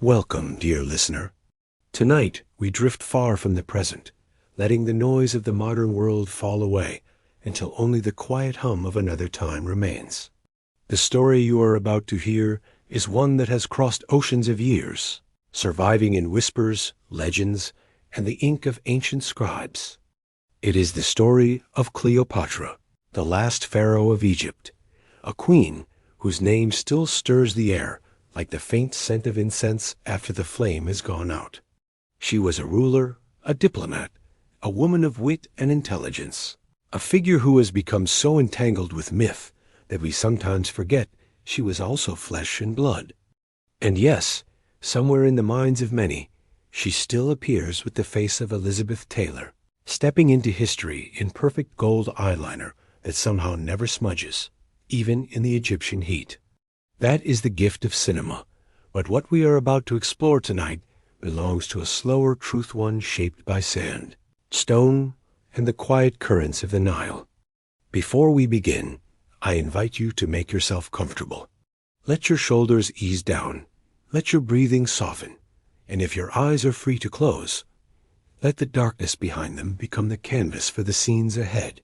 Welcome, dear listener. Tonight, we drift far from the present, letting the noise of the modern world fall away until only the quiet hum of another time remains. The story you are about to hear is one that has crossed oceans of years, surviving in whispers, legends, and the ink of ancient scribes. It is the story of Cleopatra, the last pharaoh of Egypt, a queen whose name still stirs the air like the faint scent of incense after the flame has gone out. She was a ruler, a diplomat, a woman of wit and intelligence, a figure who has become so entangled with myth that we sometimes forget she was also flesh and blood. And yes, somewhere in the minds of many, she still appears with the face of Elizabeth Taylor, stepping into history in perfect gold eyeliner that somehow never smudges, even in the Egyptian heat. That is the gift of cinema, but what we are about to explore tonight belongs to a slower truth one shaped by sand, stone, and the quiet currents of the Nile. Before we begin, I invite you to make yourself comfortable. Let your shoulders ease down, let your breathing soften, and if your eyes are free to close, let the darkness behind them become the canvas for the scenes ahead.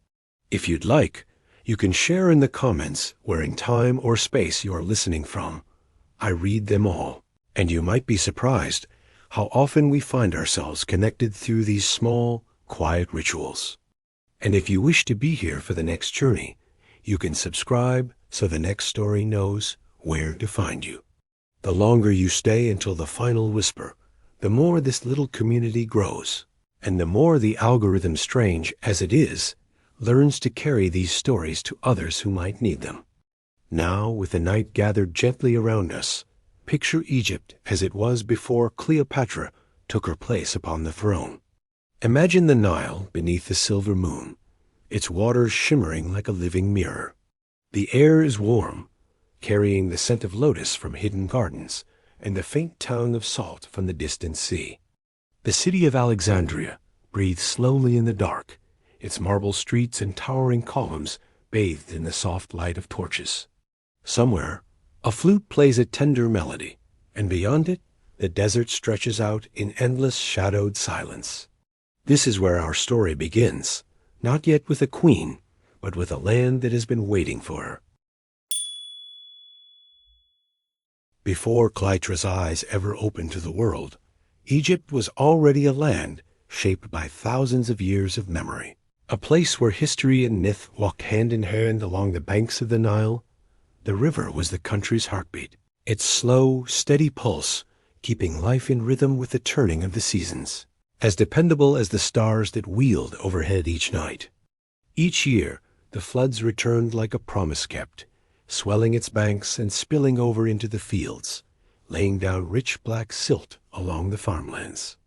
If you'd like, you can share in the comments where in time or space you are listening from. I read them all, and you might be surprised how often we find ourselves connected through these small, quiet rituals. And if you wish to be here for the next journey, you can subscribe so the next story knows where to find you. The longer you stay until the final whisper, the more this little community grows, and the more the algorithm, strange as it is, learns to carry these stories to others who might need them. Now, with the night gathered gently around us, picture Egypt as it was before Cleopatra took her place upon the throne. Imagine the Nile beneath the silver moon, its waters shimmering like a living mirror. The air is warm, carrying the scent of lotus from hidden gardens and the faint tang of salt from the distant sea. The city of Alexandria breathes slowly in the dark, its marble streets and towering columns bathed in the soft light of torches. Somewhere, a flute plays a tender melody, and beyond it, the desert stretches out in endless shadowed silence. This is where our story begins, not yet with a queen, but with a land that has been waiting for her. Before Cleopatra's eyes ever opened to the world, Egypt was already a land shaped by thousands of years of memory. A place where history and myth walk hand in hand along the banks of the Nile. The river was the country's heartbeat, its slow, steady pulse keeping life in rhythm with the turning of the seasons, as dependable as the stars that wheeled overhead each night. Each year, the floods returned like a promise kept, swelling its banks and spilling over into the fields, laying down rich black silt along the farmlands.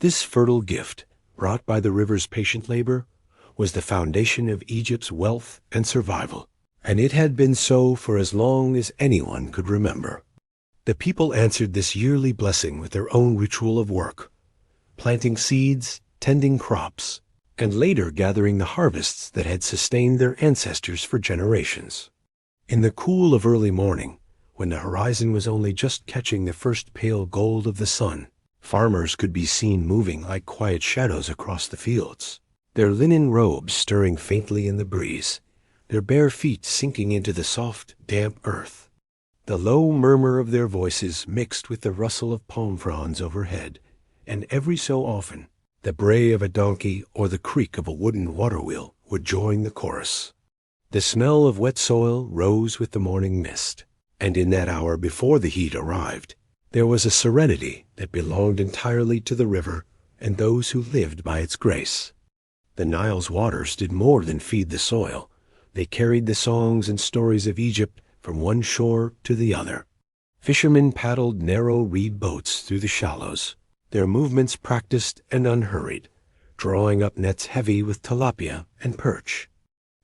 This fertile gift, brought by the river's patient labor, was the foundation of Egypt's wealth and survival, and it had been so for as long as anyone could remember. The people answered this yearly blessing with their own ritual of work, planting seeds, tending crops, and later gathering the harvests that had sustained their ancestors for generations. In the cool of early morning, when the horizon was only just catching the first pale gold of the sun, farmers could be seen moving like quiet shadows across the fields, their linen robes stirring faintly in the breeze, their bare feet sinking into the soft, damp earth. The low murmur of their voices mixed with the rustle of palm fronds overhead, and every so often, the bray of a donkey or the creak of a wooden water wheel would join the chorus. The smell of wet soil rose with the morning mist, and in that hour before the heat arrived, there was a serenity that belonged entirely to the river and those who lived by its grace. The Nile's waters did more than feed the soil. They carried the songs and stories of Egypt from one shore to the other. Fishermen paddled narrow reed boats through the shallows, their movements practiced and unhurried, drawing up nets heavy with tilapia and perch.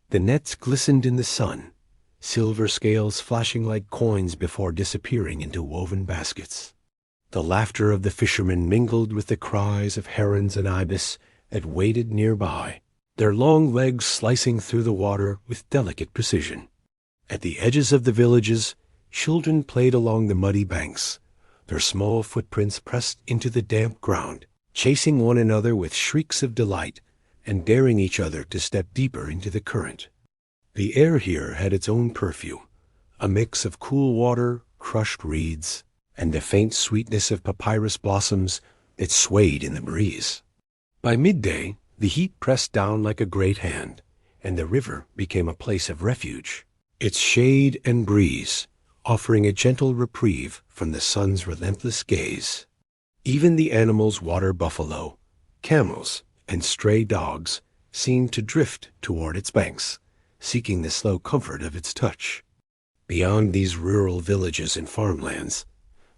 The nets glistened in the sun, silver scales flashing like coins before disappearing into woven baskets. The laughter of the fishermen mingled with the cries of herons and ibis that waded nearby, their long legs slicing through the water with delicate precision. At the edges of the villages, children played along the muddy banks, their small footprints pressed into the damp ground, chasing one another with shrieks of delight and daring each other to step deeper into the current. The air here had its own perfume, a mix of cool water, crushed reeds, and the faint sweetness of papyrus blossoms that swayed in the breeze. By midday, the heat pressed down like a great hand, and the river became a place of refuge, its shade and breeze offering a gentle reprieve from the sun's relentless gaze. Even the animals, water buffalo, camels, and stray dogs, seemed to drift toward its banks, seeking the slow comfort of its touch. Beyond these rural villages and farmlands,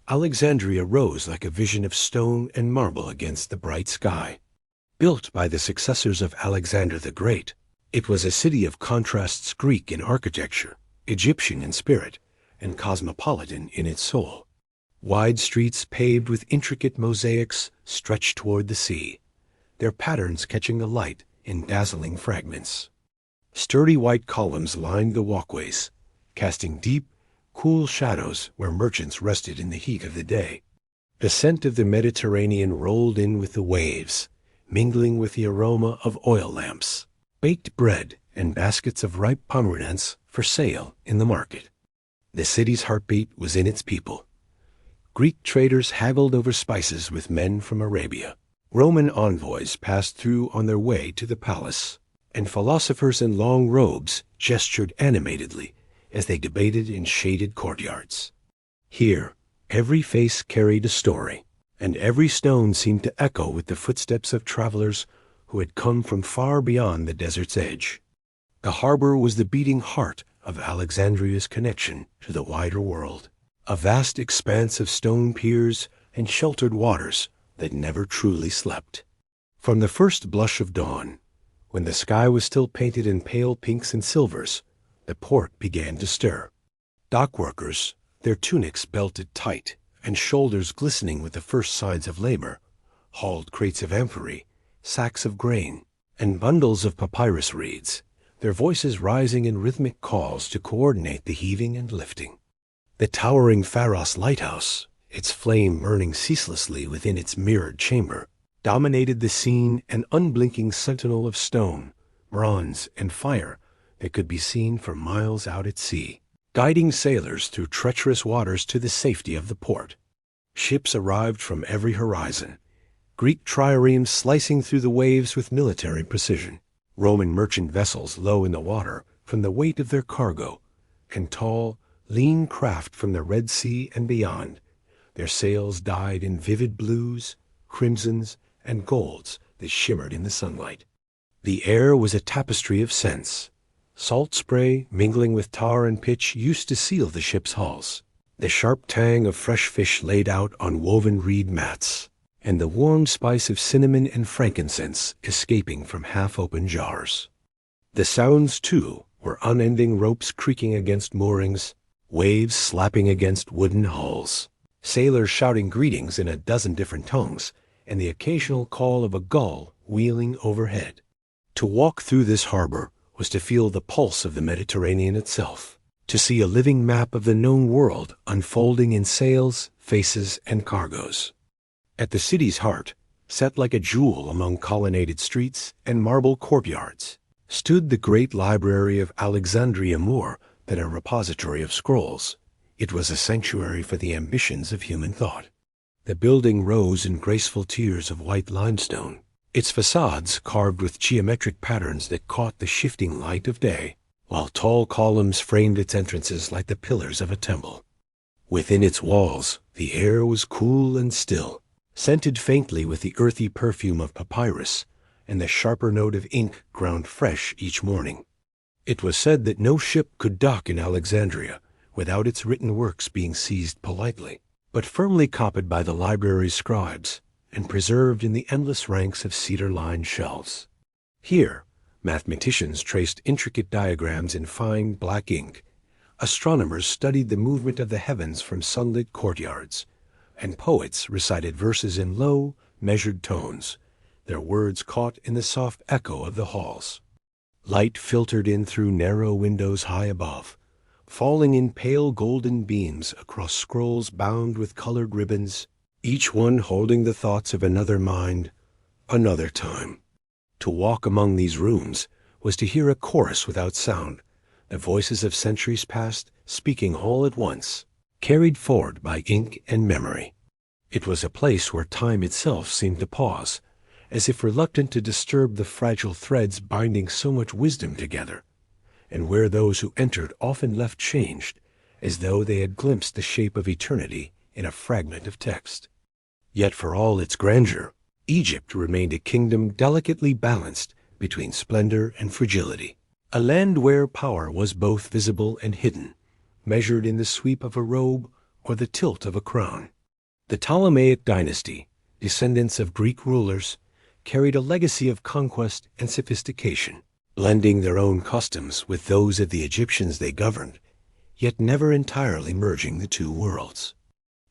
Alexandria rose like a vision of stone and marble against the bright sky. Built by the successors of Alexander the Great, it was a city of contrasts, Greek in architecture, Egyptian in spirit, and cosmopolitan in its soul. Wide streets paved with intricate mosaics stretched toward the sea, their patterns catching the light in dazzling fragments. Sturdy white columns lined the walkways, casting deep, cool shadows where merchants rested in the heat of the day. The scent of the Mediterranean rolled in with the waves, mingling with the aroma of oil lamps, baked bread, and baskets of ripe pomegranates for sale in the market. The city's heartbeat was in its people. Greek traders haggled over spices with men from Arabia. Roman envoys passed through on their way to the palace, and philosophers in long robes gestured animatedly as they debated in shaded courtyards. Here, every face carried a story, and every stone seemed to echo with the footsteps of travelers who had come from far beyond the desert's edge. The harbor was the beating heart of Alexandria's connection to the wider world, a vast expanse of stone piers and sheltered waters that never truly slept. From the first blush of dawn, when the sky was still painted in pale pinks and silvers, the port began to stir. Dock workers, their tunics belted tight and shoulders glistening with the first signs of labor, hauled crates of amphorae, sacks of grain, and bundles of papyrus reeds, their voices rising in rhythmic calls to coordinate the heaving and lifting. The towering Pharos lighthouse, its flame burning ceaselessly within its mirrored chamber, dominated the scene, an unblinking sentinel of stone, bronze, and fire that could be seen for miles out at sea, guiding sailors through treacherous waters to the safety of the port. Ships arrived from every horizon, Greek triremes slicing through the waves with military precision, Roman merchant vessels low in the water from the weight of their cargo, and tall, lean craft from the Red Sea and beyond, their sails dyed in vivid blues, crimsons, and golds that shimmered in the sunlight. The air was a tapestry of scents. Salt spray mingling with tar and pitch used to seal the ship's hulls, the sharp tang of fresh fish laid out on woven reed mats, and the warm spice of cinnamon and frankincense escaping from half-open jars. The sounds, too, were unending ropes creaking against moorings, waves slapping against wooden hulls, sailors shouting greetings in a dozen different tongues, and the occasional call of a gull wheeling overhead. To walk through this harbor was to feel the pulse of the Mediterranean itself, to see a living map of the known world unfolding in sails, faces, and cargoes. At the city's heart, set like a jewel among colonnaded streets and marble courtyards, stood the great library of Alexandria, more than a repository of scrolls. It was a sanctuary for the ambitions of human thought. The building rose in graceful tiers of white limestone, its facades carved with geometric patterns that caught the shifting light of day, while tall columns framed its entrances like the pillars of a temple. Within its walls, the air was cool and still, scented faintly with the earthy perfume of papyrus and the sharper note of ink ground fresh each morning. It was said that no ship could dock in Alexandria without its written works being seized politely, but firmly copied by the library's scribes and preserved in the endless ranks of cedar-lined shelves. Here, mathematicians traced intricate diagrams in fine black ink, astronomers studied the movement of the heavens from sunlit courtyards, and poets recited verses in low, measured tones, their words caught in the soft echo of the halls. Light filtered in through narrow windows high above, falling in pale golden beams across scrolls bound with colored ribbons, each one holding the thoughts of another mind, another time. To walk among these rooms was to hear a chorus without sound, the voices of centuries past speaking all at once, carried forward by ink and memory. It was a place where time itself seemed to pause, as if reluctant to disturb the fragile threads binding so much wisdom together, and where those who entered often left changed, as though they had glimpsed the shape of eternity in a fragment of text. Yet for all its grandeur, Egypt remained a kingdom delicately balanced between splendor and fragility, a land where power was both visible and hidden, measured in the sweep of a robe or the tilt of a crown. The Ptolemaic dynasty, descendants of Greek rulers, carried a legacy of conquest and sophistication, blending their own customs with those of the Egyptians they governed, yet never entirely merging the two worlds.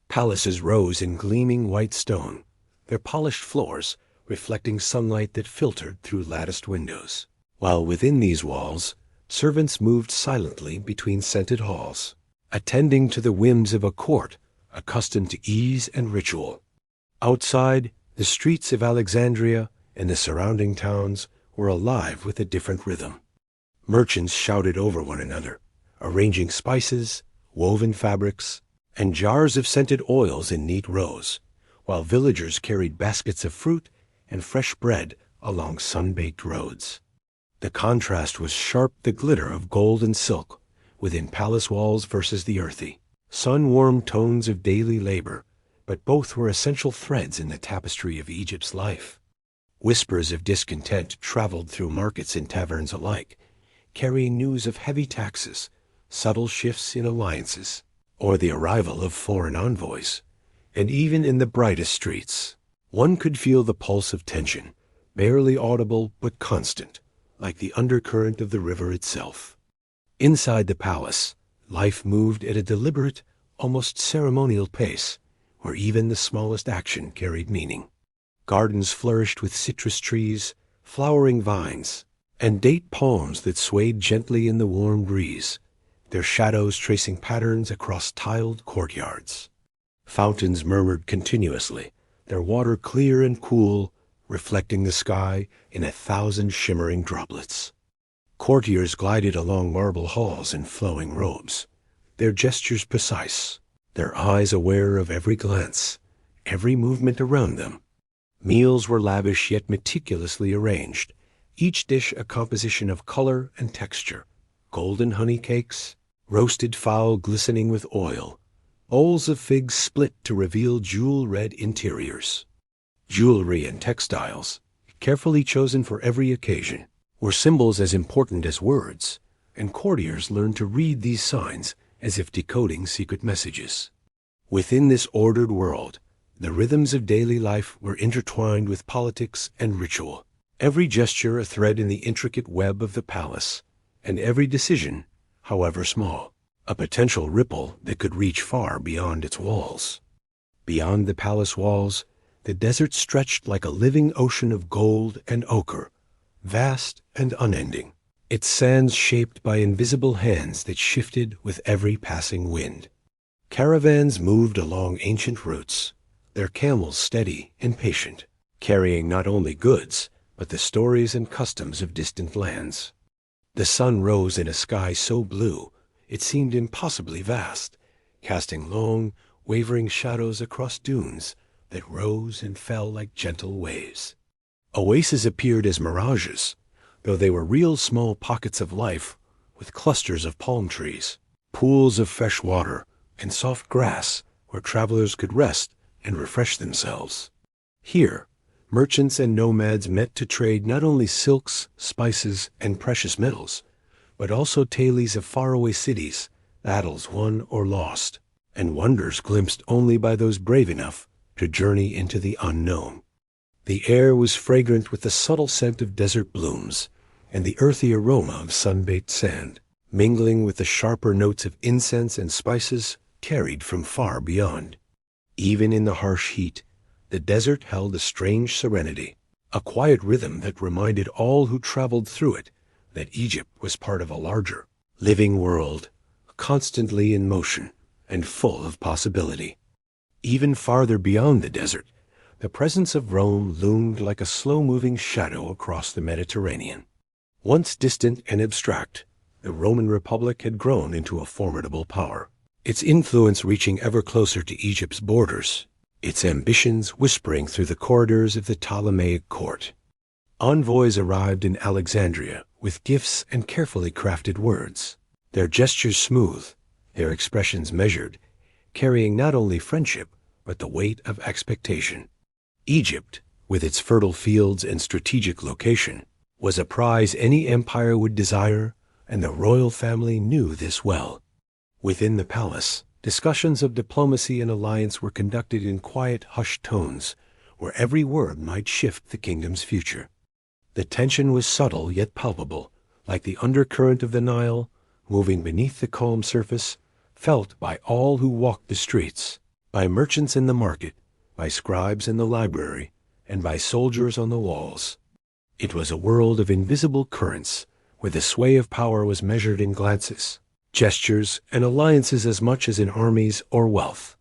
Palaces rose in gleaming white stone, their polished floors reflecting sunlight that filtered through latticed windows, while within these walls servants moved silently between scented halls, attending to the whims of a court accustomed to ease and ritual. Outside, the streets of Alexandria and the surrounding towns were alive with a different rhythm. Merchants shouted over one another, arranging spices, woven fabrics, and jars of scented oils in neat rows, while villagers carried baskets of fruit and fresh bread along sun-baked roads. The contrast was sharp, the glitter of gold and silk within palace walls versus the earthy, sun-warmed tones of daily labor, but both were essential threads in the tapestry of Egypt's life. Whispers of discontent traveled through markets and taverns alike, carrying news of heavy taxes, subtle shifts in alliances, or the arrival of foreign envoys. And even in the brightest streets, one could feel the pulse of tension, barely audible but constant, like the undercurrent of the river itself. Inside the palace, life moved at a deliberate, almost ceremonial pace, where even the smallest action carried meaning. Gardens flourished with citrus trees, flowering vines, and date palms that swayed gently in the warm breeze, their shadows tracing patterns across tiled courtyards. Fountains murmured continuously, their water clear and cool, reflecting the sky in 1,000 shimmering droplets. Courtiers glided along marble halls in flowing robes, their gestures precise, their eyes aware of every glance, every movement around them. Meals were lavish yet meticulously arranged, each dish a composition of color and texture: golden honey cakes, roasted fowl glistening with oil, bowls of figs split to reveal jewel-red interiors. Jewelry and textiles, carefully chosen for every occasion, were symbols as important as words, and courtiers learned to read these signs as if decoding secret messages. Within this ordered world, the rhythms of daily life were intertwined with politics and ritual, every gesture a thread in the intricate web of the palace, and every decision, however small, a potential ripple that could reach far beyond its walls. Beyond the palace walls, the desert stretched like a living ocean of gold and ochre, vast and unending, its sands shaped by invisible hands that shifted with every passing wind. Caravans moved along ancient routes, their camels steady and patient, carrying not only goods, but the stories and customs of distant lands. The sun rose in a sky so blue it seemed impossibly vast, casting long, wavering shadows across dunes that rose and fell like gentle waves. Oases appeared as mirages, though they were real small pockets of life with clusters of palm trees, pools of fresh water, and soft grass where travelers could rest and refresh themselves. Here, merchants and nomads met to trade not only silks, spices, and precious metals, but also tales of faraway cities, battles won or lost, and wonders glimpsed only by those brave enough to journey into the unknown. The air was fragrant with the subtle scent of desert blooms and the earthy aroma of sun-baked sand, mingling with the sharper notes of incense and spices carried from far beyond. Even in the harsh heat, the desert held a strange serenity, a quiet rhythm that reminded all who traveled through it that Egypt was part of a larger, living world, constantly in motion and full of possibility. Even farther beyond the desert, the presence of Rome loomed like a slow-moving shadow across the Mediterranean. Once distant and abstract, the Roman Republic had grown into a formidable power, its influence reaching ever closer to Egypt's borders, its ambitions whispering through the corridors of the Ptolemaic court. Envoys arrived in Alexandria with gifts and carefully crafted words, their gestures smooth, their expressions measured, carrying not only friendship, but the weight of expectation. Egypt, with its fertile fields and strategic location, was a prize any empire would desire, and the royal family knew this well. Within the palace, discussions of diplomacy and alliance were conducted in quiet, hushed tones, where every word might shift the kingdom's future. The tension was subtle yet palpable, like the undercurrent of the Nile, moving beneath the calm surface, felt by all who walked the streets, by merchants in the market, by scribes in the library, and by soldiers on the walls. It was a world of invisible currents, where the sway of power was measured in glances, gestures, and alliances as much as in armies or wealth.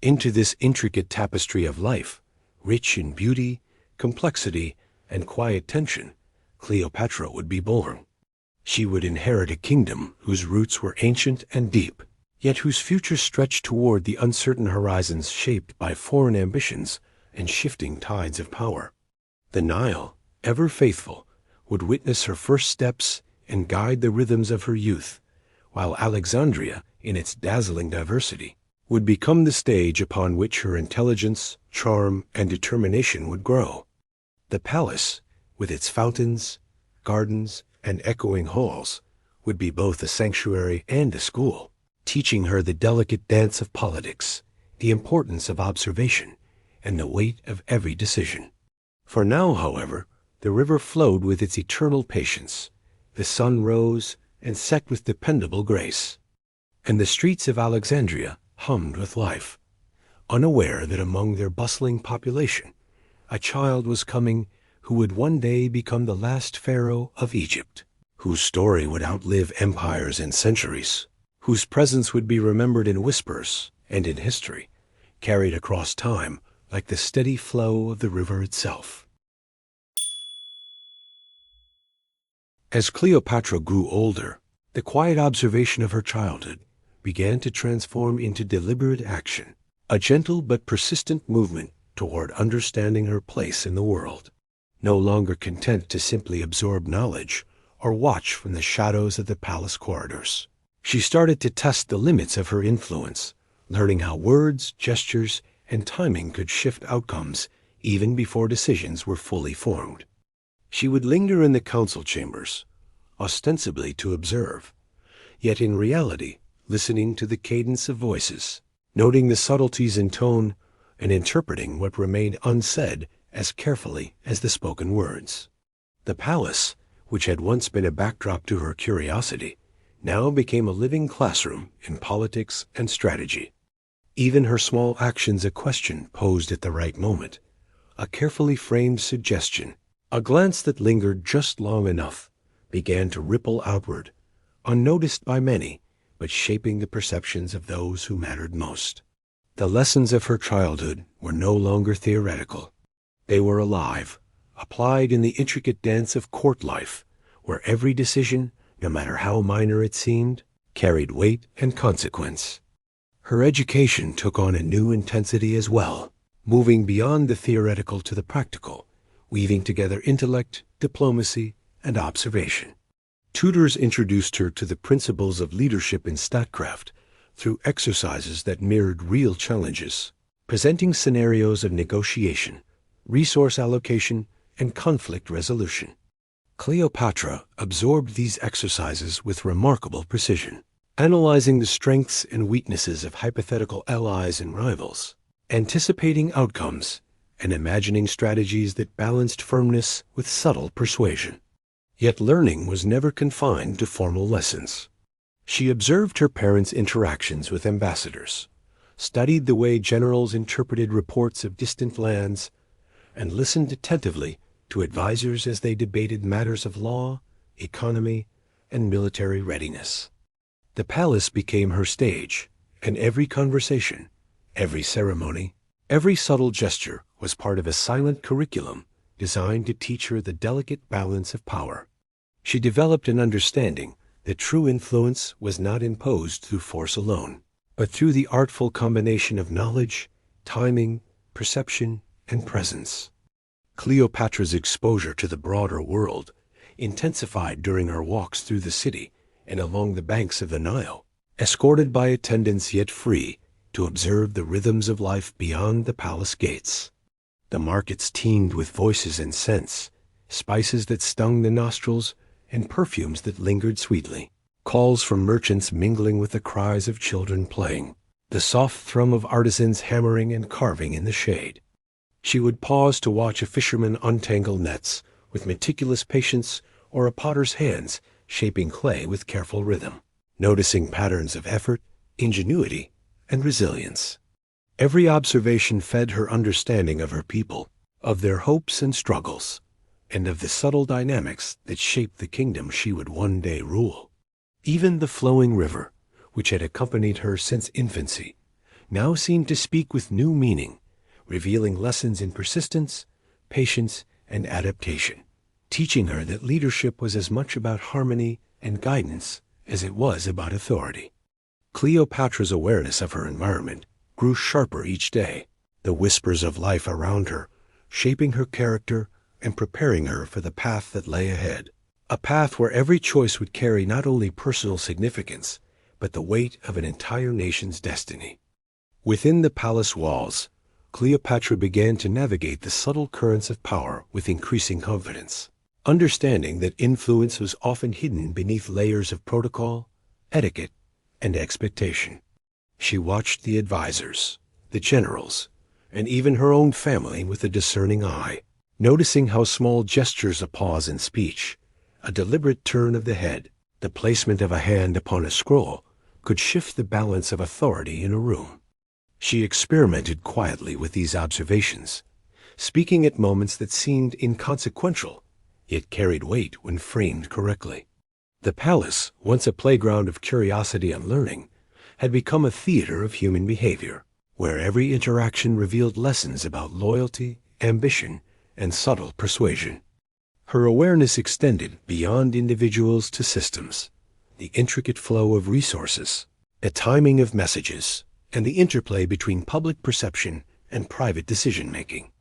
Into this intricate tapestry of life, rich in beauty, complexity, and quiet tension, Cleopatra would be born. She would inherit a kingdom whose roots were ancient and deep, yet whose future stretched toward the uncertain horizons shaped by foreign ambitions and shifting tides of power. The Nile, ever faithful, would witness her first steps and guide the rhythms of her youth, while Alexandria, in its dazzling diversity, would become the stage upon which her intelligence, charm, and determination would grow. The palace, with its fountains, gardens, and echoing halls, would be both a sanctuary and a school, teaching her the delicate dance of politics, the importance of observation, and the weight of every decision. For now, however, the river flowed with its eternal patience, the sun rose and set with dependable grace, and the streets of Alexandria hummed with life, unaware that among their bustling population a child was coming who would one day become the last pharaoh of Egypt, whose story would outlive empires and centuries, whose presence would be remembered in whispers and in history, carried across time like the steady flow of the river itself. As Cleopatra grew older, the quiet observation of her childhood began to transform into deliberate action, a gentle but persistent movement toward understanding her place in the world. No longer content to simply absorb knowledge or watch from the shadows of the palace corridors, she started to test the limits of her influence, learning how words, gestures, and timing could shift outcomes even before decisions were fully formed. She would linger in the council chambers, ostensibly to observe, yet in reality listening to the cadence of voices, noting the subtleties in tone, and interpreting what remained unsaid as carefully as the spoken words. The palace, which had once been a backdrop to her curiosity, now became a living classroom in politics and strategy. Even her small actions, a question posed at the right moment, a carefully framed suggestion, a glance that lingered just long enough, began to ripple outward, unnoticed by many, but shaping the perceptions of those who mattered most. The lessons of her childhood were no longer theoretical. They were alive, applied in the intricate dance of court life, where every decision, no matter how minor it seemed, carried weight and consequence. Her education took on a new intensity as well, moving beyond the theoretical to the practical, weaving together intellect, diplomacy, and observation. Tutors introduced her to the principles of leadership in statecraft through exercises that mirrored real challenges, presenting scenarios of negotiation, resource allocation, and conflict resolution. Cleopatra absorbed these exercises with remarkable precision, analyzing the strengths and weaknesses of hypothetical allies and rivals, anticipating outcomes, and imagining strategies that balanced firmness with subtle persuasion. Yet learning was never confined to formal lessons. She observed her parents' interactions with ambassadors, studied the way generals interpreted reports of distant lands, and listened attentively to advisors as they debated matters of law, economy, and military readiness. The palace became her stage, and every conversation, every ceremony, every subtle gesture was part of a silent curriculum designed to teach her the delicate balance of power. She developed an understanding that true influence was not imposed through force alone, but through the artful combination of knowledge, timing, perception, and presence. Cleopatra's exposure to the broader world intensified during her walks through the city and along the banks of the Nile, escorted by attendants yet free to observe the rhythms of life beyond the palace gates. The markets teemed with voices and scents, spices that stung the nostrils and perfumes that lingered sweetly, calls from merchants mingling with the cries of children playing, the soft thrum of artisans hammering and carving in the shade. She would pause to watch a fisherman untangle nets with meticulous patience, or a potter's hands shaping clay with careful rhythm, noticing patterns of effort, ingenuity, and resilience. Every observation fed her understanding of her people, of their hopes and struggles, and of the subtle dynamics that shaped the kingdom she would one day rule. Even the flowing river, which had accompanied her since infancy, now seemed to speak with new meaning, revealing lessons in persistence, patience, and adaptation, teaching her that leadership was as much about harmony and guidance as it was about authority. Cleopatra's awareness of her environment grew sharper each day, the whispers of life around her shaping her character and preparing her for the path that lay ahead, a path where every choice would carry not only personal significance, but the weight of an entire nation's destiny. Within the palace walls, Cleopatra began to navigate the subtle currents of power with increasing confidence, understanding that influence was often hidden beneath layers of protocol, etiquette, and expectation. She watched the advisors, the generals, and even her own family with a discerning eye, noticing how small gestures, a pause in speech, a deliberate turn of the head, the placement of a hand upon a scroll, could shift the balance of authority in a room. She experimented quietly with these observations, speaking at moments that seemed inconsequential, yet carried weight when framed correctly. The palace, once a playground of curiosity and learning, had become a theater of human behavior, where every interaction revealed lessons about loyalty, ambition, and subtle persuasion. Her awareness extended beyond individuals to systems, the intricate flow of resources, the timing of messages, and the interplay between public perception and private decision-making.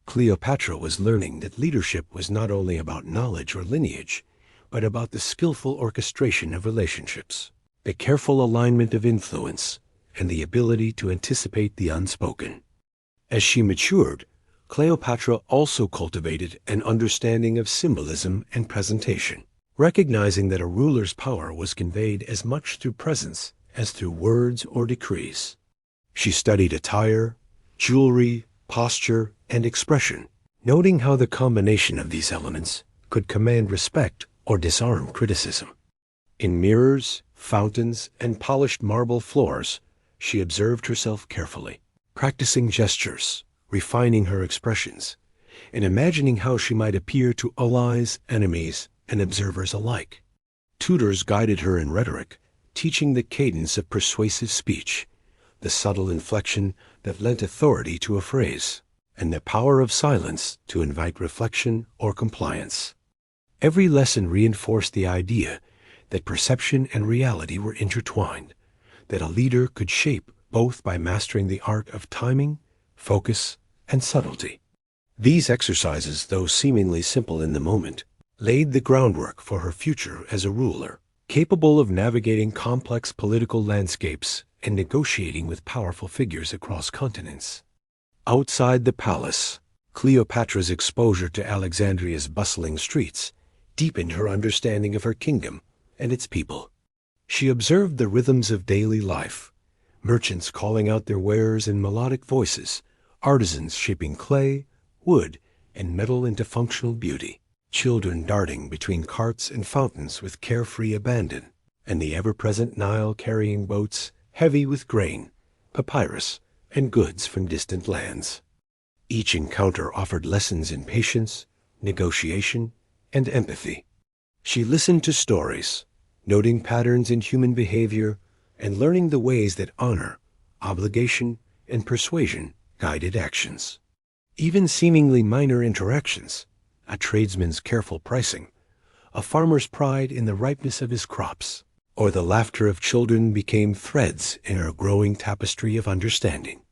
Cleopatra was learning that leadership was not only about knowledge or lineage, but about the skillful orchestration of relationships, the careful alignment of influence, and the ability to anticipate the unspoken. As she matured, Cleopatra also cultivated an understanding of symbolism and presentation, recognizing that a ruler's power was conveyed as much through presence as through words or decrees. She studied attire, jewelry, posture, and expression, noting how the combination of these elements could command respect or disarm criticism. In mirrors, fountains, and polished marble floors, she observed herself carefully, practicing gestures, refining her expressions, and imagining how she might appear to allies, enemies, and observers alike. Tutors guided her in rhetoric, teaching the cadence of persuasive speech, the subtle inflection that lent authority to a phrase, and the power of silence to invite reflection or compliance. Every lesson reinforced the idea that perception and reality were intertwined, that a leader could shape both by mastering the art of timing, focus, and subtlety. These exercises, though seemingly simple in the moment, laid the groundwork for her future as a ruler, capable of navigating complex political landscapes and negotiating with powerful figures across continents. Outside the palace, Cleopatra's exposure to Alexandria's bustling streets deepened her understanding of her kingdom and its people. She observed the rhythms of daily life, merchants calling out their wares in melodic voices, artisans shaping clay, wood, and metal into functional beauty, children darting between carts and fountains with carefree abandon, and the ever-present Nile carrying boats heavy with grain, papyrus, and goods from distant lands. Each encounter offered lessons in patience, negotiation, and empathy. She listened to stories, noting patterns in human behavior and learning the ways that honor, obligation, and persuasion guided actions. Even seemingly minor interactions, a tradesman's careful pricing, a farmer's pride in the ripeness of his crops, or the laughter of children became threads in her growing tapestry of understanding.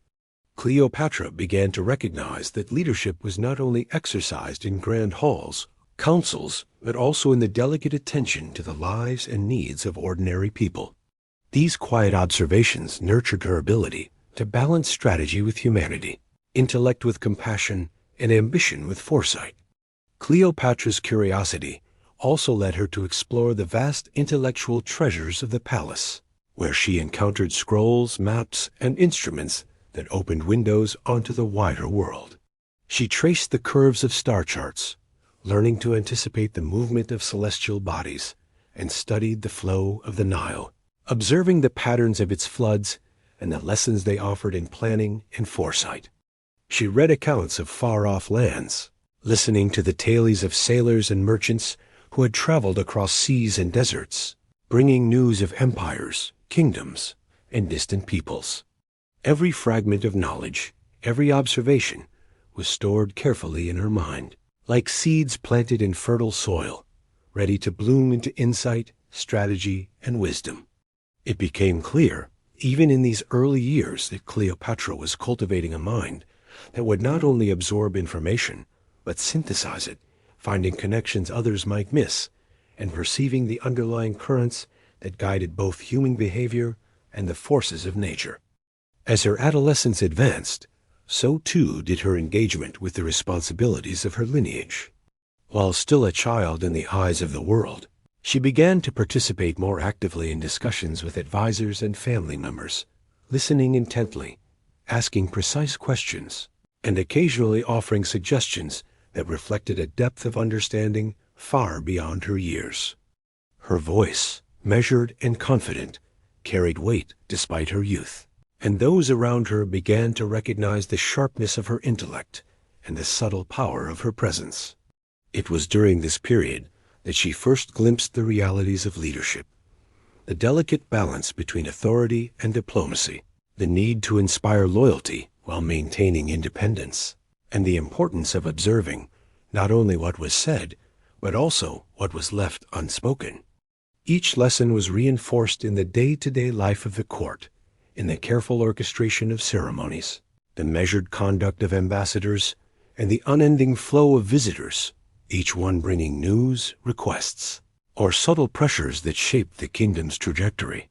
Cleopatra began to recognize that leadership was not only exercised in grand halls, councils, but also in the delicate attention to the lives and needs of ordinary people. These quiet observations nurtured her ability to balance strategy with humanity, intellect with compassion, and ambition with foresight. Cleopatra's curiosity also led her to explore the vast intellectual treasures of the palace, where she encountered scrolls, maps, and instruments that opened windows onto the wider world. She traced the curves of star charts, learning to anticipate the movement of celestial bodies, and studied the flow of the Nile, observing the patterns of its floods and the lessons they offered in planning and foresight. She read accounts of far-off lands, listening to the tales of sailors and merchants who had traveled across seas and deserts, bringing news of empires, kingdoms, and distant peoples. Every fragment of knowledge, every observation, was stored carefully in her mind, like seeds planted in fertile soil, ready to bloom into insight, strategy, and wisdom. It became clear, even in these early years, that Cleopatra was cultivating a mind that would not only absorb information, but synthesize it, finding connections others might miss, and perceiving the underlying currents that guided both human behavior and the forces of nature. As her adolescence advanced, so too did her engagement with the responsibilities of her lineage. While still a child in the eyes of the world, she began to participate more actively in discussions with advisors and family members, listening intently, asking precise questions, and occasionally offering suggestions that reflected a depth of understanding far beyond her years. Her voice, measured and confident, carried weight despite her youth, and those around her began to recognize the sharpness of her intellect and the subtle power of her presence. It was during this period that she first glimpsed the realities of leadership, the delicate balance between authority and diplomacy, the need to inspire loyalty while maintaining independence, and the importance of observing not only what was said, but also what was left unspoken. Each lesson was reinforced in the day-to-day life of the court, in the careful orchestration of ceremonies, the measured conduct of ambassadors, and the unending flow of visitors, each one bringing news, requests, or subtle pressures that shaped the kingdom's trajectory.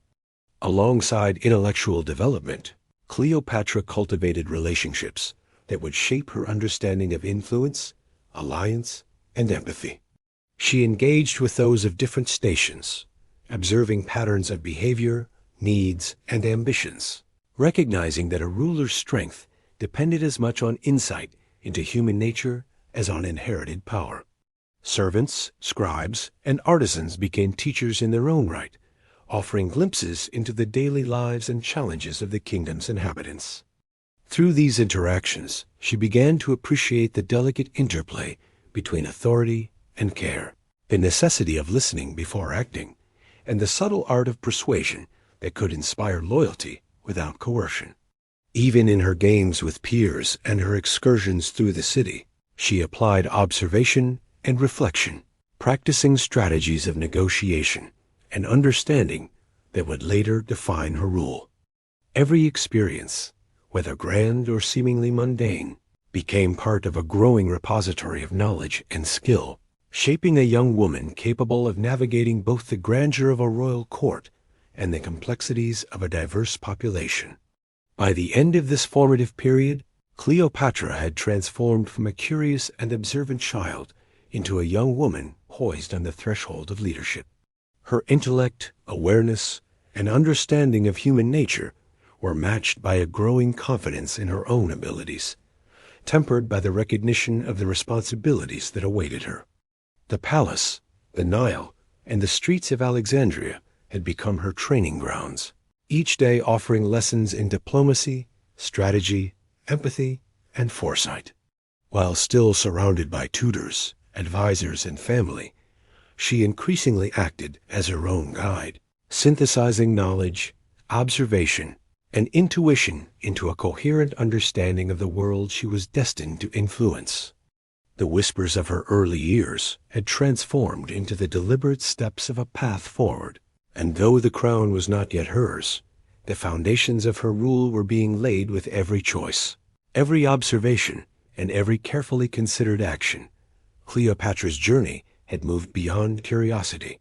Alongside intellectual development, Cleopatra cultivated relationships that would shape her understanding of influence, alliance, and empathy. She engaged with those of different stations, observing patterns of behavior, needs, and ambitions, recognizing that a ruler's strength depended as much on insight into human nature as on inherited power. Servants, scribes, and artisans became teachers in their own right, offering glimpses into the daily lives and challenges of the kingdom's inhabitants. Through these interactions, she began to appreciate the delicate interplay between authority and care, the necessity of listening before acting, and the subtle art of persuasion that could inspire loyalty without coercion. Even in her games with peers and her excursions through the city, she applied observation and reflection, practicing strategies of negotiation and understanding that would later define her rule. Every experience, whether grand or seemingly mundane, became part of a growing repository of knowledge and skill, shaping a young woman capable of navigating both the grandeur of a royal court and the complexities of a diverse population. By the end of this formative period, Cleopatra had transformed from a curious and observant child into a young woman poised on the threshold of leadership. Her intellect, awareness, and understanding of human nature were matched by a growing confidence in her own abilities, tempered by the recognition of the responsibilities that awaited her. The palace, the Nile, and the streets of Alexandria had become her training grounds, each day offering lessons in diplomacy, strategy, empathy, and foresight. While still surrounded by tutors, advisors, and family, she increasingly acted as her own guide, synthesizing knowledge, observation, and intuition into a coherent understanding of the world she was destined to influence. The whispers of her early years had transformed into the deliberate steps of a path forward, and though the crown was not yet hers, the foundations of her rule were being laid with every choice, every observation, and every carefully considered action. Cleopatra's journey had moved beyond curiosity.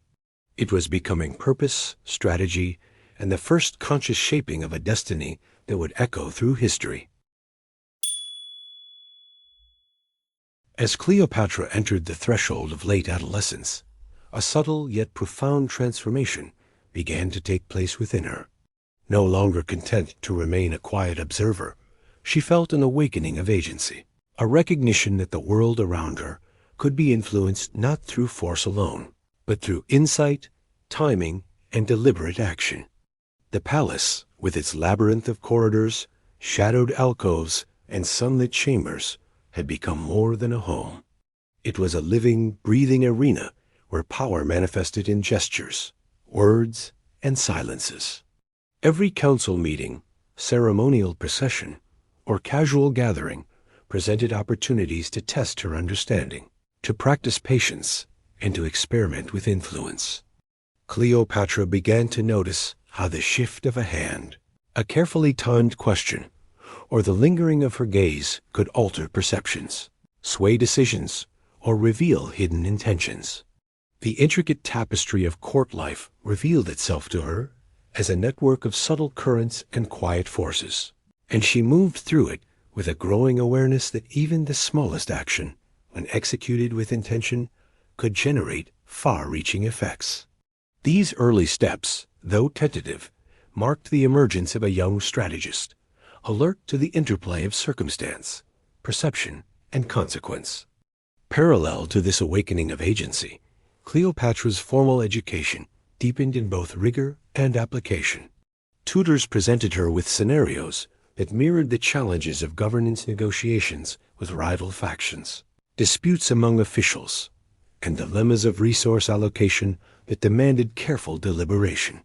It was becoming purpose, strategy, and the first conscious shaping of a destiny that would echo through history. As Cleopatra entered the threshold of late adolescence, a subtle yet profound transformation began to take place within her. No longer content to remain a quiet observer, she felt an awakening of agency, a recognition that the world around her could be influenced not through force alone, but through insight, timing, and deliberate action. The palace, with its labyrinth of corridors, shadowed alcoves, and sunlit chambers, had become more than a home. It was a living, breathing arena where power manifested in gestures, words, and silences. Every council meeting, ceremonial procession, or casual gathering presented opportunities to test her understanding, to practice patience, and to experiment with influence. Cleopatra began to notice how the shift of a hand, a carefully timed question, or the lingering of her gaze could alter perceptions, sway decisions, or reveal hidden intentions. The intricate tapestry of court life revealed itself to her as a network of subtle currents and quiet forces, and she moved through it with a growing awareness that even the smallest action, when executed with intention, could generate far-reaching effects. These early steps, though tentative, marked the emergence of a young strategist, alert to the interplay of circumstance, perception, and consequence. Parallel to this awakening of agency, Cleopatra's formal education deepened in both rigor and application. Tutors presented her with scenarios that mirrored the challenges of governance negotiations with rival factions, disputes among officials, and dilemmas of resource allocation that demanded careful deliberation.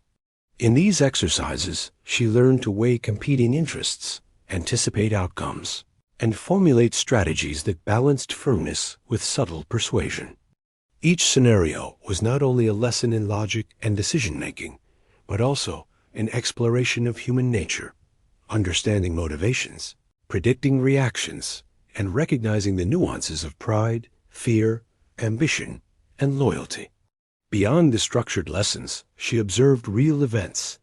In these exercises, she learned to weigh competing interests, anticipate outcomes, and formulate strategies that balanced firmness with subtle persuasion. Each scenario was not only a lesson in logic and decision-making, but also an exploration of human nature, understanding motivations, predicting reactions, and recognizing the nuances of pride, fear, ambition, and loyalty. Beyond the structured lessons, she observed real events,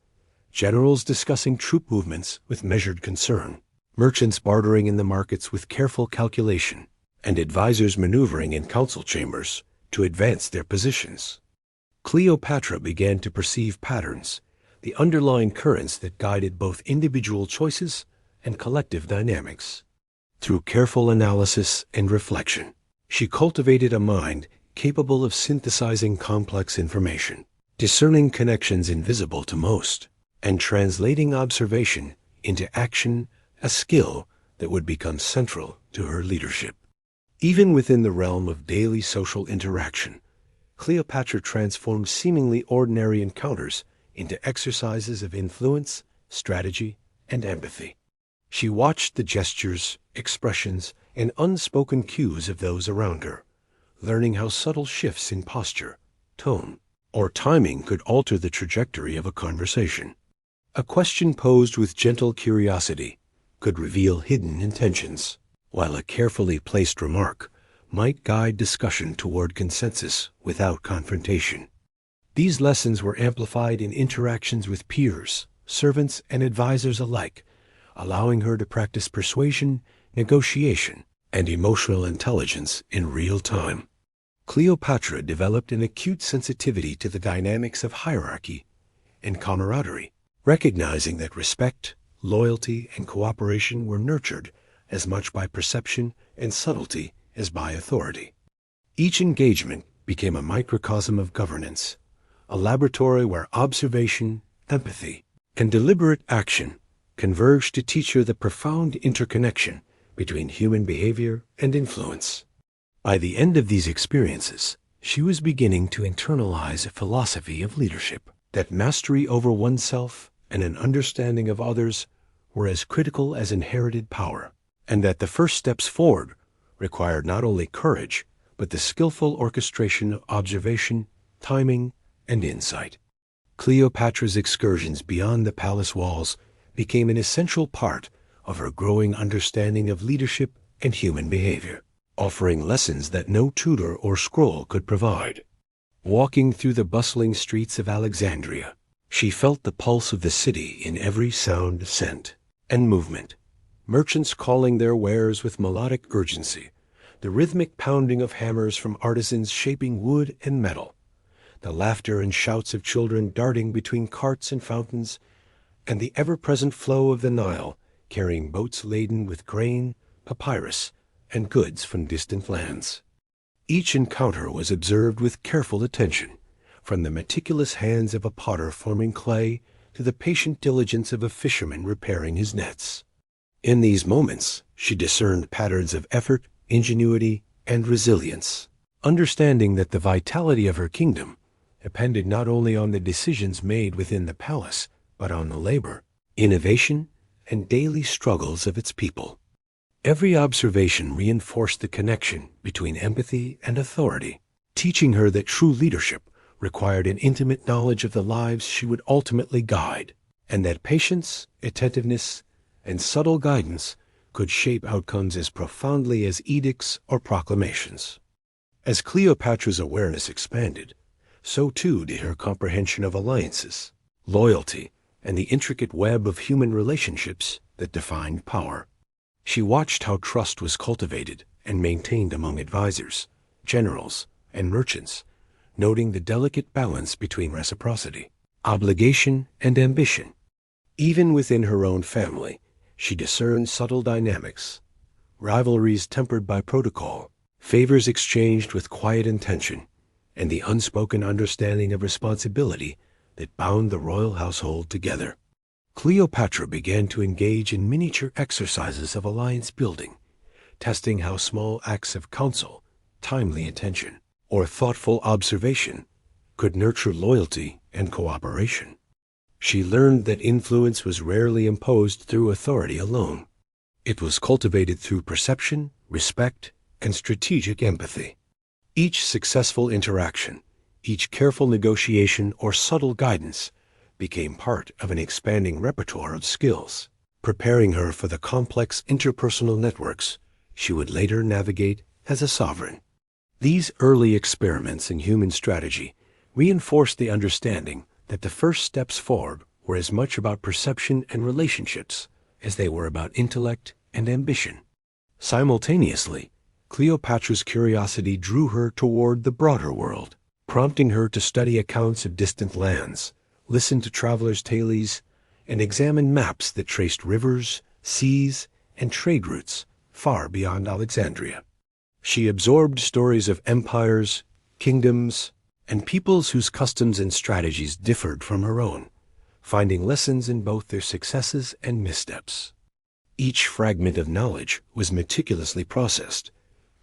generals discussing troop movements with measured concern, merchants bartering in the markets with careful calculation, and advisors maneuvering in council chambers to advance their positions. Cleopatra began to perceive patterns, the underlying currents that guided both individual choices and collective dynamics. Through careful analysis and reflection, she cultivated a mind capable of synthesizing complex information, discerning connections invisible to most, and translating observation into action, a skill that would become central to her leadership. Even within the realm of daily social interaction, Cleopatra transformed seemingly ordinary encounters into exercises of influence, strategy, and empathy. She watched the gestures, expressions, and unspoken cues of those around her, learning how subtle shifts in posture, tone, or timing could alter the trajectory of a conversation. A question posed with gentle curiosity could reveal hidden intentions, while a carefully placed remark might guide discussion toward consensus without confrontation. These lessons were amplified in interactions with peers, servants, and advisors alike, allowing her to practice persuasion, negotiation, and emotional intelligence in real time. Cleopatra developed an acute sensitivity to the dynamics of hierarchy and camaraderie, recognizing that respect, loyalty, and cooperation were nurtured as much by perception and subtlety as by authority. Each engagement became a microcosm of governance, a laboratory where observation, empathy, and deliberate action converged to teach her the profound interconnection between human behavior and influence. By the end of these experiences, She was beginning to internalize a philosophy of leadership, that mastery over oneself and an understanding of others were as critical as inherited power, and that the first steps forward required not only courage, but the skillful orchestration of observation, timing, and insight. Cleopatra's excursions beyond the palace walls became an essential part of her growing understanding of leadership and human behavior, offering lessons that no tutor or scroll could provide. Walking through the bustling streets of Alexandria, she felt the pulse of the city in every sound, scent, and movement. Merchants calling their wares with melodic urgency, the rhythmic pounding of hammers from artisans shaping wood and metal, the laughter and shouts of children darting between carts and fountains, and the ever-present flow of the Nile carrying boats laden with grain, papyrus, and goods from distant lands. Each encounter was observed with careful attention, from the meticulous hands of a potter forming clay to the patient diligence of a fisherman repairing his nets. In these moments, she discerned patterns of effort, ingenuity, and resilience, understanding that the vitality of her kingdom depended not only on the decisions made within the palace, but on the labor, innovation, and daily struggles of its people. Every observation reinforced the connection between empathy and authority, teaching her that true leadership required an intimate knowledge of the lives she would ultimately guide, and that patience, attentiveness, and subtle guidance could shape outcomes as profoundly as edicts or proclamations. As Cleopatra's awareness expanded, so too did her comprehension of alliances, loyalty, and the intricate web of human relationships that defined power. She watched how trust was cultivated and maintained among advisors, generals, and merchants, noting the delicate balance between reciprocity, obligation, and ambition. Even within her own family, she discerned subtle dynamics, rivalries tempered by protocol, favors exchanged with quiet intention, and the unspoken understanding of responsibility that bound the royal household together. Cleopatra began to engage in miniature exercises of alliance building, testing how small acts of counsel, timely attention, or thoughtful observation could nurture loyalty and cooperation. She learned that influence was rarely imposed through authority alone. It was cultivated through perception, respect, and strategic empathy. Each successful interaction, each careful negotiation or subtle guidance became part of an expanding repertoire of skills, preparing her for the complex interpersonal networks she would later navigate as a sovereign. These early experiments in human strategy reinforced the understanding that the first steps forward were as much about perception and relationships as they were about intellect and ambition. Simultaneously, Cleopatra's curiosity drew her toward the broader world, prompting her to study accounts of distant lands, listen to travelers' tales, and examine maps that traced rivers, seas, and trade routes far beyond Alexandria. She absorbed stories of empires, kingdoms, and peoples whose customs and strategies differed from her own, finding lessons in both their successes and missteps. Each fragment of knowledge was meticulously processed,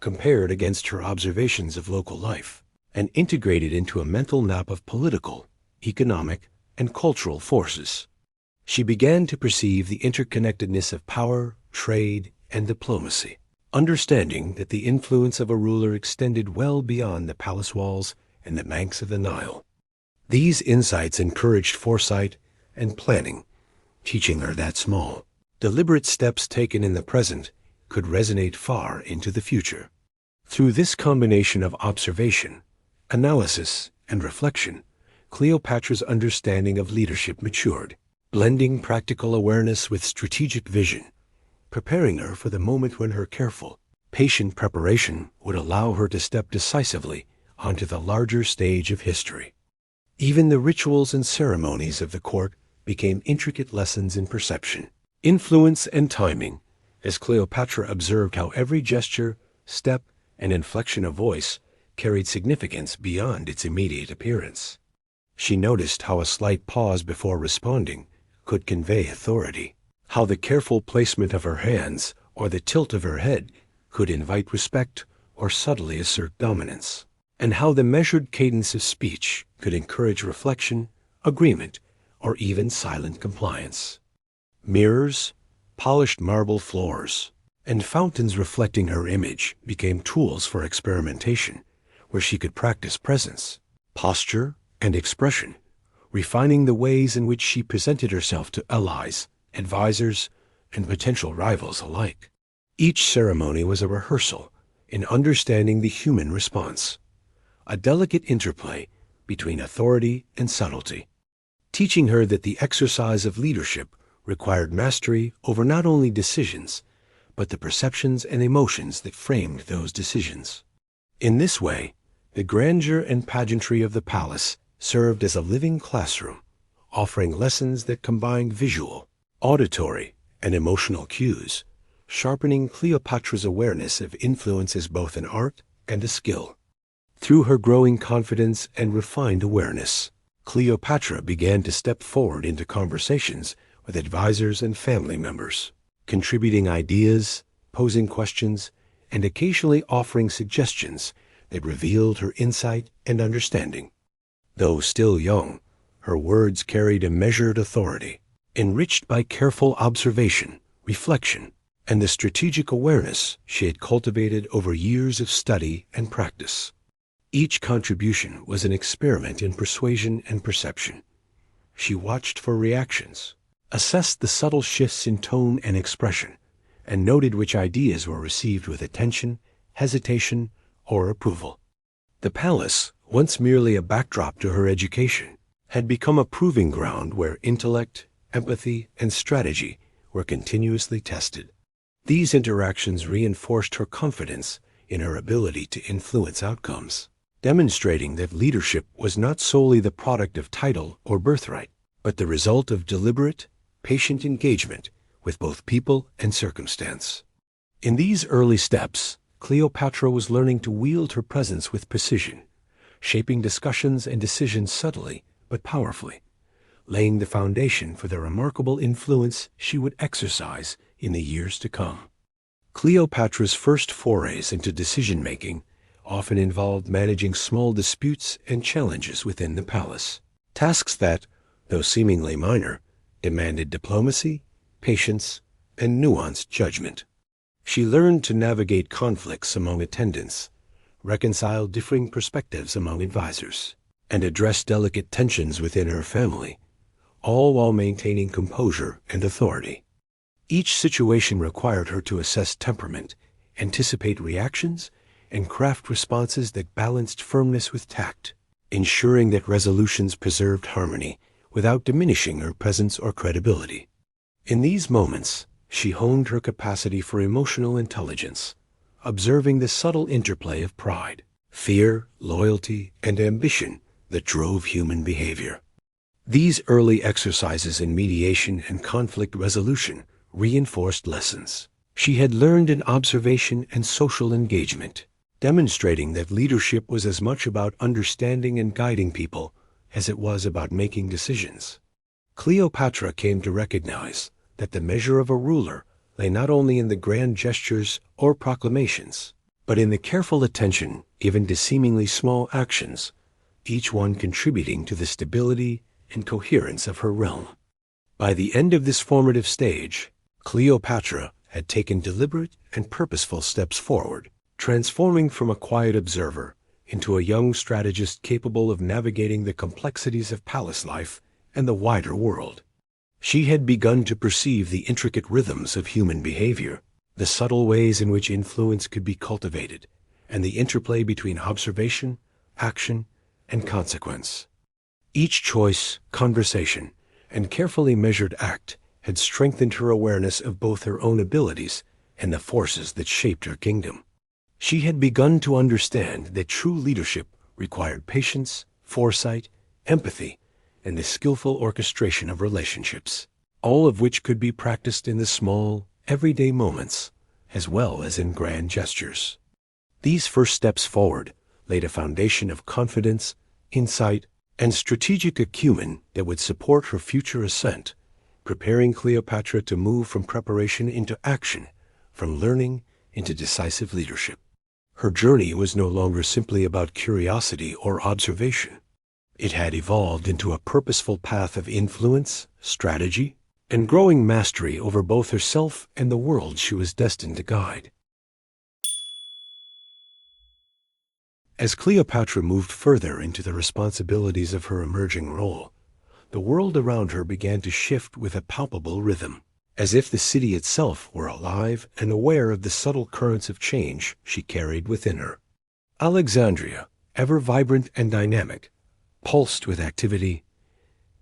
compared against her observations of local life, and integrated into a mental map of political, economic, and cultural forces. She began to perceive the interconnectedness of power, trade, and diplomacy, understanding that the influence of a ruler extended well beyond the palace walls and the banks of the Nile. These insights encouraged foresight and planning, teaching her that small, deliberate steps taken in the present could resonate far into the future. Through this combination of observation, analysis, and reflection, Cleopatra's understanding of leadership matured, blending practical awareness with strategic vision, preparing her for the moment when her careful, patient preparation would allow her to step decisively onto the larger stage of history. Even the rituals and ceremonies of the court became intricate lessons in perception, influence, and timing, as Cleopatra observed how every gesture, step, and inflection of voice carried significance beyond its immediate appearance. She noticed how a slight pause before responding could convey authority, how the careful placement of her hands or the tilt of her head could invite respect or subtly assert dominance. and how the measured cadence of speech could encourage reflection, agreement, or even silent compliance. Mirrors, polished marble floors, and fountains reflecting her image became tools for experimentation, where she could practice presence, posture, and expression, refining the ways in which she presented herself to allies, advisors, and potential rivals alike. Each ceremony was a rehearsal in understanding the human response, a delicate interplay between authority and subtlety, teaching her that the exercise of leadership required mastery over not only decisions, but the perceptions and emotions that framed those decisions. In this way, the grandeur and pageantry of the palace served as a living classroom, offering lessons that combined visual, auditory, and emotional cues, sharpening Cleopatra's awareness of influence as both an art and a skill. Through her growing confidence and refined awareness, Cleopatra began to step forward into conversations with advisors and family members, contributing ideas, posing questions, and occasionally offering suggestions that revealed her insight and understanding. Though still young, her words carried a measured authority, enriched by careful observation, reflection, and the strategic awareness she had cultivated over years of study and practice. Each contribution was an experiment in persuasion and perception. She watched for reactions, assessed the subtle shifts in tone and expression, and noted which ideas were received with attention, hesitation, or approval. The palace, once merely a backdrop to her education, had become a proving ground where intellect, empathy, and strategy were continuously tested. These interactions reinforced her confidence in her ability to influence outcomes, demonstrating that leadership was not solely the product of title or birthright, but the result of deliberate, patient engagement with both people and circumstance. In these early steps, Cleopatra was learning to wield her presence with precision, shaping discussions and decisions subtly but powerfully, laying the foundation for the remarkable influence she would exercise in the years to come. Cleopatra's first forays into decision-making often involved managing small disputes and challenges within the palace, tasks that, though seemingly minor, demanded diplomacy, patience, and nuanced judgment. She learned to navigate conflicts among attendants, reconcile differing perspectives among advisors, and address delicate tensions within her family, all while maintaining composure and authority. Each situation required her to assess temperament, anticipate reactions, and craft responses that balanced firmness with tact, ensuring that resolutions preserved harmony without diminishing her presence or credibility. In these moments, she honed her capacity for emotional intelligence, observing the subtle interplay of pride, fear, loyalty, and ambition that drove human behavior. These early exercises in mediation and conflict resolution reinforced lessons she had learned in observation and social engagement, demonstrating that leadership was as much about understanding and guiding people as it was about making decisions. Cleopatra came to recognize that the measure of a ruler lay not only in the grand gestures or proclamations, but in the careful attention given to seemingly small actions, each one contributing to the stability and coherence of her realm. By the end of this formative stage, Cleopatra had taken deliberate and purposeful steps forward, transforming from a quiet observer into a young strategist capable of navigating the complexities of palace life and the wider world. She had begun to perceive the intricate rhythms of human behavior, the subtle ways in which influence could be cultivated, and the interplay between observation, action, and consequence. Each choice, conversation, and carefully measured act had strengthened her awareness of both her own abilities and the forces that shaped her kingdom. She had begun to understand that true leadership required patience, foresight, empathy, and the skillful orchestration of relationships, all of which could be practiced in the small, everyday moments, as well as in grand gestures. These first steps forward laid a foundation of confidence, insight, and strategic acumen that would support her future ascent, preparing Cleopatra to move from preparation into action, from learning into decisive leadership. Her journey was no longer simply about curiosity or observation. It had evolved into a purposeful path of influence, strategy, and growing mastery over both herself and the world she was destined to guide. As Cleopatra moved further into the responsibilities of her emerging role, the world around her began to shift with a palpable rhythm, as if the city itself were alive and aware of the subtle currents of change she carried within her. Alexandria, ever vibrant and dynamic, pulsed with activity.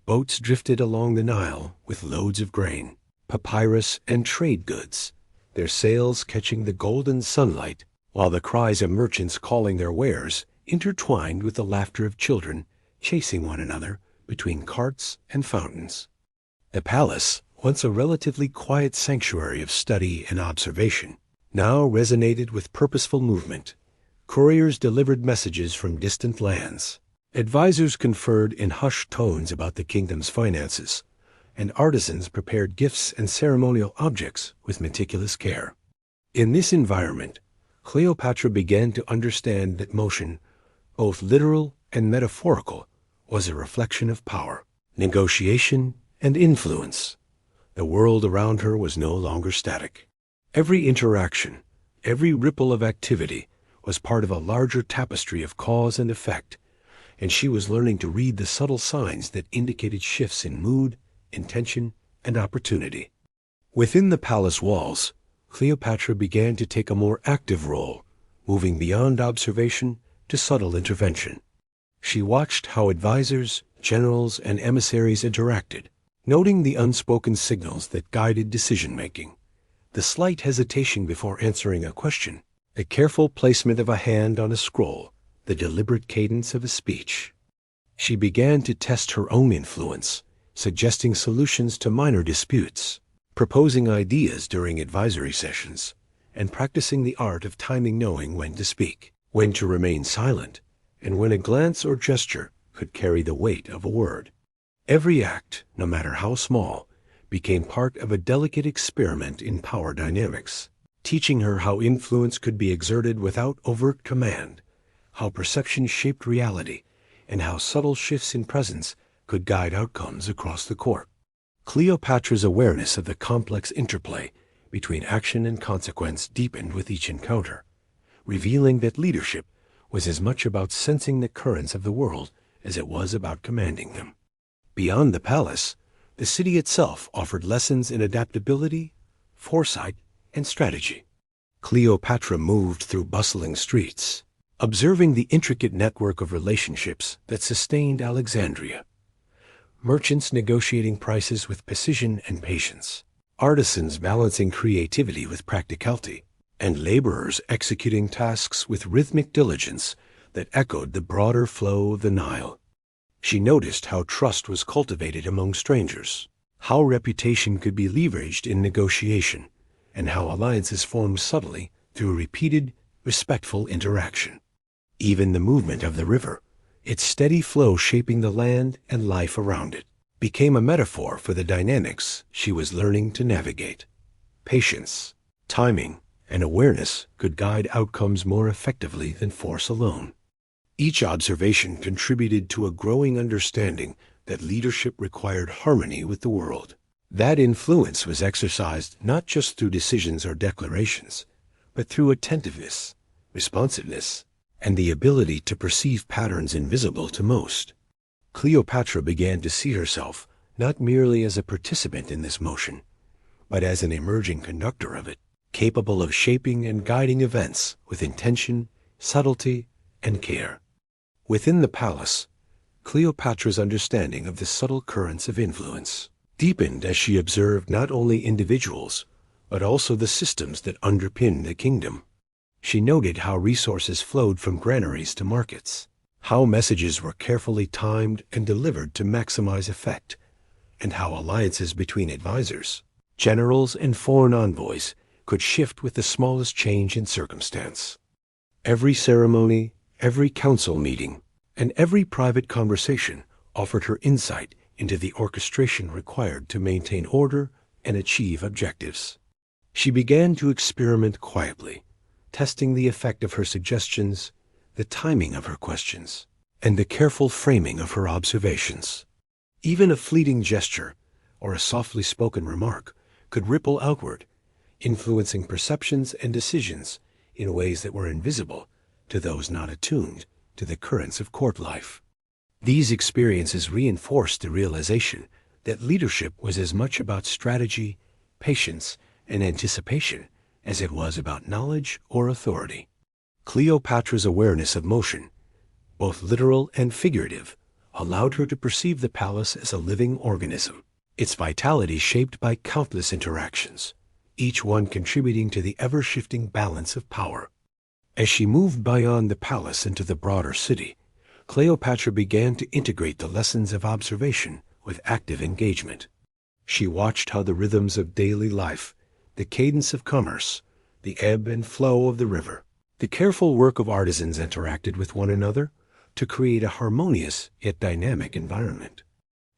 Boats drifted along the Nile with loads of grain, papyrus, and trade goods, their sails catching the golden sunlight, while the cries of merchants calling their wares intertwined with the laughter of children chasing one another between carts and fountains. The palace, once a relatively quiet sanctuary of study and observation, now resonated with purposeful movement. Couriers delivered messages from distant lands. Advisors conferred in hushed tones about the kingdom's finances, and artisans prepared gifts and ceremonial objects with meticulous care. In this environment, Cleopatra began to understand that motion, both literal and metaphorical, was a reflection of power, negotiation, and influence. The world around her was no longer static. Every interaction, every ripple of activity was part of a larger tapestry of cause and effect, and she was learning to read the subtle signs that indicated shifts in mood, intention, and opportunity. Within the palace walls, Cleopatra began to take a more active role, moving beyond observation to subtle intervention. She watched how advisors, generals, and emissaries interacted, noting the unspoken signals that guided decision-making. The slight hesitation before answering a question, the careful placement of a hand on a scroll, the deliberate cadence of a speech. She began to test her own influence, suggesting solutions to minor disputes, proposing ideas during advisory sessions, and practicing the art of timing, knowing when to speak, when to remain silent, and when a glance or gesture could carry the weight of a word. Every act, no matter how small, became part of a delicate experiment in power dynamics, teaching her how influence could be exerted without overt command, how perception shaped reality, and how subtle shifts in presence could guide outcomes across the court. Cleopatra's awareness of the complex interplay between action and consequence deepened with each encounter, revealing that leadership was as much about sensing the currents of the world as it was about commanding them. Beyond the palace, the city itself offered lessons in adaptability, foresight, and strategy. Cleopatra moved through bustling streets, observing the intricate network of relationships that sustained Alexandria. Merchants negotiating prices with precision and patience, artisans balancing creativity with practicality, and laborers executing tasks with rhythmic diligence that echoed the broader flow of the Nile. She noticed how trust was cultivated among strangers, how reputation could be leveraged in negotiation, and how alliances formed subtly through repeated, respectful interaction. Even the movement of the river, its steady flow shaping the land and life around it, became a metaphor for the dynamics she was learning to navigate. Patience, timing, and awareness could guide outcomes more effectively than force alone. Each observation contributed to a growing understanding that leadership required harmony with the world. That influence was exercised not just through decisions or declarations, but through attentiveness, responsiveness, and the ability to perceive patterns invisible to most. Cleopatra began to see herself not merely as a participant in this motion, but as an emerging conductor of it, capable of shaping and guiding events with intention, subtlety, and care. Within the palace, Cleopatra's understanding of the subtle currents of influence deepened as she observed not only individuals, but also the systems that underpinned the kingdom. She noted how resources flowed from granaries to markets, how messages were carefully timed and delivered to maximize effect, and how alliances between advisors, generals, and foreign envoys could shift with the smallest change in circumstance. Every ceremony, every council meeting, and every private conversation offered her insight into the orchestration required to maintain order and achieve objectives. She began to experiment quietly, testing the effect of her suggestions, the timing of her questions, and the careful framing of her observations. Even a fleeting gesture or a softly spoken remark could ripple outward, influencing perceptions and decisions in ways that were invisible to those not attuned to the currents of court life. These experiences reinforced the realization that leadership was as much about strategy, patience, and anticipation as it was about knowledge or authority. Cleopatra's awareness of motion, both literal and figurative, allowed her to perceive the palace as a living organism, its vitality shaped by countless interactions, each one contributing to the ever-shifting balance of power. As she moved beyond the palace into the broader city, Cleopatra began to integrate the lessons of observation with active engagement. She watched how the rhythms of daily life, the cadence of commerce, the ebb and flow of the river, the careful work of artisans interacted with one another to create a harmonious yet dynamic environment.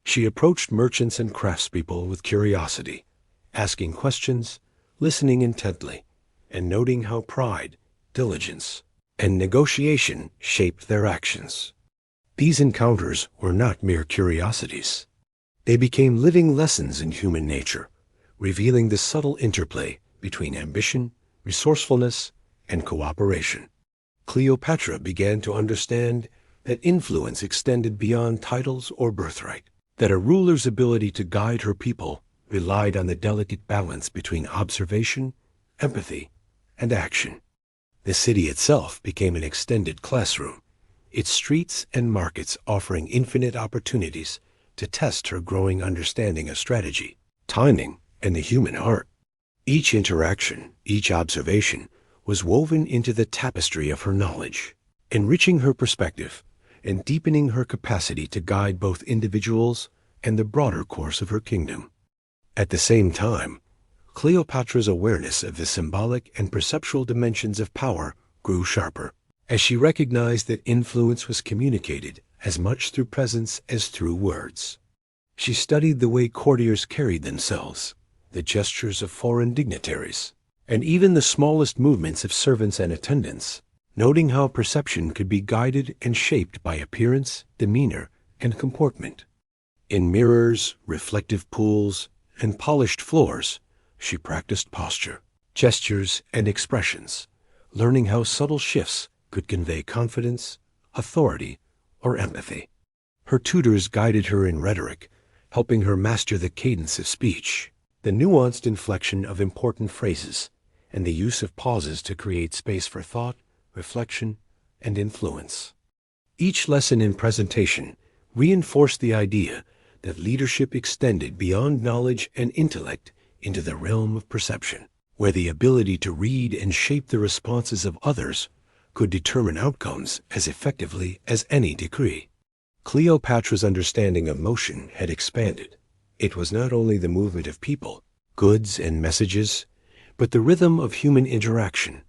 She approached merchants and craftspeople with curiosity, asking questions, listening intently, and noting how pride, diligence, and negotiation shaped their actions. These encounters were not mere curiosities. They became living lessons in human nature, revealing the subtle interplay between ambition, resourcefulness, and cooperation. Cleopatra began to understand that influence extended beyond titles or birthright, that a ruler's ability to guide her people relied on the delicate balance between observation, empathy, and action. The city itself became an extended classroom, its streets and markets offering infinite opportunities to test her growing understanding of strategy, timing, and the human heart. Each interaction, each observation, was woven into the tapestry of her knowledge, enriching her perspective and deepening her capacity to guide both individuals and the broader course of her kingdom. At the same time, Cleopatra's awareness of the symbolic and perceptual dimensions of power grew sharper, as she recognized that influence was communicated as much through presence as through words. She studied the way courtiers carried themselves, the gestures of foreign dignitaries, and even the smallest movements of servants and attendants, noting how perception could be guided and shaped by appearance, demeanor, and comportment. In mirrors, reflective pools, and polished floors, she practiced posture, gestures, and expressions, learning how subtle shifts could convey confidence, authority, or empathy. Her tutors guided her in rhetoric, helping her master the cadence of speech, the nuanced inflection of important phrases, and the use of pauses to create space for thought, reflection, and influence. Each lesson in presentation reinforced the idea that leadership extended beyond knowledge and intellect into the realm of perception, where the ability to read and shape the responses of others could determine outcomes as effectively as any decree. Cleopatra's understanding of motion had expanded. It was not only the movement of people, goods, and messages, but the rhythm of human interaction,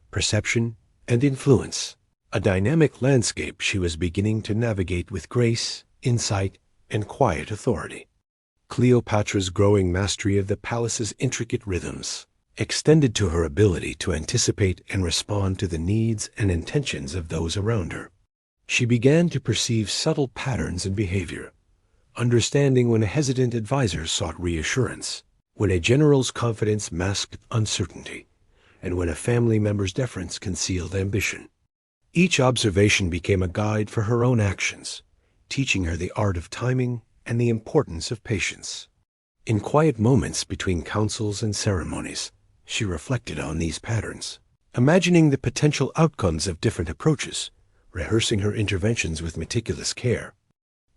perception, and influence, a dynamic landscape she was beginning to navigate with grace, insight, and quiet authority. Cleopatra's growing mastery of the palace's intricate rhythms extended to her ability to anticipate and respond to the needs and intentions of those around her. She began to perceive subtle patterns in behavior, understanding when a hesitant advisor sought reassurance, when a general's confidence masked uncertainty, and when a family member's deference concealed ambition. Each observation became a guide for her own actions, teaching her the art of timing and the importance of patience. In quiet moments between councils and ceremonies, she reflected on these patterns, imagining the potential outcomes of different approaches, rehearsing her interventions with meticulous care.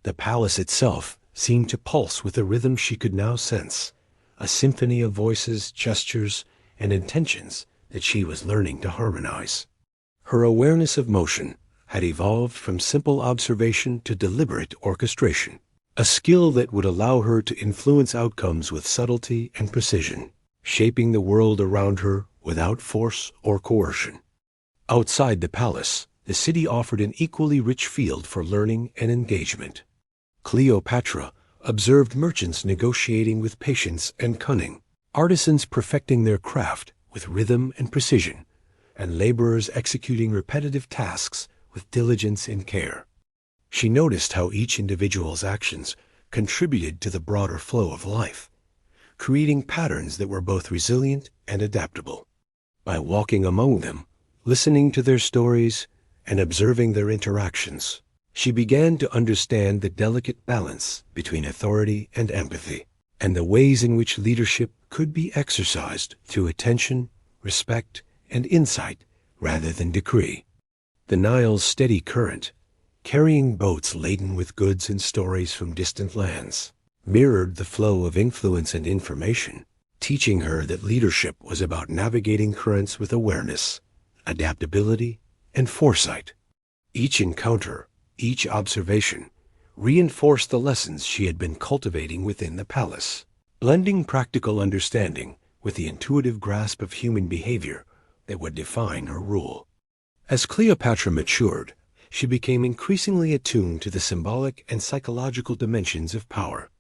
The palace itself seemed to pulse with a rhythm she could now sense, a symphony of voices, gestures, and intentions that she was learning to harmonize. Her awareness of motion had evolved from simple observation to deliberate orchestration, a skill that would allow her to influence outcomes with subtlety and precision, shaping the world around her without force or coercion. Outside the palace, the city offered an equally rich field for learning and engagement. Cleopatra observed merchants negotiating with patience and cunning, artisans perfecting their craft with rhythm and precision, and laborers executing repetitive tasks with diligence and care. She noticed how each individual's actions contributed to the broader flow of life, creating patterns that were both resilient and adaptable. By walking among them, listening to their stories, and observing their interactions, she began to understand the delicate balance between authority and empathy, and the ways in which leadership could be exercised through attention, respect, and insight rather than decree. The Nile's steady current, carrying boats laden with goods and stories from distant lands, mirrored the flow of influence and information, teaching her that leadership was about navigating currents with awareness, adaptability, and foresight. Each encounter, each observation, reinforced the lessons she had been cultivating within the palace, blending practical understanding with the intuitive grasp of human behavior that would define her rule. As Cleopatra matured, she became increasingly attuned to the symbolic and psychological dimensions of power.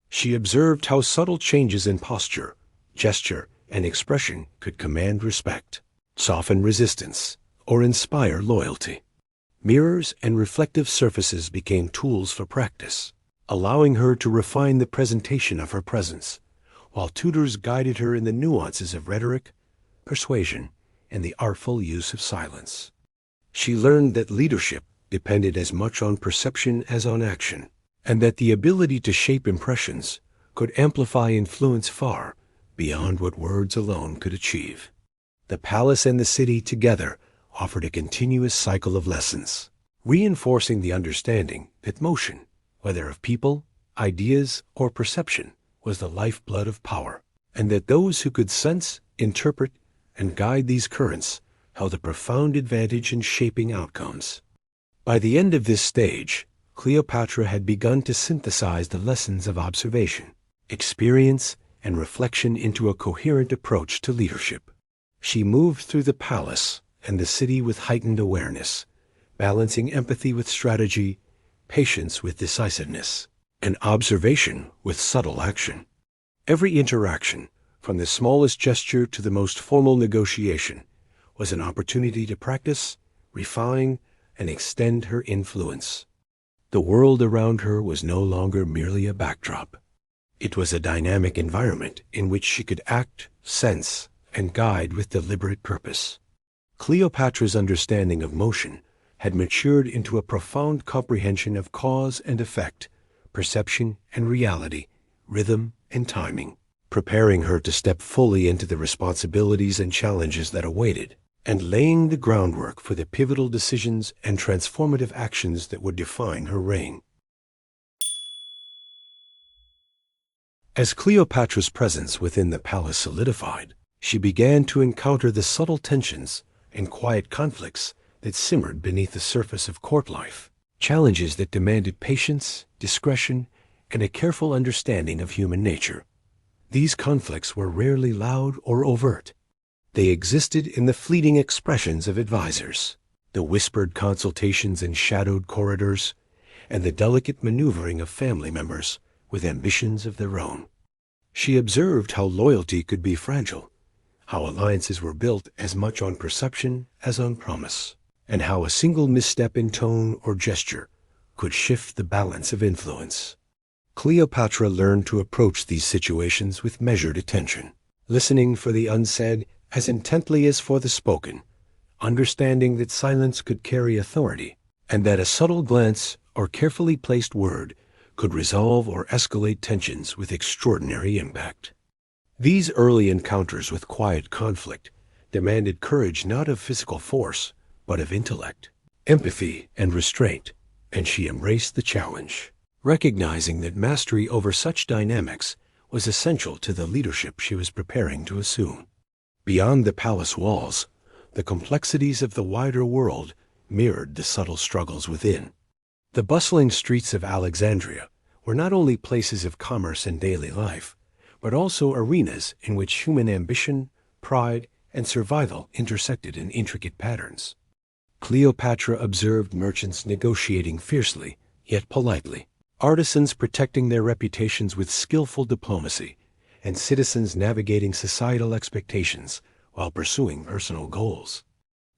She observed how subtle changes in posture, gesture, and expression could command respect, soften resistance, or inspire loyalty. Mirrors and reflective surfaces became tools for practice, allowing her to refine the presentation of her presence, while tutors guided her in the nuances of rhetoric, persuasion, and the artful use of silence. She learned that leadership depended as much on perception as on action, and that the ability to shape impressions could amplify influence far beyond what words alone could achieve. The palace and the city together offered a continuous cycle of lessons, reinforcing the understanding that motion, whether of people, ideas, or perception, was the lifeblood of power, and that those who could sense, interpret, and guide these currents held a profound advantage in shaping outcomes. By the end of this stage, Cleopatra had begun to synthesize the lessons of observation, experience, and reflection into a coherent approach to leadership. She moved through the palace and the city with heightened awareness, balancing empathy with strategy, patience with decisiveness, and observation with subtle action. Every interaction, from the smallest gesture to the most formal negotiation, was an opportunity to practice, refine, and extend her influence. The world around her was no longer merely a backdrop. It was a dynamic environment in which she could act, sense, and guide with deliberate purpose. Cleopatra's understanding of motion had matured into a profound comprehension of cause and effect, perception and reality, rhythm and timing, preparing her to step fully into the responsibilities and challenges that awaited, and laying the groundwork for the pivotal decisions and transformative actions that would define her reign. As Cleopatra's presence within the palace solidified, she began to encounter the subtle tensions and quiet conflicts that simmered beneath the surface of court life, challenges that demanded patience, discretion, and a careful understanding of human nature. These conflicts were rarely loud or overt. They existed in the fleeting expressions of advisors, the whispered consultations in shadowed corridors, and the delicate maneuvering of family members with ambitions of their own. She observed how loyalty could be fragile, how alliances were built as much on perception as on promise, and how a single misstep in tone or gesture could shift the balance of influence. Cleopatra learned to approach these situations with measured attention, listening for the unsaid as intently as for the spoken, understanding that silence could carry authority, and that a subtle glance or carefully placed word could resolve or escalate tensions with extraordinary impact. These early encounters with quiet conflict demanded courage not of physical force, but of intellect, empathy, and restraint, and she embraced the challenge, recognizing that mastery over such dynamics was essential to the leadership she was preparing to assume. Beyond the palace walls, the complexities of the wider world mirrored the subtle struggles within. The bustling streets of Alexandria were not only places of commerce and daily life, but also arenas in which human ambition, pride, and survival intersected in intricate patterns. Cleopatra observed merchants negotiating fiercely, yet politely, artisans protecting their reputations with skillful diplomacy, and citizens navigating societal expectations while pursuing personal goals.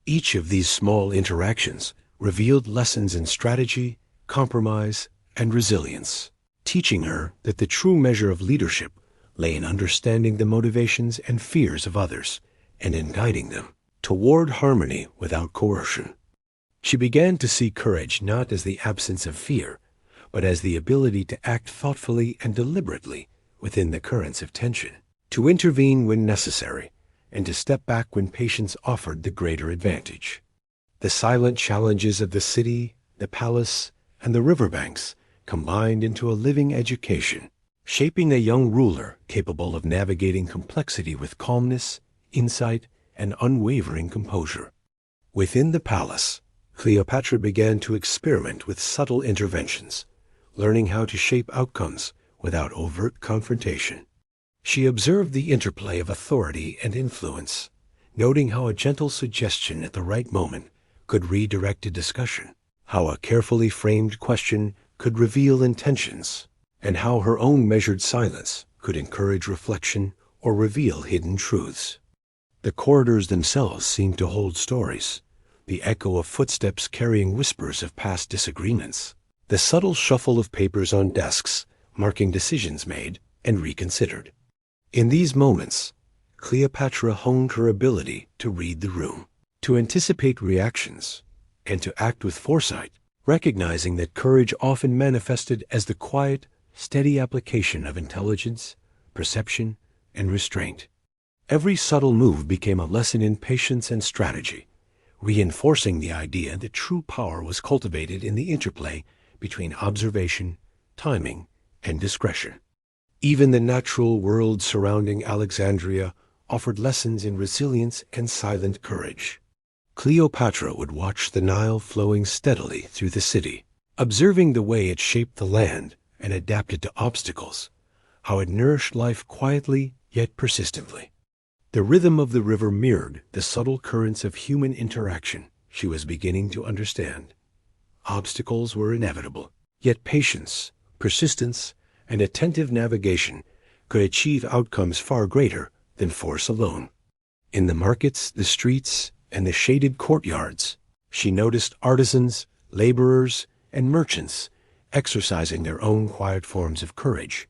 Each of these small interactions revealed lessons in strategy, compromise, and resilience, teaching her that the true measure of leadership lay in understanding the motivations and fears of others and in guiding them toward harmony without coercion. She began to see courage not as the absence of fear, but as the ability to act thoughtfully and deliberately within the currents of tension, to intervene when necessary, and to step back when patience offered the greater advantage. The silent challenges of the city, the palace, and the riverbanks combined into a living education, shaping a young ruler capable of navigating complexity with calmness, insight, and unwavering composure. Within the palace, Cleopatra began to experiment with subtle interventions, learning how to shape outcomes without overt confrontation. She observed the interplay of authority and influence, noting how a gentle suggestion at the right moment could redirect a discussion, how a carefully framed question could reveal intentions, and how her own measured silence could encourage reflection or reveal hidden truths. The corridors themselves seemed to hold stories, the echo of footsteps carrying whispers of past disagreements, the subtle shuffle of papers on desks marking decisions made and reconsidered. In these moments, Cleopatra honed her ability to read the room, to anticipate reactions, and to act with foresight, recognizing that courage often manifested as the quiet, steady application of intelligence, perception, and restraint. Every subtle move became a lesson in patience and strategy, reinforcing the idea that true power was cultivated in the interplay between observation, timing, and discretion. Even the natural world surrounding Alexandria offered lessons in resilience and silent courage. Cleopatra would watch the Nile flowing steadily through the city, observing the way it shaped the land and adapted to obstacles, how it nourished life quietly yet persistently. The rhythm of the river mirrored the subtle currents of human interaction she was beginning to understand. Obstacles were inevitable, yet patience, persistence, and attentive navigation could achieve outcomes far greater than force alone. In the markets, the streets, and the shaded courtyards, she noticed artisans, laborers, and merchants exercising their own quiet forms of courage,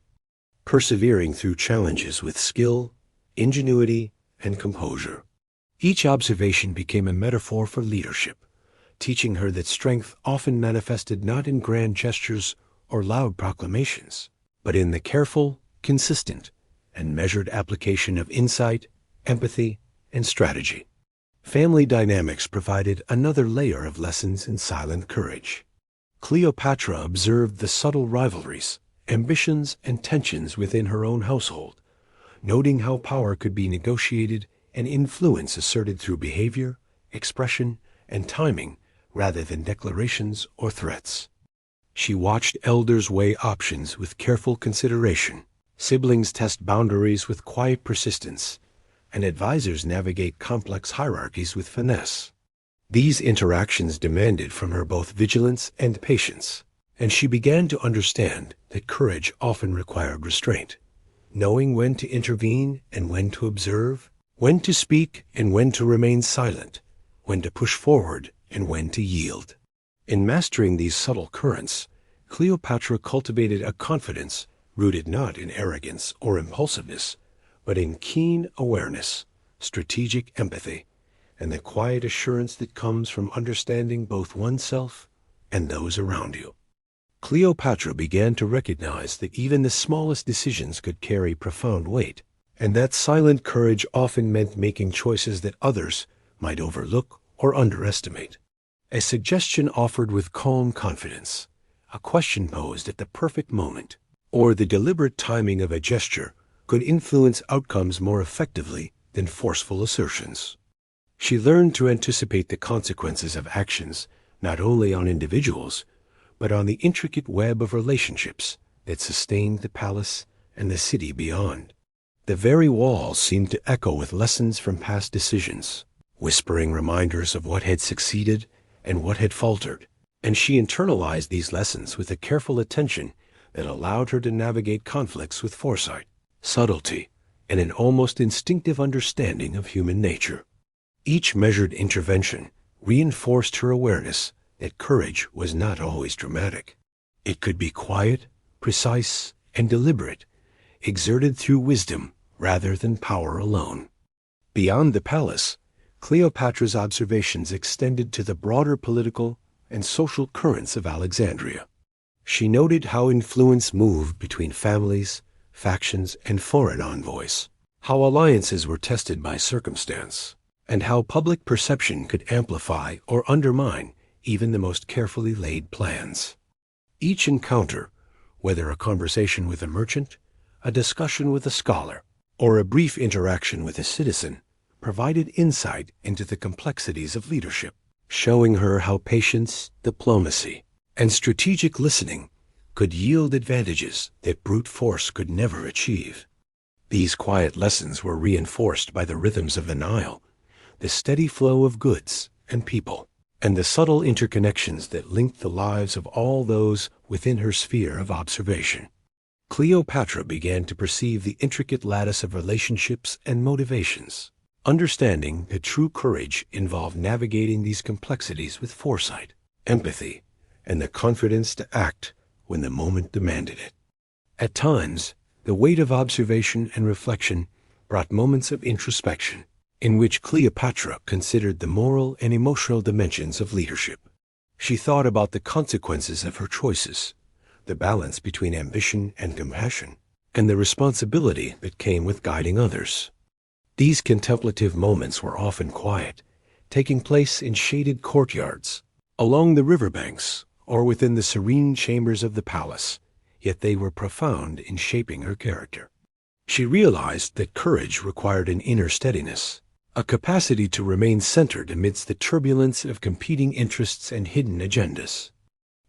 persevering through challenges with skill, ingenuity, and composure. Each observation became a metaphor for leadership, teaching her that strength often manifested not in grand gestures or loud proclamations, but in the careful, consistent, and measured application of insight, empathy, and strategy. Family dynamics provided another layer of lessons in silent courage. Cleopatra observed the subtle rivalries, ambitions, and tensions within her own household, noting how power could be negotiated and influence asserted through behavior, expression, and timing rather than declarations or threats. She watched elders weigh options with careful consideration, siblings test boundaries with quiet persistence, and advisors navigate complex hierarchies with finesse. These interactions demanded from her both vigilance and patience, and she began to understand that courage often required restraint, knowing when to intervene and when to observe, when to speak and when to remain silent, when to push forward and when to yield. In mastering these subtle currents, Cleopatra cultivated a confidence rooted not in arrogance or impulsiveness, but in keen awareness, strategic empathy, and the quiet assurance that comes from understanding both oneself and those around you. Cleopatra began to recognize that even the smallest decisions could carry profound weight, and that silent courage often meant making choices that others might overlook or underestimate. A suggestion offered with calm confidence, a question posed at the perfect moment, or the deliberate timing of a gesture could influence outcomes more effectively than forceful assertions. She learned to anticipate the consequences of actions not only on individuals, but on the intricate web of relationships that sustained the palace and the city beyond. The very walls seemed to echo with lessons from past decisions, whispering reminders of what had succeeded and what had faltered, and she internalized these lessons with a careful attention that allowed her to navigate conflicts with foresight, subtlety, and an almost instinctive understanding of human nature. Each measured intervention reinforced her awareness that courage was not always dramatic. It could be quiet, precise, and deliberate, exerted through wisdom rather than power alone. Beyond the palace, Cleopatra's observations extended to the broader political and social currents of Alexandria. She noted how influence moved between families, factions, and foreign envoys, how alliances were tested by circumstance, and how public perception could amplify or undermine even the most carefully laid plans. Each encounter, whether a conversation with a merchant, a discussion with a scholar, or a brief interaction with a citizen, provided insight into the complexities of leadership, showing her how patience, diplomacy, and strategic listening could yield advantages that brute force could never achieve. These quiet lessons were reinforced by the rhythms of the Nile, the steady flow of goods and people, and the subtle interconnections that linked the lives of all those within her sphere of observation. Cleopatra began to perceive the intricate lattice of relationships and motivations, understanding that true courage involved navigating these complexities with foresight, empathy, and the confidence to act when the moment demanded it. At times, the weight of observation and reflection brought moments of introspection, in which Cleopatra considered the moral and emotional dimensions of leadership. She thought about the consequences of her choices, the balance between ambition and compassion, and the responsibility that came with guiding others. These contemplative moments were often quiet, taking place in shaded courtyards, along the riverbanks, or within the serene chambers of the palace, yet they were profound in shaping her character. She realized that courage required an inner steadiness, a capacity to remain centered amidst the turbulence of competing interests and hidden agendas.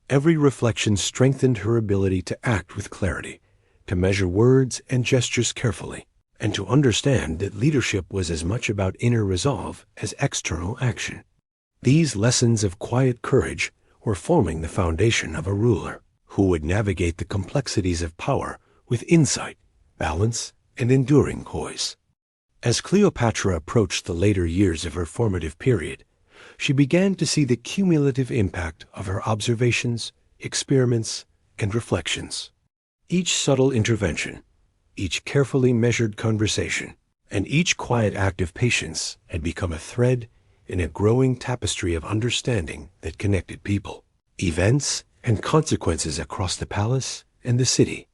Every reflection strengthened her ability to act with clarity, to measure words and gestures carefully, and to understand that leadership was as much about inner resolve as external action. These lessons of quiet courage were forming the foundation of a ruler who would navigate the complexities of power with insight, balance, and enduring poise. As Cleopatra approached the later years of her formative period, she began to see the cumulative impact of her observations, experiments, and reflections. Each subtle intervention, each carefully measured conversation, and each quiet act of patience had become a thread in a growing tapestry of understanding that connected people, events, and consequences across the palace and the city.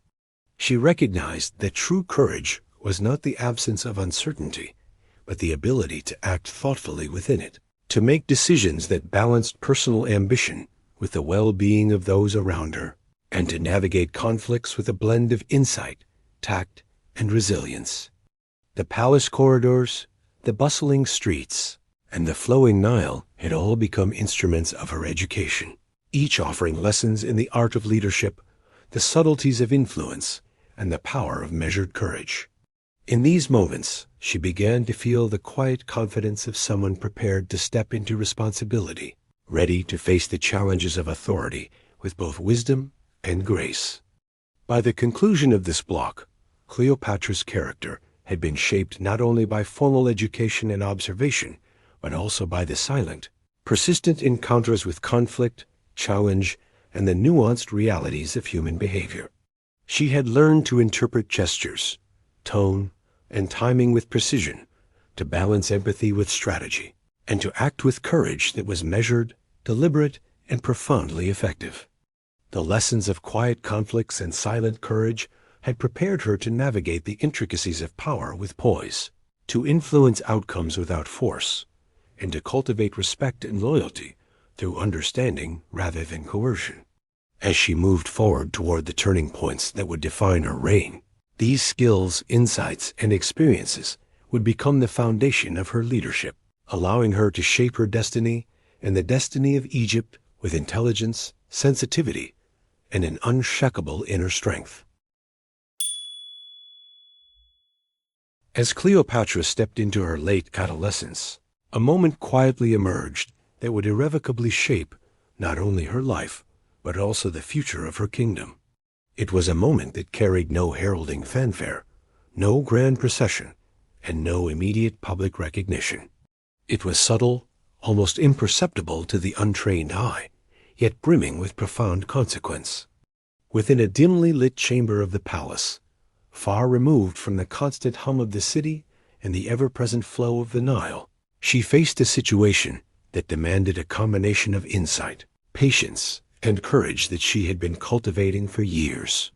She recognized that true courage was not the absence of uncertainty, but the ability to act thoughtfully within it, to make decisions that balanced personal ambition with the well-being of those around her, and to navigate conflicts with a blend of insight, tact, and resilience. The palace corridors, the bustling streets, and the flowing Nile had all become instruments of her education, each offering lessons in the art of leadership, the subtleties of influence, and the power of measured courage. In these moments, she began to feel the quiet confidence of someone prepared to step into responsibility, ready to face the challenges of authority with both wisdom and grace. By the conclusion of this block, Cleopatra's character had been shaped not only by formal education and observation, but also by the silent, persistent encounters with conflict, challenge, and the nuanced realities of human behavior. She had learned to interpret gestures, tone, and timing with precision, to balance empathy with strategy, and to act with courage that was measured, deliberate, and profoundly effective. The lessons of quiet conflicts and silent courage had prepared her to navigate the intricacies of power with poise, to influence outcomes without force, and to cultivate respect and loyalty through understanding rather than coercion. As she moved forward toward the turning points that would define her reign, these skills, insights, and experiences would become the foundation of her leadership, allowing her to shape her destiny and the destiny of Egypt with intelligence, sensitivity, and an unshakable inner strength. As Cleopatra stepped into her late adolescence, a moment quietly emerged that would irrevocably shape not only her life, but also the future of her kingdom. It was a moment that carried no heralding fanfare, no grand procession, and no immediate public recognition. It was subtle, almost imperceptible to the untrained eye, yet brimming with profound consequence. Within a dimly lit chamber of the palace, far removed from the constant hum of the city and the ever-present flow of the Nile, she faced a situation that demanded a combination of insight, patience, and courage that she had been cultivating for years.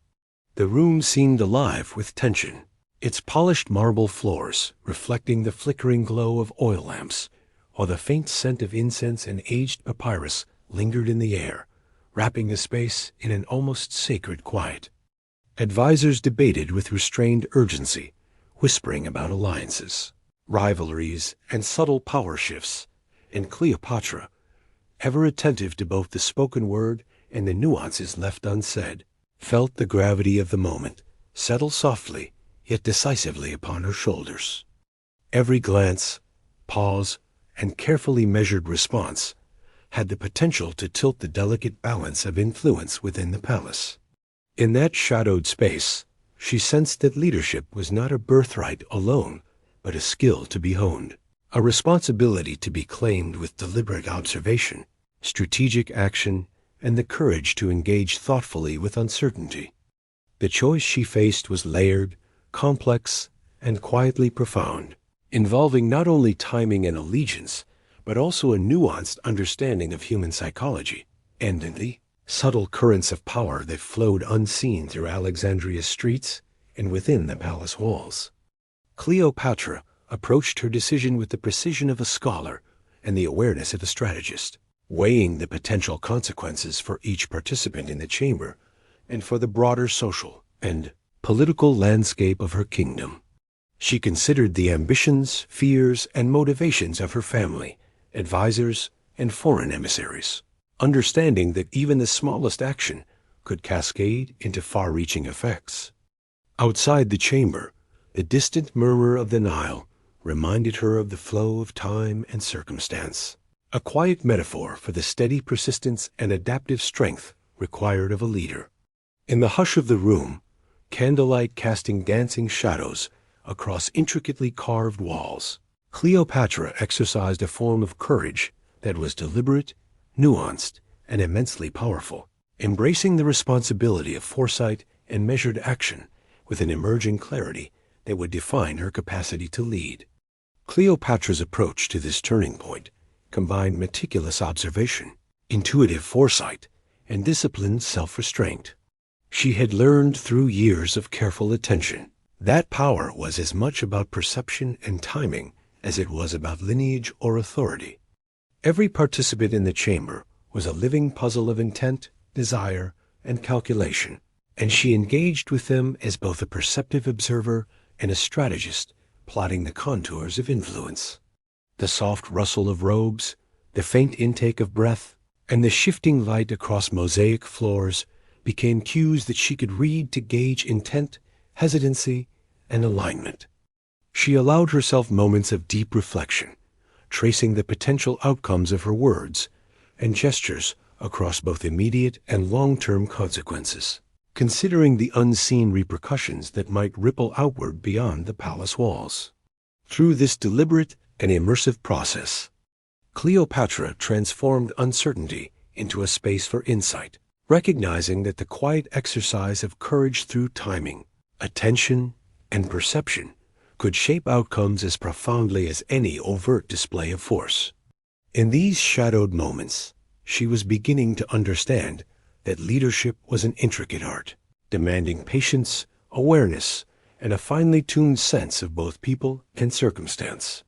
The room seemed alive with tension, its polished marble floors reflecting the flickering glow of oil lamps, while the faint scent of incense and aged papyrus lingered in the air, wrapping the space in an almost sacred quiet. Advisors debated with restrained urgency, whispering about alliances, rivalries, and subtle power shifts, and Cleopatra, ever attentive to both the spoken word and the nuances left unsaid, felt the gravity of the moment settle softly yet decisively upon her shoulders. Every glance, pause, and carefully measured response had the potential to tilt the delicate balance of influence within the palace. In that shadowed space, she sensed that leadership was not a birthright alone, but a skill to be honed, a responsibility to be claimed with deliberate observation, strategic action, and the courage to engage thoughtfully with uncertainty. The choice she faced was layered, complex, and quietly profound, involving not only timing and allegiance, but also a nuanced understanding of human psychology, and in the subtle currents of power that flowed unseen through Alexandria's streets and within the palace walls. Cleopatra approached her decision with the precision of a scholar and the awareness of a strategist, weighing the potential consequences for each participant in the chamber and for the broader social and political landscape of her kingdom. She considered the ambitions, fears, and motivations of her family, advisors, and foreign emissaries, understanding that even the smallest action could cascade into far-reaching effects. Outside the chamber, the distant murmur of the Nile reminded her of the flow of time and circumstance, a quiet metaphor for the steady persistence and adaptive strength required of a leader. In the hush of the room, candlelight casting dancing shadows across intricately carved walls, Cleopatra exercised a form of courage that was deliberate, nuanced, and immensely powerful, embracing the responsibility of foresight and measured action with an emerging clarity that would define her capacity to lead. Cleopatra's approach to this turning point combined meticulous observation, intuitive foresight, and disciplined self-restraint. She had learned through years of careful attention that power was as much about perception and timing as it was about lineage or authority. Every participant in the chamber was a living puzzle of intent, desire, and calculation, and she engaged with them as both a perceptive observer and a strategist plotting the contours of influence. The soft rustle of robes, the faint intake of breath, and the shifting light across mosaic floors became cues that she could read to gauge intent, hesitancy, and alignment. She allowed herself moments of deep reflection, tracing the potential outcomes of her words and gestures across both immediate and long-term consequences, considering the unseen repercussions that might ripple outward beyond the palace walls. Through this deliberate and immersive process, Cleopatra transformed uncertainty into a space for insight, recognizing that the quiet exercise of courage through timing, attention, and perception could shape outcomes as profoundly as any overt display of force. In these shadowed moments, she was beginning to understand that leadership was an intricate art, demanding patience, awareness, and a finely tuned sense of both people and circumstance.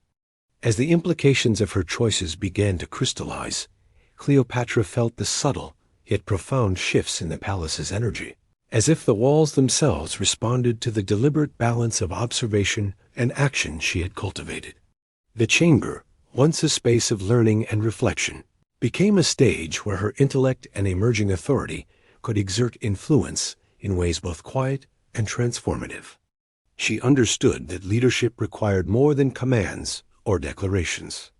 As the implications of her choices began to crystallize, Cleopatra felt the subtle yet profound shifts in the palace's energy, as if the walls themselves responded to the deliberate balance of observation and action she had cultivated. The chamber, once a space of learning and reflection, became a stage where her intellect and emerging authority could exert influence in ways both quiet and transformative. She understood that leadership required more than commands or declarations.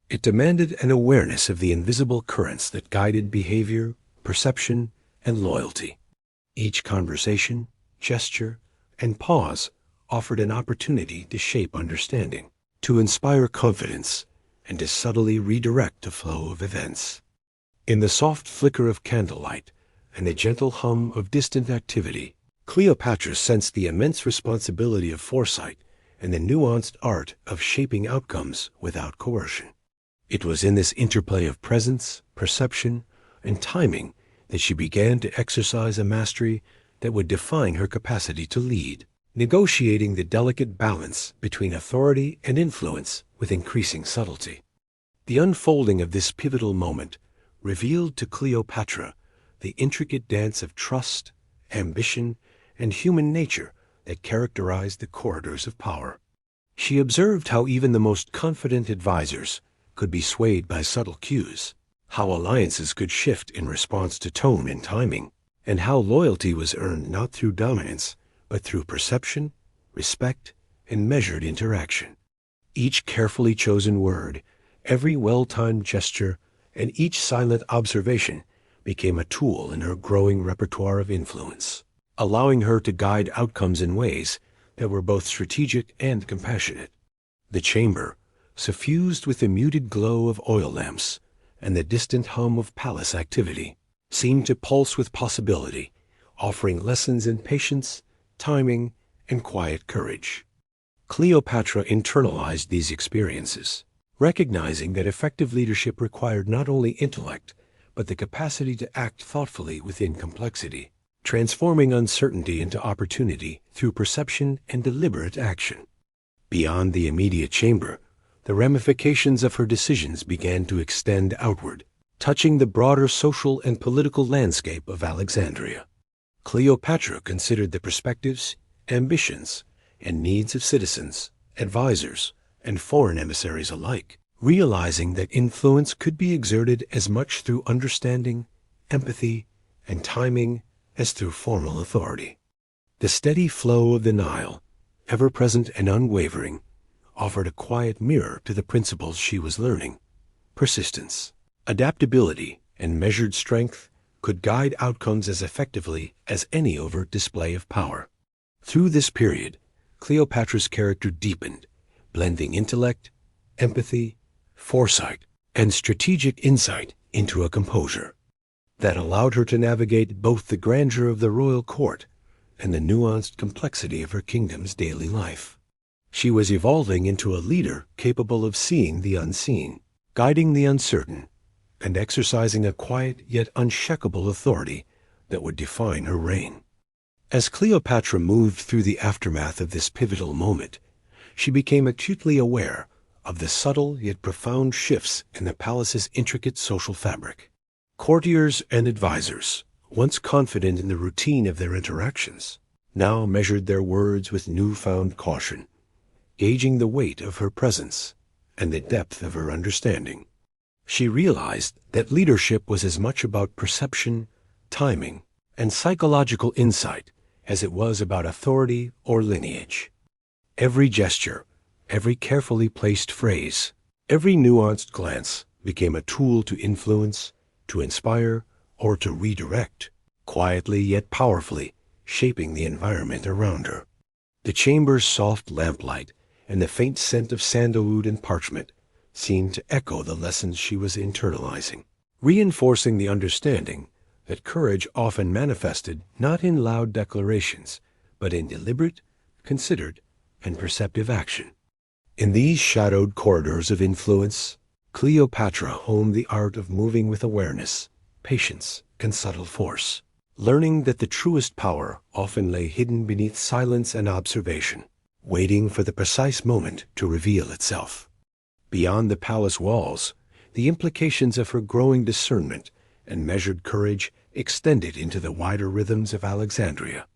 It demanded an awareness of the invisible currents that guided behavior, perception, and loyalty. Each conversation, gesture, and pause offered an opportunity to shape understanding, to inspire confidence, and to subtly redirect the flow of events. In the soft flicker of candlelight and the gentle hum of distant activity, Cleopatra sensed the immense responsibility of foresight and the nuanced art of shaping outcomes without coercion. It was in this interplay of presence, perception, and timing that she began to exercise a mastery that would define her capacity to lead, negotiating the delicate balance between authority and influence with increasing subtlety. The unfolding of this pivotal moment revealed to Cleopatra the intricate dance of trust, ambition, and human nature that characterized the corridors of power. She observed how even the most confident advisors could be swayed by subtle cues, how alliances could shift in response to tone and timing, and how loyalty was earned not through dominance, but through perception, respect, and measured interaction. Each carefully chosen word, every well-timed gesture, and each silent observation became a tool in her growing repertoire of influence, allowing her to guide outcomes in ways that were both strategic and compassionate. The chamber, suffused with the muted glow of oil lamps and the distant hum of palace activity, seemed to pulse with possibility, offering lessons in patience, timing, and quiet courage. Cleopatra internalized these experiences, recognizing that effective leadership required not only intellect, but the capacity to act thoughtfully within complexity, transforming uncertainty into opportunity through perception and deliberate action. Beyond the immediate chamber, the ramifications of her decisions began to extend outward, touching the broader social and political landscape of Alexandria. Cleopatra considered the perspectives, ambitions, and needs of citizens, advisors, and foreign emissaries alike, realizing that influence could be exerted as much through understanding, empathy, and timing as through formal authority. The steady flow of the Nile, ever-present and unwavering, offered a quiet mirror to the principles she was learning. Persistence, adaptability, and measured strength could guide outcomes as effectively as any overt display of power. Through this period, Cleopatra's character deepened, blending intellect, empathy, foresight, and strategic insight into a composure that allowed her to navigate both the grandeur of the royal court and the nuanced complexity of her kingdom's daily life. She was evolving into a leader capable of seeing the unseen, guiding the uncertain, and exercising a quiet yet unshakable authority that would define her reign. As Cleopatra moved through the aftermath of this pivotal moment, she became acutely aware of the subtle yet profound shifts in the palace's intricate social fabric. Courtiers and advisors, once confident in the routine of their interactions, now measured their words with newfound caution, gauging the weight of her presence and the depth of her understanding. She realized that leadership was as much about perception, timing, and psychological insight as it was about authority or lineage. Every gesture, every carefully placed phrase, every nuanced glance became a tool to influence, to inspire, or to redirect, quietly yet powerfully, shaping the environment around her. The chamber's soft lamplight and the faint scent of sandalwood and parchment seemed to echo the lessons she was internalizing, reinforcing the understanding that courage often manifested not in loud declarations, but in deliberate, considered, and perceptive action. In these shadowed corridors of influence, Cleopatra honed the art of moving with awareness, patience, and subtle force, learning that the truest power often lay hidden beneath silence and observation, waiting for the precise moment to reveal itself. Beyond the palace walls, the implications of her growing discernment and measured courage extended into the wider rhythms of Alexandria.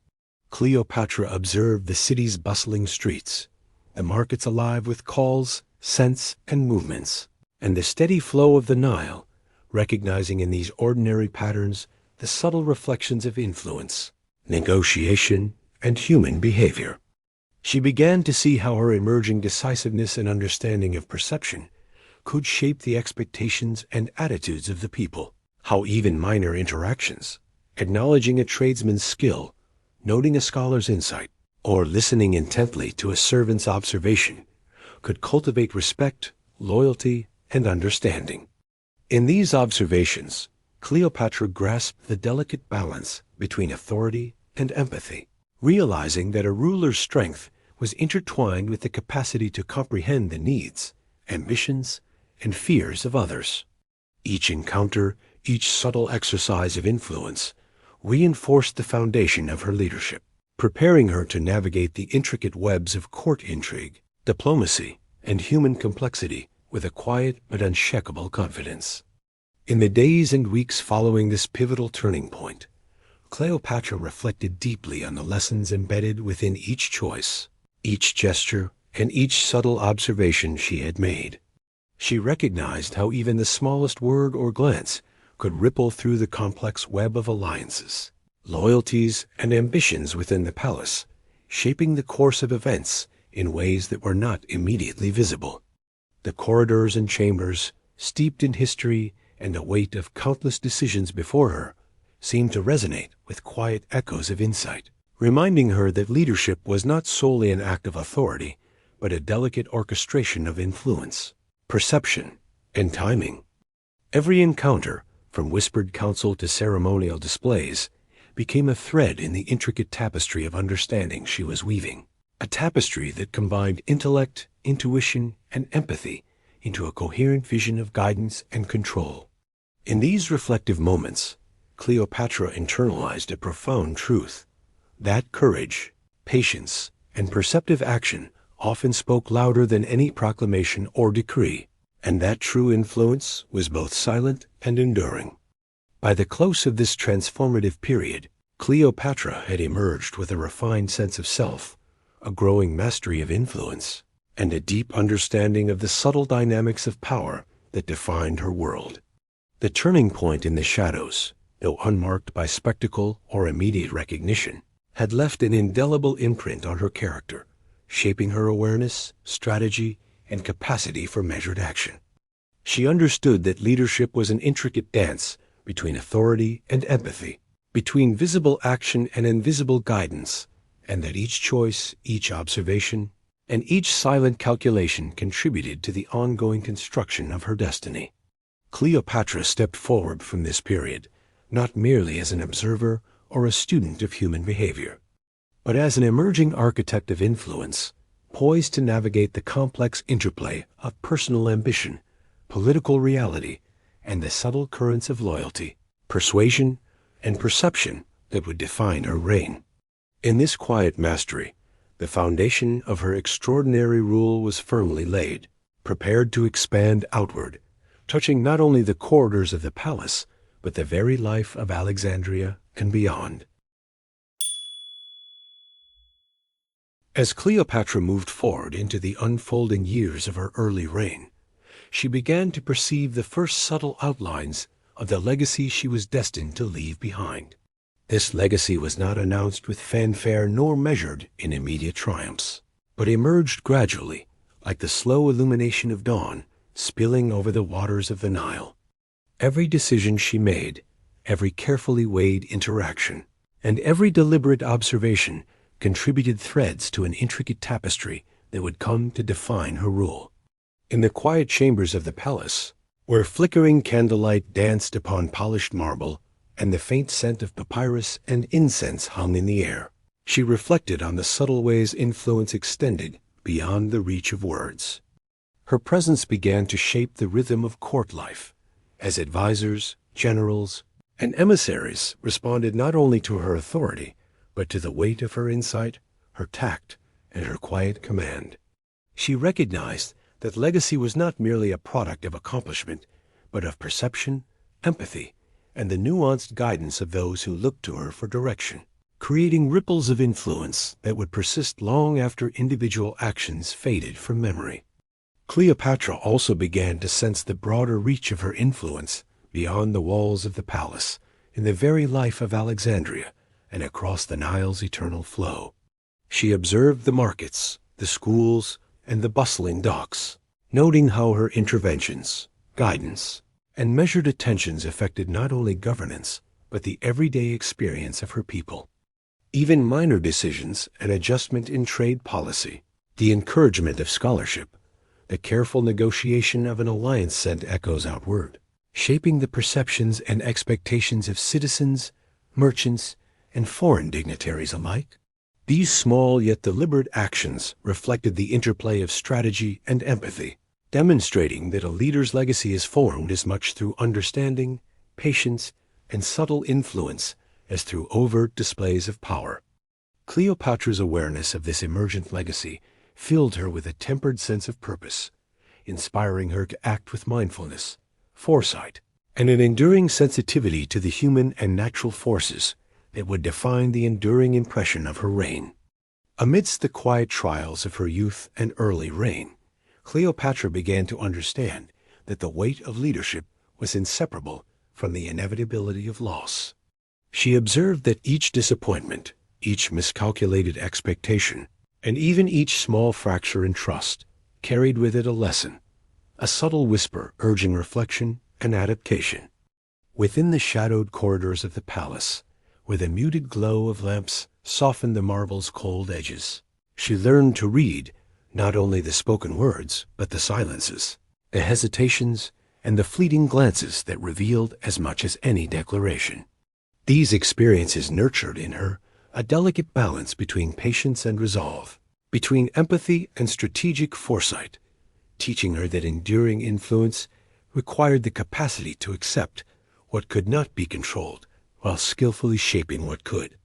Cleopatra observed the city's bustling streets, the markets alive with calls, scents, and movements, and the steady flow of the Nile, recognizing in these ordinary patterns the subtle reflections of influence, negotiation, and human behavior. She began to see how her emerging decisiveness and understanding of perception could shape the expectations and attitudes of the people, how even minor interactions, acknowledging a tradesman's skill, noting a scholar's insight, or listening intently to a servant's observation, could cultivate respect, loyalty, and understanding. In these observations, Cleopatra grasped the delicate balance between authority and empathy, realizing that a ruler's strength was intertwined with the capacity to comprehend the needs, ambitions, and fears of others. Each encounter, each subtle exercise of influence, reinforced the foundation of her leadership, preparing her to navigate the intricate webs of court intrigue, diplomacy, and human complexity with a quiet but unshakable confidence. In the days and weeks following this pivotal turning point, Cleopatra reflected deeply on the lessons embedded within each choice, each gesture, and each subtle observation she had made. She recognized how even the smallest word or glance could ripple through the complex web of alliances, loyalties, and ambitions within the palace, shaping the course of events in ways that were not immediately visible. The corridors and chambers, steeped in history and the weight of countless decisions before her, seemed to resonate with quiet echoes of insight, reminding her that leadership was not solely an act of authority, but a delicate orchestration of influence, perception, and timing. Every encounter, from whispered counsel to ceremonial displays, became a thread in the intricate tapestry of understanding she was weaving, a tapestry that combined intellect, intuition, and empathy into a coherent vision of guidance and control. In these reflective moments, Cleopatra internalized a profound truth, that courage, patience, and perceptive action often spoke louder than any proclamation or decree, and that true influence was both silent and enduring. By the close of this transformative period, Cleopatra had emerged with a refined sense of self, a growing mastery of influence, and a deep understanding of the subtle dynamics of power that defined her world. The turning point in the shadows, though unmarked by spectacle or immediate recognition, had left an indelible imprint on her character, shaping her awareness, strategy, and capacity for measured action. She understood that leadership was an intricate dance between authority and empathy, between visible action and invisible guidance, and that each choice, each observation, and each silent calculation contributed to the ongoing construction of her destiny. Cleopatra stepped forward from this period, not merely as an observer or a student of human behavior, but as an emerging architect of influence, poised to navigate the complex interplay of personal ambition, political reality, and the subtle currents of loyalty, persuasion, and perception that would define her reign. In this quiet mastery, the foundation of her extraordinary rule was firmly laid, prepared to expand outward, touching not only the corridors of the palace, but the very life of Alexandria and beyond. As Cleopatra moved forward into the unfolding years of her early reign, she began to perceive the first subtle outlines of the legacy she was destined to leave behind. This legacy was not announced with fanfare nor measured in immediate triumphs, but emerged gradually, like the slow illumination of dawn, spilling over the waters of the Nile. Every decision she made, every carefully weighed interaction, and every deliberate observation contributed threads to an intricate tapestry that would come to define her rule. In the quiet chambers of the palace, where flickering candlelight danced upon polished marble and the faint scent of papyrus and incense hung in the air, she reflected on the subtle ways influence extended beyond the reach of words. Her presence began to shape the rhythm of court life, as advisors, generals, and emissaries responded not only to her authority, but to the weight of her insight, her tact, and her quiet command. She recognized that legacy was not merely a product of accomplishment, but of perception, empathy, and the nuanced guidance of those who looked to her for direction, creating ripples of influence that would persist long after individual actions faded from memory. Cleopatra also began to sense the broader reach of her influence beyond the walls of the palace, in the very life of Alexandria, and across the Nile's eternal flow. She observed the markets, the schools, and the bustling docks, noting how her interventions, guidance, and measured attentions affected not only governance, but the everyday experience of her people. Even minor decisions, an adjustment in trade policy, the encouragement of scholarship, the careful negotiation of an alliance sent echoes outward, shaping the perceptions and expectations of citizens, merchants, and foreign dignitaries alike. These small yet deliberate actions reflected the interplay of strategy and empathy, demonstrating that a leader's legacy is formed as much through understanding, patience, and subtle influence as through overt displays of power. Cleopatra's awareness of this emergent legacy filled her with a tempered sense of purpose, inspiring her to act with mindfulness, foresight, and an enduring sensitivity to the human and natural forces that would define the enduring impression of her reign. Amidst the quiet trials of her youth and early reign, Cleopatra began to understand that the weight of leadership was inseparable from the inevitability of loss. She observed that each disappointment, each miscalculated expectation, and even each small fracture in trust carried with it a lesson, a subtle whisper urging reflection and adaptation. Within the shadowed corridors of the palace, where the muted glow of lamps softened the marble's cold edges, she learned to read not only the spoken words, but the silences, the hesitations, and the fleeting glances that revealed as much as any declaration. These experiences nurtured in her a delicate balance between patience and resolve, between empathy and strategic foresight, teaching her that enduring influence required the capacity to accept what could not be controlled while skillfully shaping what could.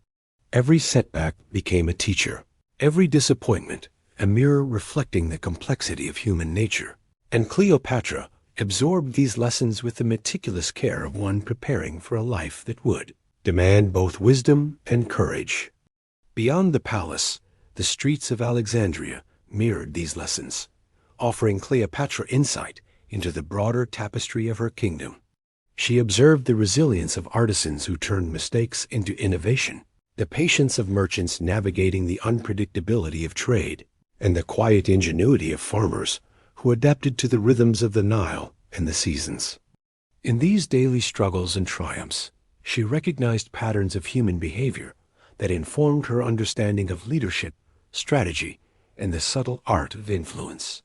Every setback became a teacher, every disappointment a mirror reflecting the complexity of human nature, and Cleopatra absorbed these lessons with the meticulous care of one preparing for a life that would demand both wisdom and courage. Beyond the palace, the streets of Alexandria mirrored these lessons, offering Cleopatra insight into the broader tapestry of her kingdom. She observed the resilience of artisans who turned mistakes into innovation, the patience of merchants navigating the unpredictability of trade, and the quiet ingenuity of farmers who adapted to the rhythms of the Nile and the seasons. In these daily struggles and triumphs, she recognized patterns of human behavior that informed her understanding of leadership, strategy, and the subtle art of influence.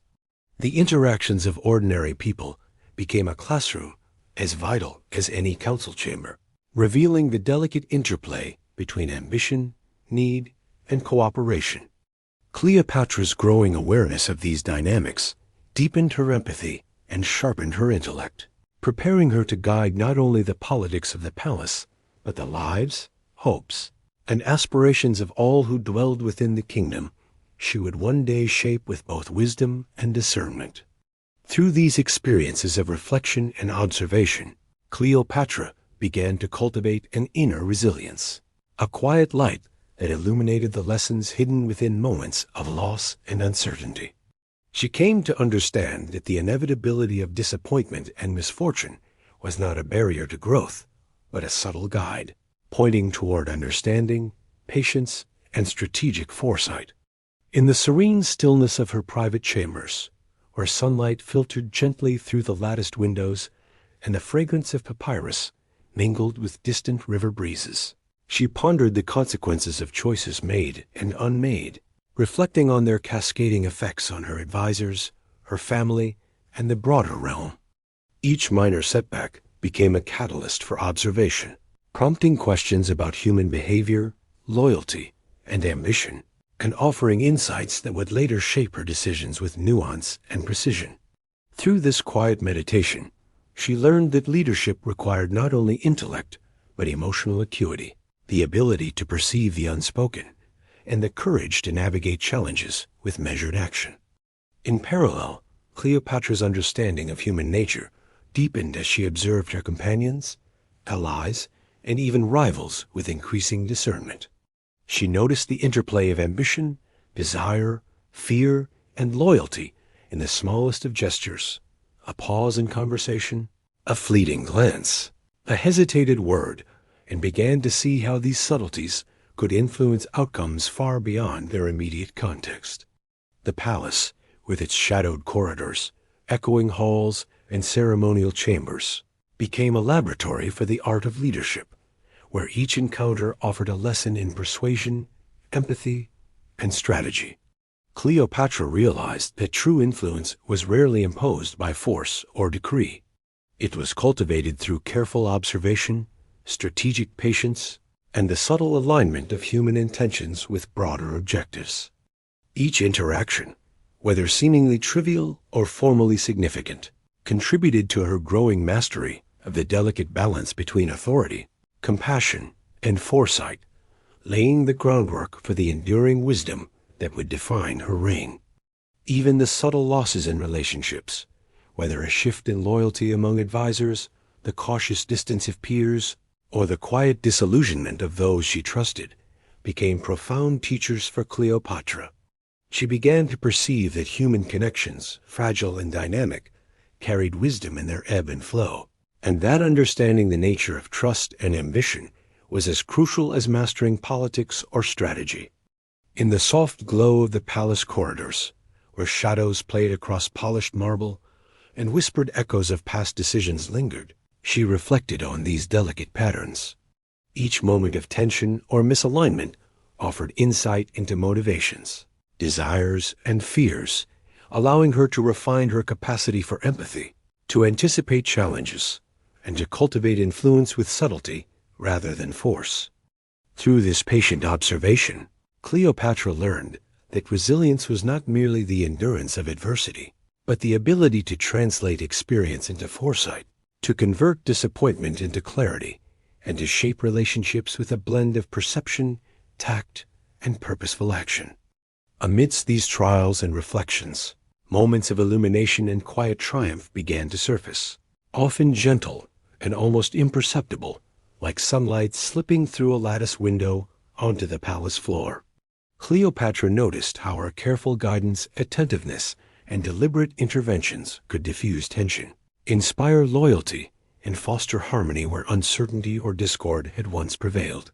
The interactions of ordinary people became a classroom as vital as any council chamber, revealing the delicate interplay between ambition, need, and cooperation. Cleopatra's growing awareness of these dynamics deepened her empathy and sharpened her intellect, preparing her to guide not only the politics of the palace, but the lives, hopes, and aspirations of all who dwelled within the kingdom she would one day shape with both wisdom and discernment. Through these experiences of reflection and observation, Cleopatra began to cultivate an inner resilience, a quiet light that illuminated the lessons hidden within moments of loss and uncertainty. She came to understand that the inevitability of disappointment and misfortune was not a barrier to growth, but a subtle guide, pointing toward understanding, patience, and strategic foresight. In the serene stillness of her private chambers, where sunlight filtered gently through the latticed windows and the fragrance of papyrus mingled with distant river breezes, she pondered the consequences of choices made and unmade, reflecting on their cascading effects on her advisors, her family, and the broader realm. Each minor setback became a catalyst for observation, prompting questions about human behavior, loyalty, and ambition, and offering insights that would later shape her decisions with nuance and precision. Through this quiet meditation, she learned that leadership required not only intellect, but emotional acuity, the ability to perceive the unspoken, and the courage to navigate challenges with measured action. In parallel, Cleopatra's understanding of human nature deepened as she observed her companions, allies, and even rivals with increasing discernment. She noticed the interplay of ambition, desire, fear, and loyalty in the smallest of gestures, a pause in conversation, a fleeting glance, a hesitated word, and began to see how these subtleties could influence outcomes far beyond their immediate context. The palace, with its shadowed corridors, echoing halls, and ceremonial chambers, became a laboratory for the art of leadership, where each encounter offered a lesson in persuasion, empathy, and strategy. Cleopatra realized that true influence was rarely imposed by force or decree. It was cultivated through careful observation, strategic patience, and the subtle alignment of human intentions with broader objectives. Each interaction, whether seemingly trivial or formally significant, contributed to her growing mastery of the delicate balance between authority, compassion, and foresight, laying the groundwork for the enduring wisdom that would define her reign. Even the subtle losses in relationships, whether a shift in loyalty among advisors, the cautious distance of peers, or the quiet disillusionment of those she trusted, became profound teachers for Cleopatra. She began to perceive that human connections, fragile and dynamic, carried wisdom in their ebb and flow, and that understanding the nature of trust and ambition was as crucial as mastering politics or strategy. In the soft glow of the palace corridors, where shadows played across polished marble and whispered echoes of past decisions lingered, she reflected on these delicate patterns. Each moment of tension or misalignment offered insight into motivations, desires, and fears, allowing her to refine her capacity for empathy, to anticipate challenges, and to cultivate influence with subtlety rather than force. Through this patient observation, Cleopatra learned that resilience was not merely the endurance of adversity, but the ability to translate experience into foresight, to convert disappointment into clarity, and to shape relationships with a blend of perception, tact, and purposeful action. Amidst these trials and reflections, moments of illumination and quiet triumph began to surface, often gentle and almost imperceptible, like sunlight slipping through a lattice window onto the palace floor. Cleopatra noticed how her careful guidance, attentiveness, and deliberate interventions could diffuse tension, inspire loyalty, and foster harmony where uncertainty or discord had once prevailed.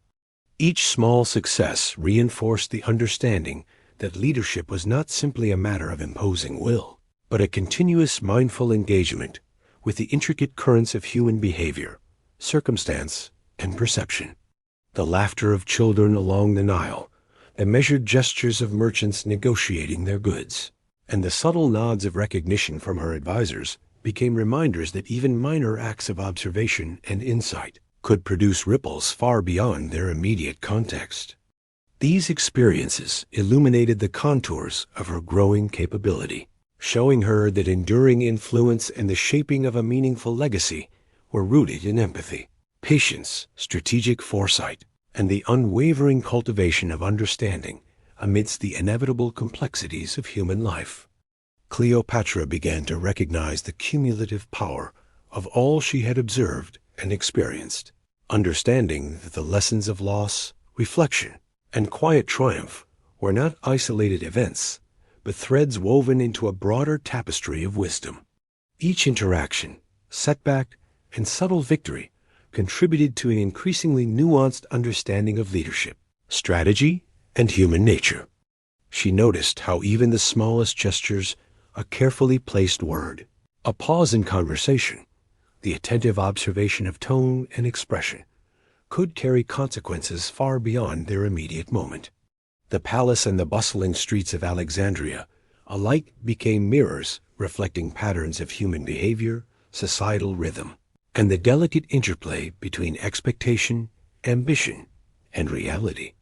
Each small success reinforced the understanding that leadership was not simply a matter of imposing will, but a continuous mindful engagement with the intricate currents of human behavior, circumstance, and perception. The laughter of children along the Nile, the measured gestures of merchants negotiating their goods, and the subtle nods of recognition from her advisors became reminders that even minor acts of observation and insight could produce ripples far beyond their immediate context. These experiences illuminated the contours of her growing capability, showing her that enduring influence and the shaping of a meaningful legacy were rooted in empathy, patience, strategic foresight, and the unwavering cultivation of understanding amidst the inevitable complexities of human life. Cleopatra began to recognize the cumulative power of all she had observed and experienced, understanding that the lessons of loss, reflection, and quiet triumph were not isolated events, but threads woven into a broader tapestry of wisdom. Each interaction, setback, and subtle victory contributed to an increasingly nuanced understanding of leadership, strategy, and human nature. She noticed how even the smallest gestures, a carefully placed word, a pause in conversation, the attentive observation of tone and expression, could carry consequences far beyond their immediate moment. The palace and the bustling streets of Alexandria alike became mirrors reflecting patterns of human behavior, societal rhythm, and the delicate interplay between expectation, ambition, and reality.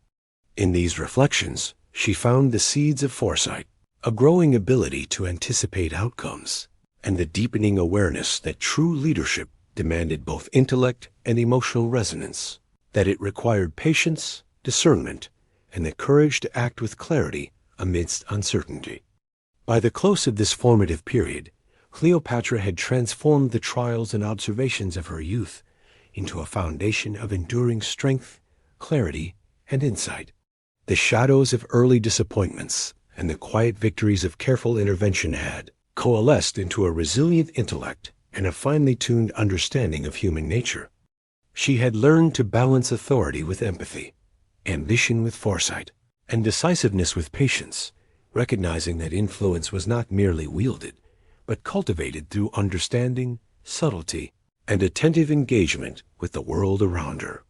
In these reflections, she found the seeds of foresight, a growing ability to anticipate outcomes, and the deepening awareness that true leadership demanded both intellect and emotional resonance, that it required patience, discernment, and the courage to act with clarity amidst uncertainty. By the close of this formative period, Cleopatra had transformed the trials and observations of her youth into a foundation of enduring strength, clarity, and insight. The shadows of early disappointments and the quiet victories of careful intervention had coalesced into a resilient intellect and a finely tuned understanding of human nature. She had learned to balance authority with empathy, ambition with foresight, and decisiveness with patience, recognizing that influence was not merely wielded, but cultivated through understanding, subtlety, and attentive engagement with the world around her.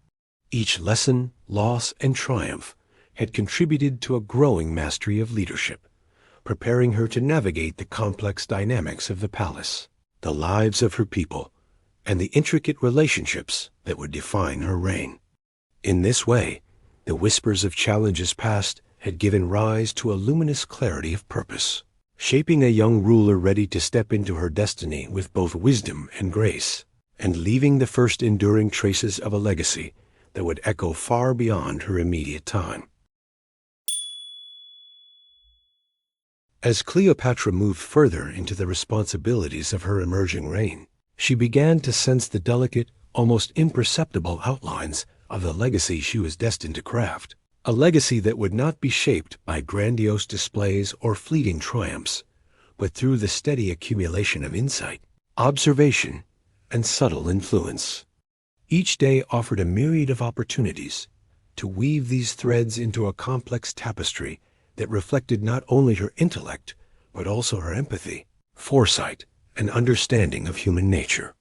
Each lesson, loss, and triumph had contributed to a growing mastery of leadership, preparing her to navigate the complex dynamics of the palace, the lives of her people, and the intricate relationships that would define her reign. In this way, the whispers of challenges past had given rise to a luminous clarity of purpose, shaping a young ruler ready to step into her destiny with both wisdom and grace, and leaving the first enduring traces of a legacy that would echo far beyond her immediate time. As Cleopatra moved further into the responsibilities of her emerging reign, she began to sense the delicate, almost imperceptible outlines of the legacy she was destined to craft. A legacy that would not be shaped by grandiose displays or fleeting triumphs, but through the steady accumulation of insight, observation, and subtle influence. Each day offered a myriad of opportunities to weave these threads into a complex tapestry that reflected not only her intellect, but also her empathy, foresight, and understanding of human nature.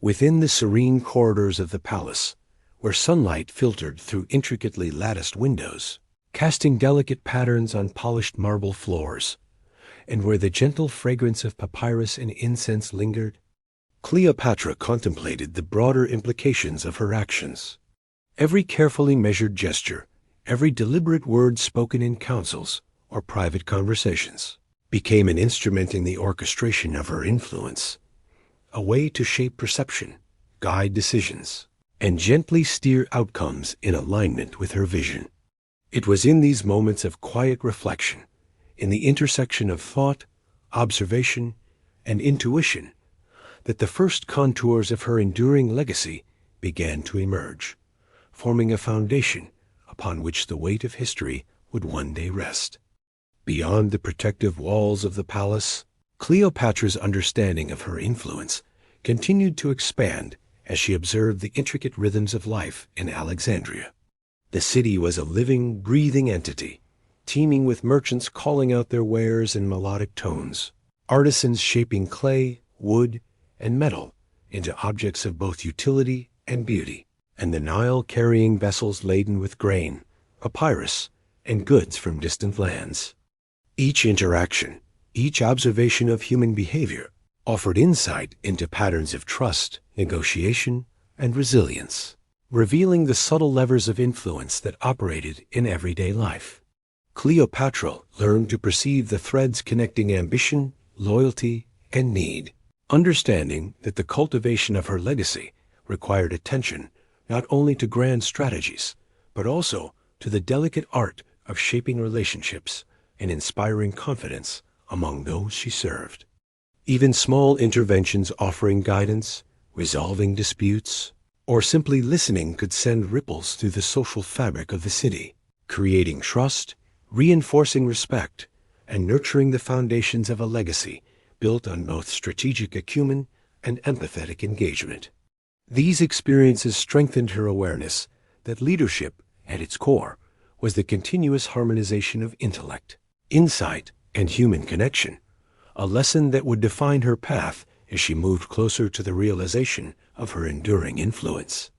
Within the serene corridors of the palace, where sunlight filtered through intricately latticed windows, casting delicate patterns on polished marble floors, and where the gentle fragrance of papyrus and incense lingered, Cleopatra contemplated the broader implications of her actions. Every carefully measured gesture, every deliberate word spoken in councils or private conversations, became an instrument in the orchestration of her influence, a way to shape perception, guide decisions, and gently steer outcomes in alignment with her vision. It was in these moments of quiet reflection, in the intersection of thought, observation, and intuition, that the first contours of her enduring legacy began to emerge, forming a foundation upon which the weight of history would one day rest. Beyond the protective walls of the palace, Cleopatra's understanding of her influence continued to expand as she observed the intricate rhythms of life in Alexandria. The city was a living, breathing entity, teeming with merchants calling out their wares in melodic tones, artisans shaping clay, wood, and metal into objects of both utility and beauty, and the Nile carrying vessels laden with grain, papyrus, and goods from distant lands. Each interaction, each observation of human behavior, offered insight into patterns of trust, negotiation, and resilience, revealing the subtle levers of influence that operated in everyday life. Cleopatra learned to perceive the threads connecting ambition, loyalty, and need, understanding that the cultivation of her legacy required attention not only to grand strategies, but also to the delicate art of shaping relationships and inspiring confidence among those she served. Even small interventions offering guidance, resolving disputes, or simply listening could send ripples through the social fabric of the city, creating trust, reinforcing respect, and nurturing the foundations of a legacy built on both strategic acumen and empathetic engagement. These experiences strengthened her awareness that leadership, at its core, was the continuous harmonization of intellect, insight, and human connection, a lesson that would define her path as she moved closer to the realization of her enduring influence.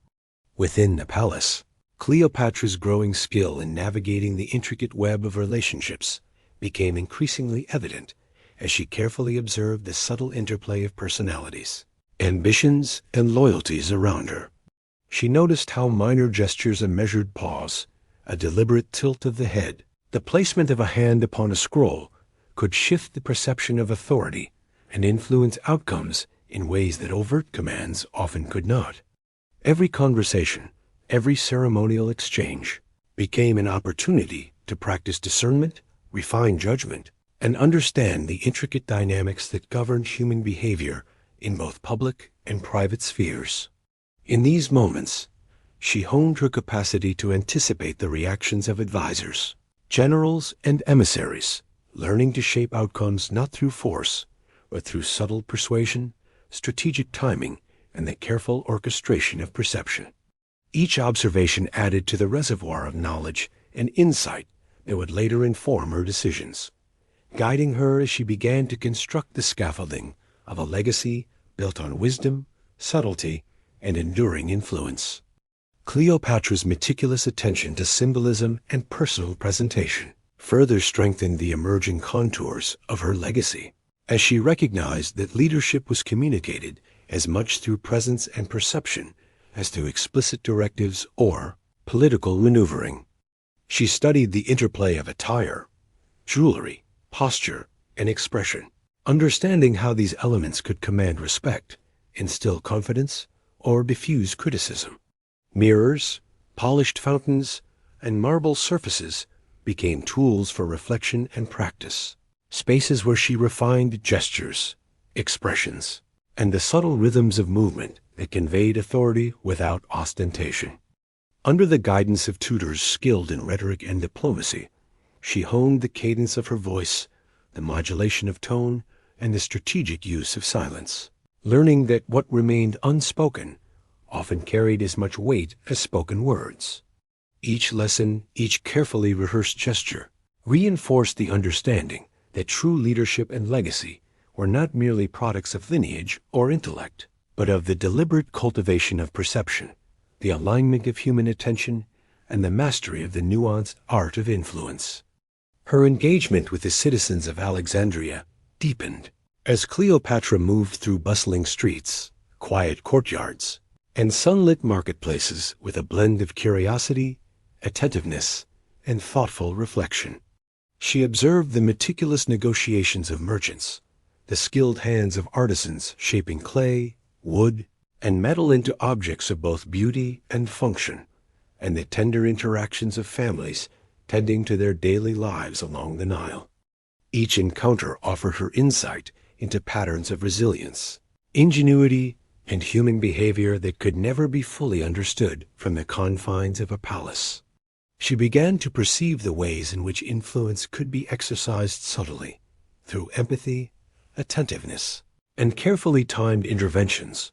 Within the palace, Cleopatra's growing skill in navigating the intricate web of relationships became increasingly evident as she carefully observed the subtle interplay of personalities, ambitions, and loyalties around her. She noticed how minor gestures, a measured pause, a deliberate tilt of the head, the placement of a hand upon a scroll, could shift the perception of authority and influence outcomes in ways that overt commands often could not. Every conversation, every ceremonial exchange became an opportunity to practice discernment, refine judgment, and understand the intricate dynamics that govern human behavior in both public and private spheres. In these moments, she honed her capacity to anticipate the reactions of advisors, generals, and emissaries, learning to shape outcomes not through force, but through subtle persuasion, strategic timing, and the careful orchestration of perception. Each observation added to the reservoir of knowledge and insight that would later inform her decisions, guiding her as she began to construct the scaffolding of a legacy built on wisdom, subtlety, and enduring influence. Cleopatra's meticulous attention to symbolism and personal presentation, further strengthened the emerging contours of her legacy, as she recognized that leadership was communicated as much through presence and perception as through explicit directives or political maneuvering. She studied the interplay of attire, jewelry, posture, and expression, understanding how these elements could command respect, instill confidence, or diffuse criticism. Mirrors, polished fountains, and marble surfaces became tools for reflection and practice, spaces where she refined gestures, expressions, and the subtle rhythms of movement that conveyed authority without ostentation. Under the guidance of tutors skilled in rhetoric and diplomacy, she honed the cadence of her voice, the modulation of tone, and the strategic use of silence, learning that what remained unspoken often carried as much weight as spoken words. Each lesson, each carefully rehearsed gesture, reinforced the understanding that true leadership and legacy were not merely products of lineage or intellect, but of the deliberate cultivation of perception, the alignment of human attention, and the mastery of the nuanced art of influence. Her engagement with the citizens of Alexandria deepened as Cleopatra moved through bustling streets, quiet courtyards, and sunlit marketplaces with a blend of curiosity, attentiveness, and thoughtful reflection. She observed the meticulous negotiations of merchants, the skilled hands of artisans shaping clay, wood, and metal into objects of both beauty and function, and the tender interactions of families tending to their daily lives along the Nile. Each encounter offered her insight into patterns of resilience, ingenuity, and human behavior that could never be fully understood from the confines of a palace. She began to perceive the ways in which influence could be exercised subtly, through empathy, attentiveness, and carefully timed interventions,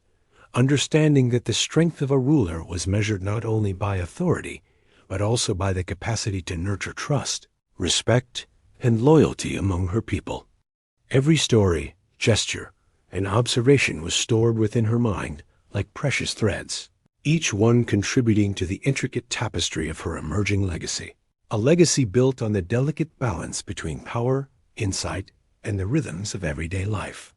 understanding that the strength of a ruler was measured not only by authority, but also by the capacity to nurture trust, respect, and loyalty among her people. Every story, gesture, and observation was stored within her mind like precious threads, each one contributing to the intricate tapestry of her emerging legacy, a legacy built on the delicate balance between power, insight, and the rhythms of everyday life.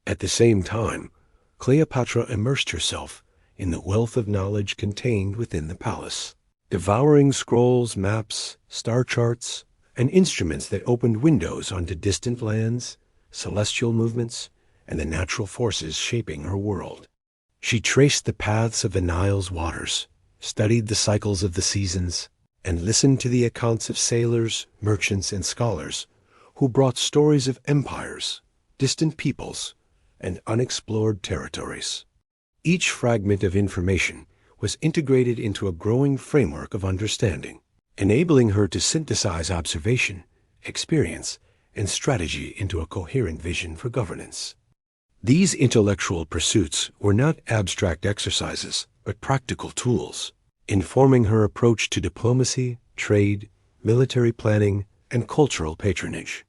At the same time, Cleopatra immersed herself in the wealth of knowledge contained within the palace, devouring scrolls, maps, star charts, and instruments that opened windows onto distant lands, celestial movements, and the natural forces shaping her world. She traced the paths of the Nile's waters, studied the cycles of the seasons, and listened to the accounts of sailors, merchants, and scholars who brought stories of empires, distant peoples, and unexplored territories. Each fragment of information was integrated into a growing framework of understanding, enabling her to synthesize observation, experience, and strategy into a coherent vision for governance. These intellectual pursuits were not abstract exercises, but practical tools, informing her approach to diplomacy, trade, military planning, and cultural patronage.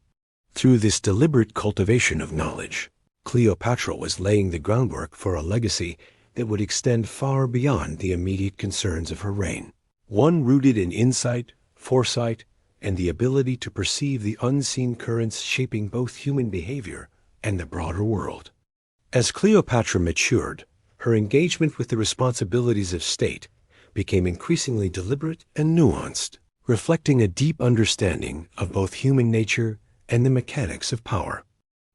Through this deliberate cultivation of knowledge, Cleopatra was laying the groundwork for a legacy that would extend far beyond the immediate concerns of her reign, one rooted in insight, foresight, and the ability to perceive the unseen currents shaping both human behavior and the broader world. As Cleopatra matured, her engagement with the responsibilities of state became increasingly deliberate and nuanced, reflecting a deep understanding of both human nature and the mechanics of power.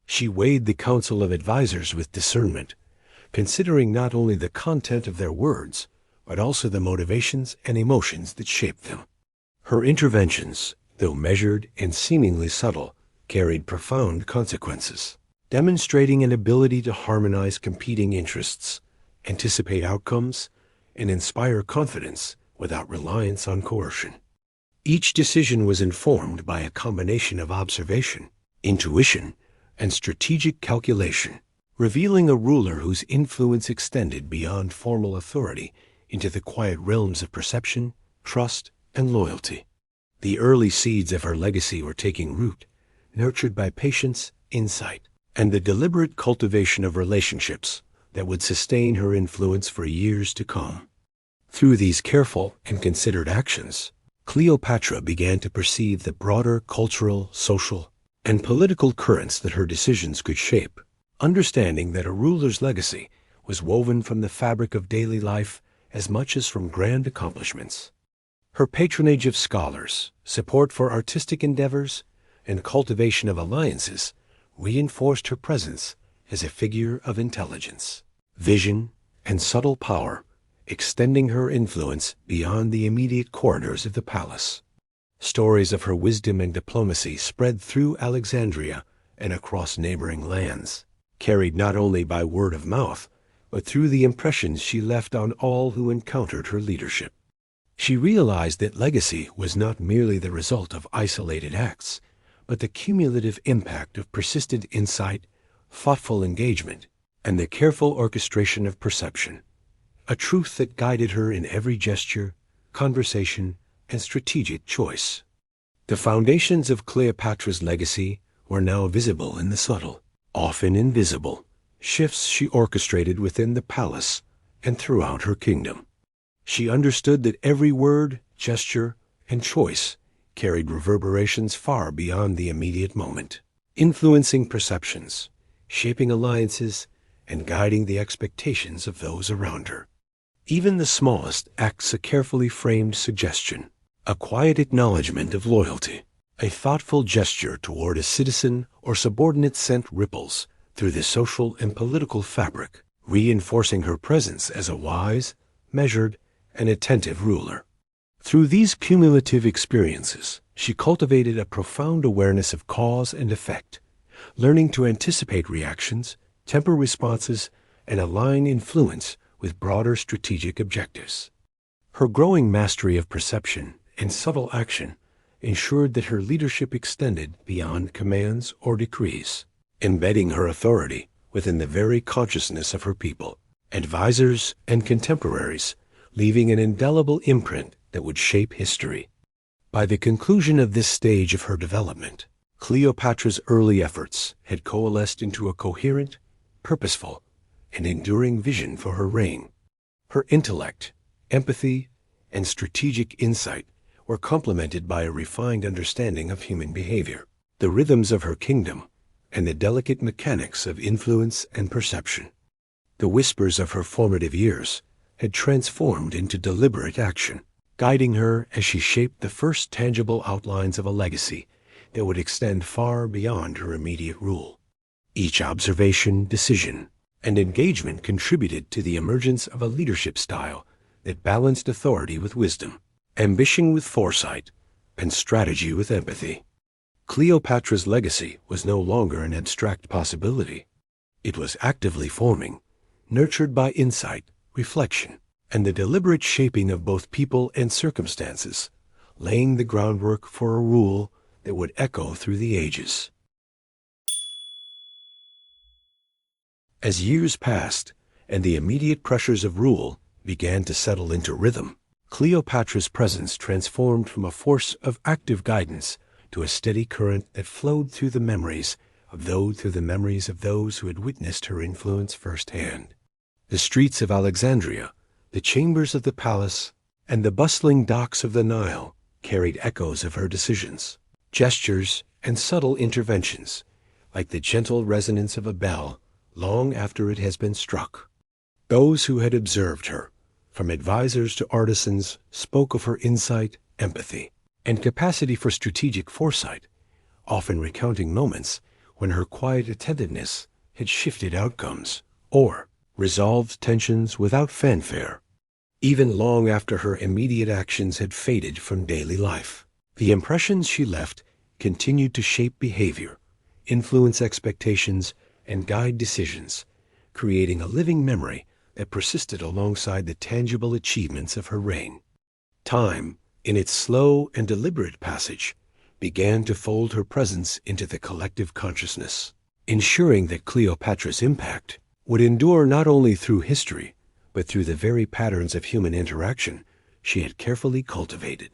She weighed the counsel of advisers with discernment, considering not only the content of their words, but also the motivations and emotions that shaped them. Her interventions, though measured and seemingly subtle, carried profound consequences, demonstrating an ability to harmonize competing interests, anticipate outcomes, and inspire confidence without reliance on coercion. Each decision was informed by a combination of observation, intuition, and strategic calculation, revealing a ruler whose influence extended beyond formal authority into the quiet realms of perception, trust, and loyalty. The early seeds of her legacy were taking root, nurtured by patience, insight, and the deliberate cultivation of relationships that would sustain her influence for years to come. Through these careful and considered actions, Cleopatra began to perceive the broader cultural, social, and political currents that her decisions could shape, understanding that a ruler's legacy was woven from the fabric of daily life as much as from grand accomplishments. Her patronage of scholars, support for artistic endeavors, and cultivation of alliances reinforced her presence as a figure of intelligence, vision, and subtle power, extending her influence beyond the immediate corridors of the palace. Stories of her wisdom and diplomacy spread through Alexandria and across neighboring lands, carried not only by word of mouth, but through the impressions she left on all who encountered her leadership. She realized that legacy was not merely the result of isolated acts, but the cumulative impact of persistent insight, thoughtful engagement, and the careful orchestration of perception, a truth that guided her in every gesture, conversation, and strategic choice. The foundations of Cleopatra's legacy were now visible in the subtle, often invisible, shifts she orchestrated within the palace and throughout her kingdom. She understood that every word, gesture, and choice carried reverberations far beyond the immediate moment, influencing perceptions, shaping alliances, and guiding the expectations of those around her. Even the smallest acts a carefully framed suggestion, a quiet acknowledgement of loyalty, a thoughtful gesture toward a citizen or subordinate sent ripples through the social and political fabric, reinforcing her presence as a wise, measured, and attentive ruler. Through these cumulative experiences, she cultivated a profound awareness of cause and effect, learning to anticipate reactions, temper responses, and align influence with broader strategic objectives. Her growing mastery of perception and subtle action ensured that her leadership extended beyond commands or decrees, embedding her authority within the very consciousness of her people, advisors, and contemporaries, leaving an indelible imprint that would shape history. By the conclusion of this stage of her development, Cleopatra's early efforts had coalesced into a coherent, purposeful, and enduring vision for her reign. Her intellect, empathy, and strategic insight were complemented by a refined understanding of human behavior, the rhythms of her kingdom, and the delicate mechanics of influence and perception. The whispers of her formative years had transformed into deliberate action, guiding her as she shaped the first tangible outlines of a legacy that would extend far beyond her immediate rule. Each observation, decision, and engagement contributed to the emergence of a leadership style that balanced authority with wisdom, ambition with foresight, and strategy with empathy. Cleopatra's legacy was no longer an abstract possibility. It was actively forming, nurtured by insight, reflection, and the deliberate shaping of both people and circumstances, laying the groundwork for a rule that would echo through the ages. As years passed and the immediate pressures of rule began to settle into rhythm, Cleopatra's presence transformed from a force of active guidance to a steady current that flowed through the memories of those who had witnessed her influence firsthand. The streets of Alexandria, the chambers of the palace, and the bustling docks of the Nile carried echoes of her decisions, gestures, and subtle interventions, like the gentle resonance of a bell long after it has been struck. Those who had observed her, from advisors to artisans, spoke of her insight, empathy, and capacity for strategic foresight, often recounting moments when her quiet attentiveness had shifted outcomes or resolved tensions without fanfare. Even long after her immediate actions had faded from daily life, the impressions she left continued to shape behavior, influence expectations, and guide decisions, creating a living memory that persisted alongside the tangible achievements of her reign. Time, in its slow and deliberate passage, began to fold her presence into the collective consciousness, ensuring that Cleopatra's impact would endure not only through history, but through the very patterns of human interaction she had carefully cultivated.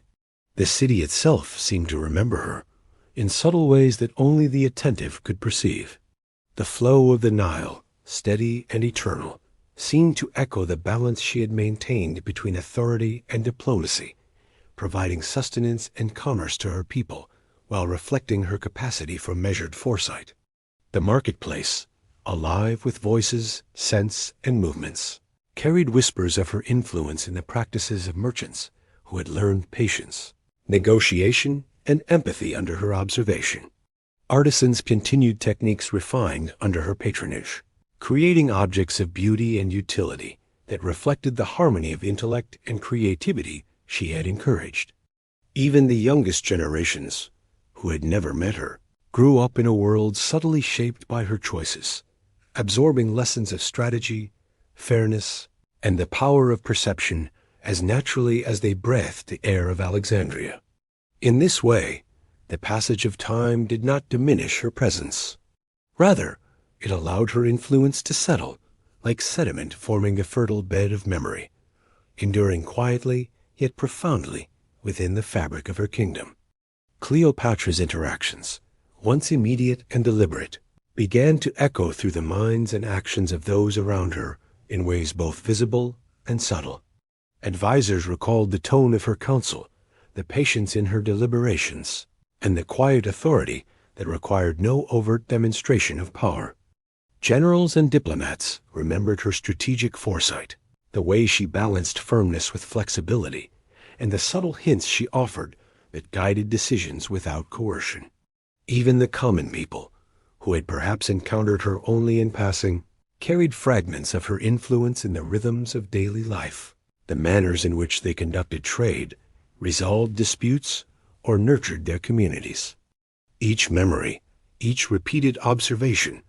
The city itself seemed to remember her, in subtle ways that only the attentive could perceive. The flow of the Nile, steady and eternal, seemed to echo the balance she had maintained between authority and diplomacy, providing sustenance and commerce to her people, while reflecting her capacity for measured foresight. The marketplace, alive with voices, scents, and movements, carried whispers of her influence in the practices of merchants who had learned patience, negotiation, and empathy under her observation. Artisans continued techniques refined under her patronage, creating objects of beauty and utility that reflected the harmony of intellect and creativity she had encouraged. Even the youngest generations, who had never met her, grew up in a world subtly shaped by her choices, absorbing lessons of strategy, fairness, and the power of perception as naturally as they breathed the air of Alexandria. In this way, the passage of time did not diminish her presence. Rather, it allowed her influence to settle, like sediment forming a fertile bed of memory, enduring quietly yet profoundly within the fabric of her kingdom. Cleopatra's interactions, once immediate and deliberate, began to echo through the minds and actions of those around her in ways both visible and subtle. Advisors recalled the tone of her counsel, the patience in her deliberations, and the quiet authority that required no overt demonstration of power. Generals and diplomats remembered her strategic foresight, the way she balanced firmness with flexibility, and the subtle hints she offered that guided decisions without coercion. Even the common people, who had perhaps encountered her only in passing, carried fragments of her influence in the rhythms of daily life, the manners in which they conducted trade, resolved disputes, or nurtured their communities. Each memory, each repeated observation,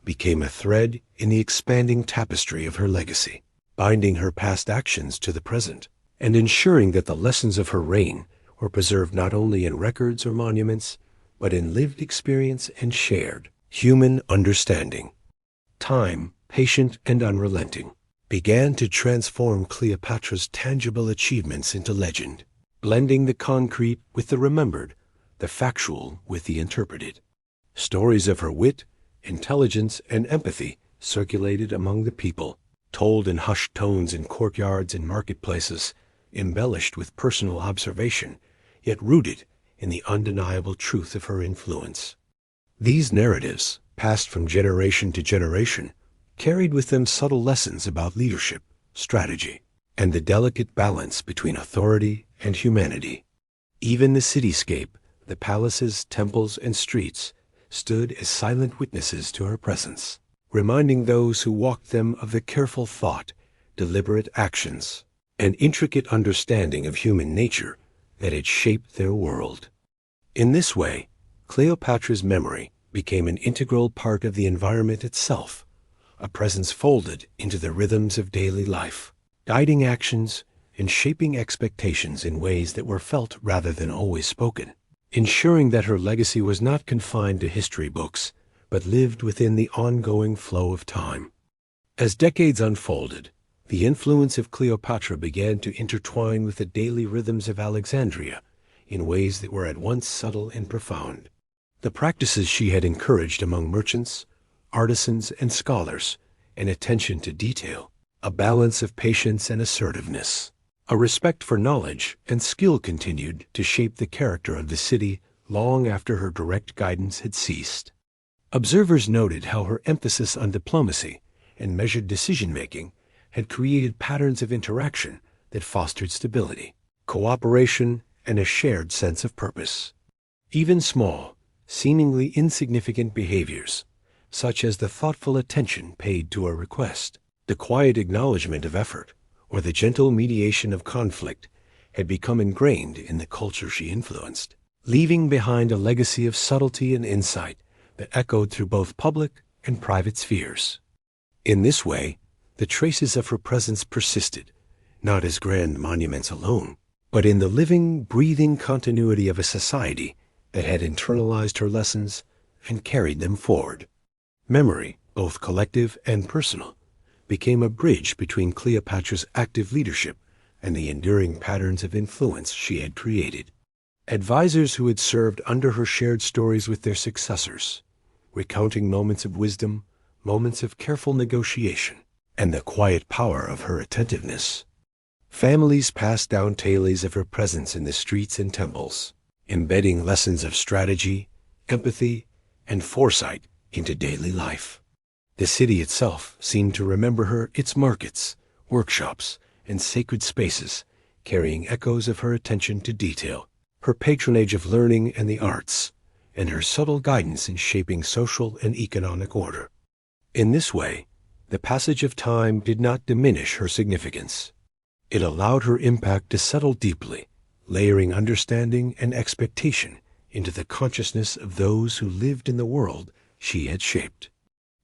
became a thread in the expanding tapestry of her legacy, binding her past actions to the present, and ensuring that the lessons of her reign were preserved not only in records or monuments, but in lived experience and shared human understanding. Time, patient and unrelenting, began to transform Cleopatra's tangible achievements into legend, blending the concrete with the remembered, the factual with the interpreted. Stories of her wit, intelligence, and empathy circulated among the people, told in hushed tones in courtyards and marketplaces, embellished with personal observation, yet rooted in the undeniable truth of her influence. These narratives, passed from generation to generation, carried with them subtle lessons about leadership, strategy, and the delicate balance between authority and humanity. Even the cityscape, the palaces, temples, and streets, stood as silent witnesses to her presence, reminding those who walked them of the careful thought, deliberate actions, and intricate understanding of human nature that had shaped their world. In this way, Cleopatra's memory became an integral part of the environment itself, a presence folded into the rhythms of daily life, guiding actions and shaping expectations in ways that were felt rather than always spoken, ensuring that her legacy was not confined to history books, but lived within the ongoing flow of time. As decades unfolded, the influence of Cleopatra began to intertwine with the daily rhythms of Alexandria in ways that were at once subtle and profound. The practices she had encouraged among merchants, artisans, and scholars, an attention to detail, a balance of patience and assertiveness, a respect for knowledge and skill continued to shape the character of the city long after her direct guidance had ceased. Observers noted how her emphasis on diplomacy and measured decision-making had created patterns of interaction that fostered stability, cooperation, and a shared sense of purpose. Even small, seemingly insignificant behaviors, such as the thoughtful attention paid to a request, the quiet acknowledgement of effort, or the gentle mediation of conflict, had become ingrained in the culture she influenced, leaving behind a legacy of subtlety and insight that echoed through both public and private spheres. In this way, the traces of her presence persisted, not as grand monuments alone, but in the living, breathing continuity of a society that had internalized her lessons and carried them forward. Memory, both collective and personal, became a bridge between Cleopatra's active leadership and the enduring patterns of influence she had created. Advisors who had served under her shared stories with their successors, recounting moments of wisdom, moments of careful negotiation, and the quiet power of her attentiveness. Families passed down tales of her presence in the streets and temples, embedding lessons of strategy, empathy, and foresight into daily life. The city itself seemed to remember her, its markets, workshops, and sacred spaces, carrying echoes of her attention to detail, her patronage of learning and the arts, and her subtle guidance in shaping social and economic order. In this way, the passage of time did not diminish her significance. It allowed her impact to settle deeply, layering understanding and expectation into the consciousness of those who lived in the world she had shaped.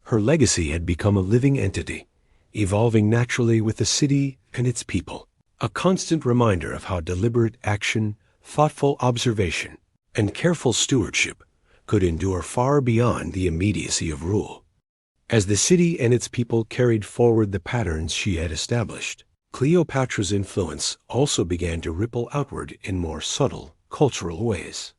Her legacy had become a living entity, evolving naturally with the city and its people, a constant reminder of how deliberate action, thoughtful observation, and careful stewardship could endure far beyond the immediacy of rule. As the city and its people carried forward the patterns she had established, Cleopatra's influence also began to ripple outward in more subtle, cultural ways.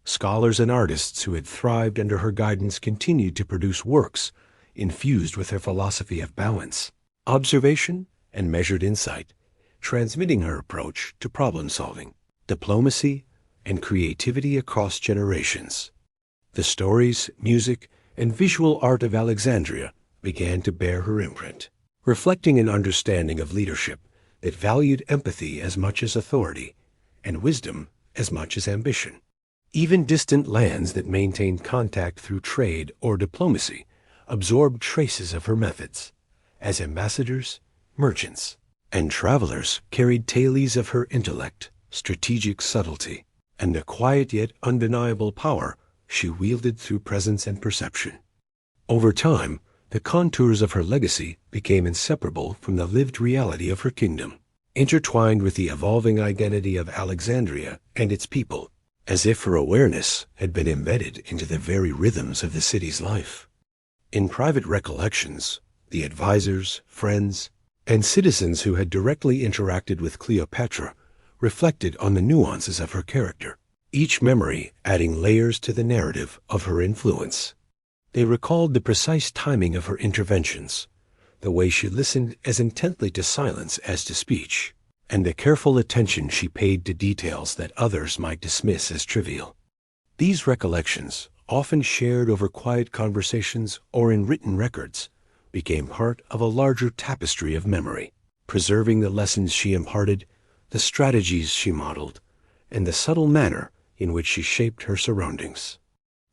Scholars and artists who had thrived under her guidance continued to produce works infused with her philosophy of balance, observation, and measured insight, transmitting her approach to problem-solving, diplomacy, and creativity across generations. The stories, music, and visual art of Alexandria began to bear her imprint, reflecting an understanding of leadership that valued empathy as much as authority and wisdom as much as ambition. Even distant lands that maintained contact through trade or diplomacy absorbed traces of her methods, as ambassadors, merchants, and travelers carried tales of her intellect, strategic subtlety, and the quiet yet undeniable power she wielded through presence and perception. Over time, the contours of her legacy became inseparable from the lived reality of her kingdom, intertwined with the evolving identity of Alexandria and its people, as if her awareness had been embedded into the very rhythms of the city's life. In private recollections, the advisors, friends, and citizens who had directly interacted with Cleopatra reflected on the nuances of her character, each memory adding layers to the narrative of her influence. They recalled the precise timing of her interventions, the way she listened as intently to silence as to speech, and the careful attention she paid to details that others might dismiss as trivial. These recollections, often shared over quiet conversations or in written records, became part of a larger tapestry of memory, preserving the lessons she imparted, the strategies she modeled, and the subtle manner in which she shaped her surroundings.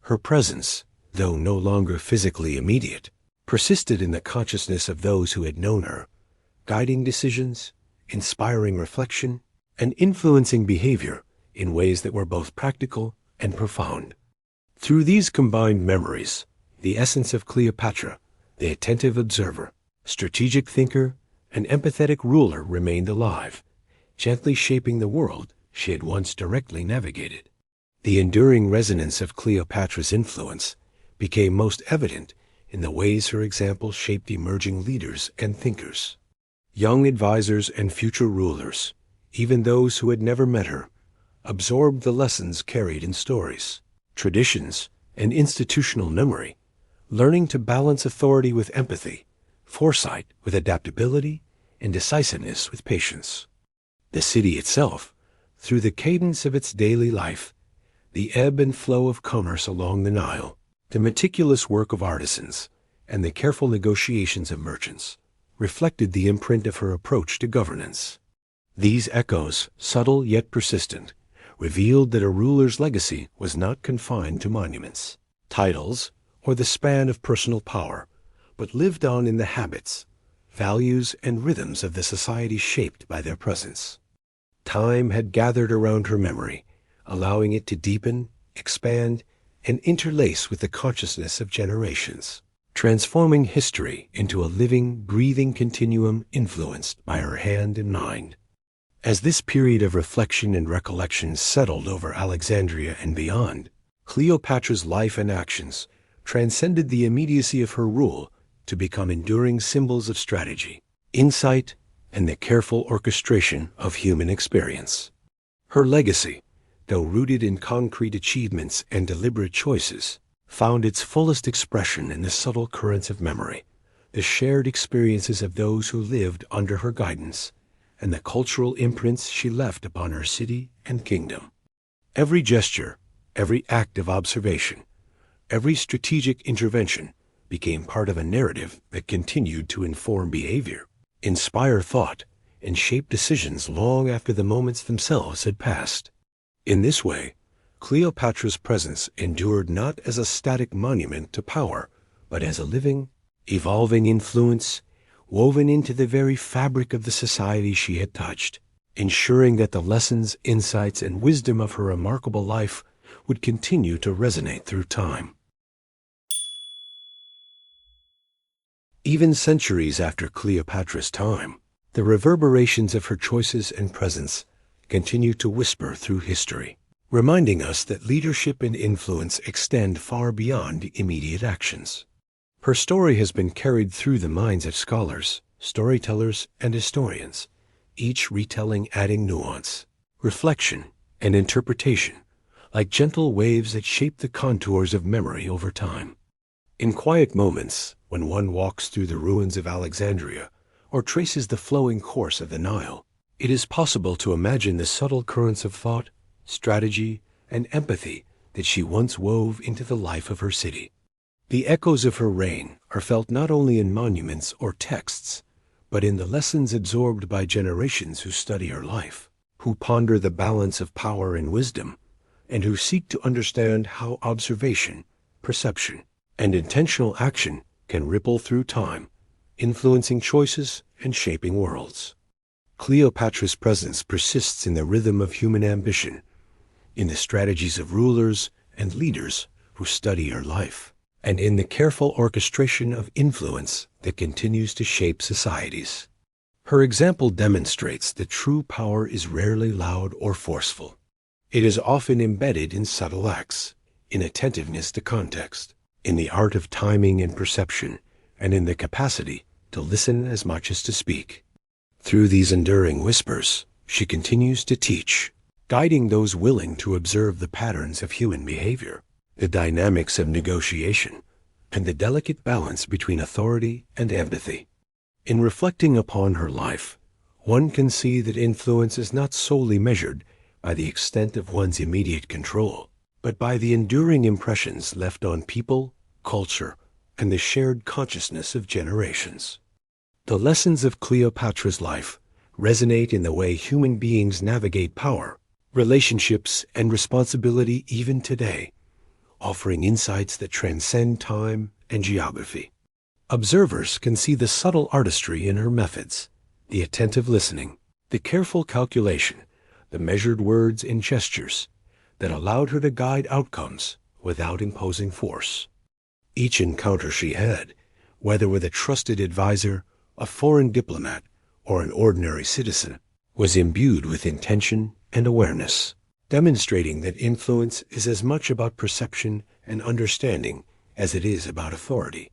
Her presence, though no longer physically immediate, persisted in the consciousness of those who had known her, guiding decisions, inspiring reflection, and influencing behavior in ways that were both practical and profound. Through these combined memories, the essence of Cleopatra, the attentive observer, strategic thinker, and empathetic ruler remained alive, gently shaping the world she had once directly navigated. The enduring resonance of Cleopatra's influence became most evident in the ways her example shaped emerging leaders and thinkers. Young advisors and future rulers, even those who had never met her, absorbed the lessons carried in stories, traditions, and institutional memory, learning to balance authority with empathy, foresight with adaptability, and decisiveness with patience. The city itself, through the cadence of its daily life, the ebb and flow of commerce along the Nile, the meticulous work of artisans, and the careful negotiations of merchants, reflected the imprint of her approach to governance. These echoes, subtle yet persistent, revealed that a ruler's legacy was not confined to monuments, titles, or the span of personal power, but lived on in the habits, values, and rhythms of the society shaped by their presence. Time had gathered around her memory, allowing it to deepen, expand, and interlace with the consciousness of generations, transforming history into a living, breathing continuum influenced by her hand and mind. As this period of reflection and recollection settled over Alexandria and beyond, Cleopatra's life and actions transcended the immediacy of her rule to become enduring symbols of strategy, insight, and the careful orchestration of human experience. Her legacy, though rooted in concrete achievements and deliberate choices, found its fullest expression in the subtle currents of memory, the shared experiences of those who lived under her guidance, and the cultural imprints she left upon her city and kingdom. Every gesture, every act of observation, every strategic intervention became part of a narrative that continued to inform behavior, inspire thought, and shape decisions long after the moments themselves had passed. In this way, Cleopatra's presence endured not as a static monument to power, but as a living, evolving influence woven into the very fabric of the society she had touched, ensuring that the lessons, insights, and wisdom of her remarkable life would continue to resonate through time. Even centuries after Cleopatra's time, the reverberations of her choices and presence continue to whisper through history, reminding us that leadership and influence extend far beyond immediate actions. Her story has been carried through the minds of scholars, storytellers, and historians, each retelling adding nuance, reflection, and interpretation, like gentle waves that shape the contours of memory over time. In quiet moments, when one walks through the ruins of Alexandria or traces the flowing course of the Nile, it is possible to imagine the subtle currents of thought, strategy, and empathy that she once wove into the life of her city. The echoes of her reign are felt not only in monuments or texts, but in the lessons absorbed by generations who study her life, who ponder the balance of power and wisdom, and who seek to understand how observation, perception, and intentional action can ripple through time, influencing choices and shaping worlds. Cleopatra's presence persists in the rhythm of human ambition, in the strategies of rulers and leaders who study her life, and in the careful orchestration of influence that continues to shape societies. Her example demonstrates that true power is rarely loud or forceful. It is often embedded in subtle acts, in attentiveness to context, in the art of timing and perception, and in the capacity to listen as much as to speak. Through these enduring whispers, she continues to teach, guiding those willing to observe the patterns of human behavior, the dynamics of negotiation, and the delicate balance between authority and empathy. In reflecting upon her life, one can see that influence is not solely measured by the extent of one's immediate control, but by the enduring impressions left on people, culture, and the shared consciousness of generations. The lessons of Cleopatra's life resonate in the way human beings navigate power, relationships, and responsibility even today, offering insights that transcend time and geography. Observers can see the subtle artistry in her methods, the attentive listening, the careful calculation, the measured words and gestures that allowed her to guide outcomes without imposing force. Each encounter she had, whether with a trusted advisor, a foreign diplomat, or an ordinary citizen, was imbued with intention and awareness, demonstrating that influence is as much about perception and understanding as it is about authority.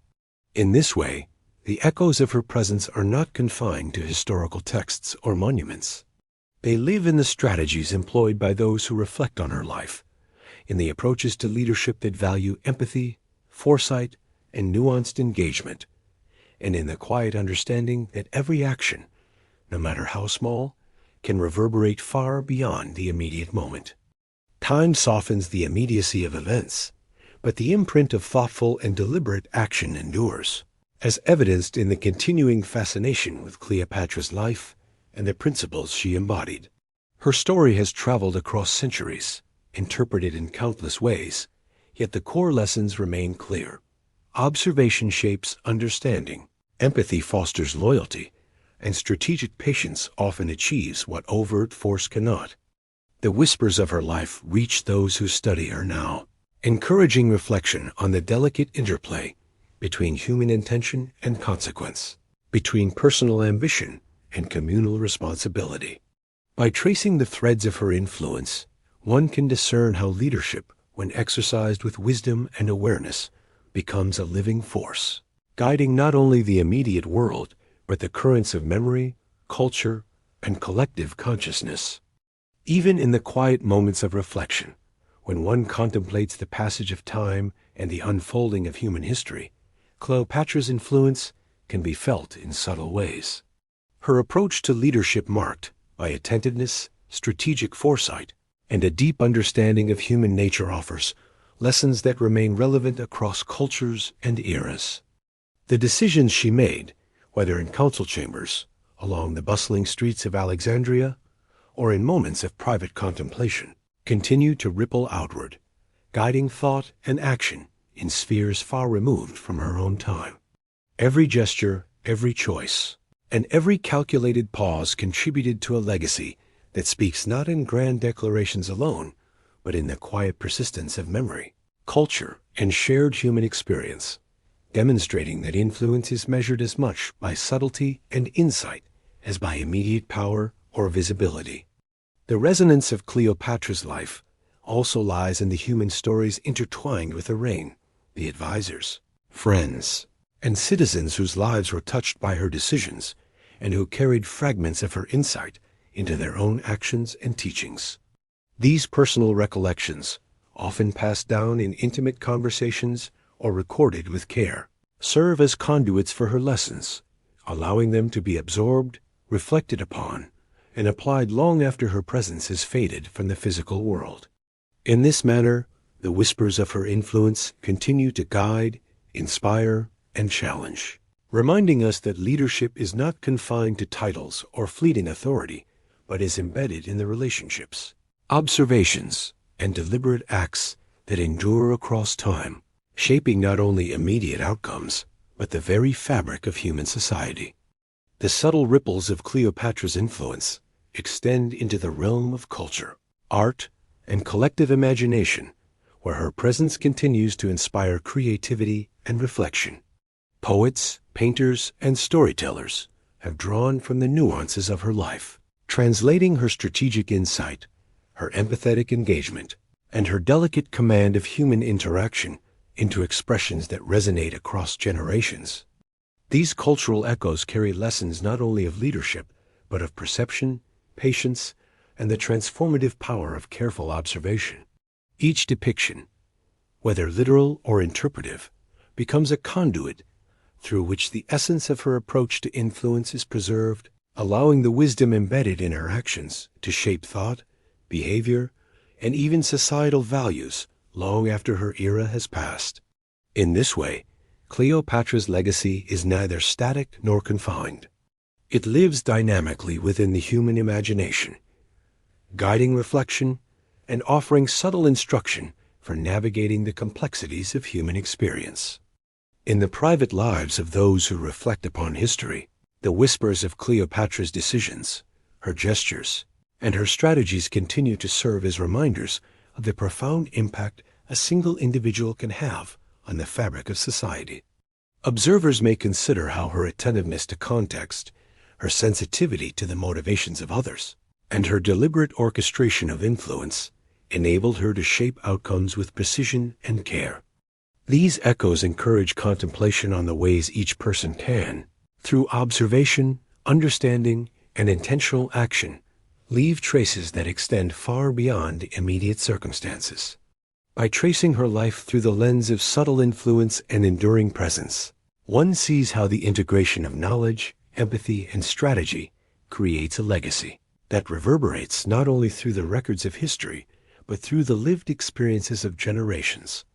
In this way, the echoes of her presence are not confined to historical texts or monuments. They live in the strategies employed by those who reflect on her life, in the approaches to leadership that value empathy, foresight, and nuanced engagement, and in the quiet understanding that every action, no matter how small, can reverberate far beyond the immediate moment. Time softens the immediacy of events, but the imprint of thoughtful and deliberate action endures, as evidenced in the continuing fascination with Cleopatra's life and the principles she embodied. Her story has traveled across centuries, interpreted in countless ways, yet the core lessons remain clear. Observation shapes understanding, empathy fosters loyalty, and strategic patience often achieves what overt force cannot. The whispers of her life reach those who study her now, encouraging reflection on the delicate interplay between human intention and consequence, between personal ambition and communal responsibility. By tracing the threads of her influence, one can discern how leadership, when exercised with wisdom and awareness, becomes a living force, guiding not only the immediate world, but the currents of memory, culture, and collective consciousness. Even in the quiet moments of reflection, when one contemplates the passage of time and the unfolding of human history, Cleopatra's influence can be felt in subtle ways. Her approach to leadership marked by attentiveness, strategic foresight, and a deep understanding of human nature offers lessons that remain relevant across cultures and eras. The decisions she made, whether in council chambers, along the bustling streets of Alexandria, or in moments of private contemplation, continue to ripple outward, guiding thought and action in spheres far removed from her own time. Every gesture, every choice, and every calculated pause contributed to a legacy that speaks not in grand declarations alone, but in the quiet persistence of memory, culture, and shared human experience, demonstrating that influence is measured as much by subtlety and insight as by immediate power or visibility. The resonance of Cleopatra's life also lies in the human stories intertwined with her reign, the advisors, friends, and citizens whose lives were touched by her decisions and who carried fragments of her insight into their own actions and teachings. These personal recollections, often passed down in intimate conversations or recorded with care, serve as conduits for her lessons, allowing them to be absorbed, reflected upon, and applied long after her presence has faded from the physical world. In this manner, the whispers of her influence continue to guide, inspire, and challenge, reminding us that leadership is not confined to titles or fleeting authority, but is embedded in the relationships, observations, and deliberate acts that endure across time, shaping not only immediate outcomes, but the very fabric of human society. The subtle ripples of Cleopatra's influence extend into the realm of culture, art, and collective imagination, where her presence continues to inspire creativity and reflection. Poets, painters, and storytellers have drawn from the nuances of her life, translating her strategic insight, her empathetic engagement, and her delicate command of human interaction into expressions that resonate across generations. These cultural echoes carry lessons not only of leadership, but of perception, patience, and the transformative power of careful observation. Each depiction, whether literal or interpretive, becomes a conduit through which the essence of her approach to influence is preserved, allowing the wisdom embedded in her actions to shape thought, behavior, and even societal values long after her era has passed. In this way, Cleopatra's legacy is neither static nor confined. It lives dynamically within the human imagination, guiding reflection and offering subtle instruction for navigating the complexities of human experience. In the private lives of those who reflect upon history, the whispers of Cleopatra's decisions, her gestures, and her strategies continue to serve as reminders of the profound impact a single individual can have on the fabric of society. Observers may consider how her attentiveness to context, her sensitivity to the motivations of others, and her deliberate orchestration of influence enabled her to shape outcomes with precision and care. These echoes encourage contemplation on the ways each person can, through observation, understanding, and intentional action, leave traces that extend far beyond immediate circumstances. By tracing her life through the lens of subtle influence and enduring presence, one sees how the integration of knowledge, empathy, and strategy creates a legacy that reverberates not only through the records of history, but through the lived experiences of generations,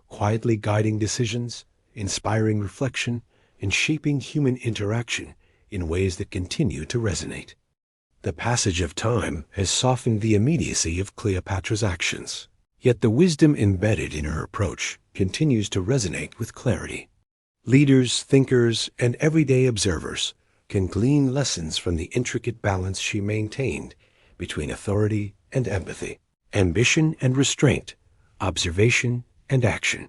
quietly guiding decisions, inspiring reflection, and shaping human interaction in ways that continue to resonate. The passage of time has softened the immediacy of Cleopatra's actions, yet the wisdom embedded in her approach continues to resonate with clarity. Leaders, thinkers, and everyday observers can glean lessons from the intricate balance she maintained between authority and empathy, ambition and restraint, observation and action.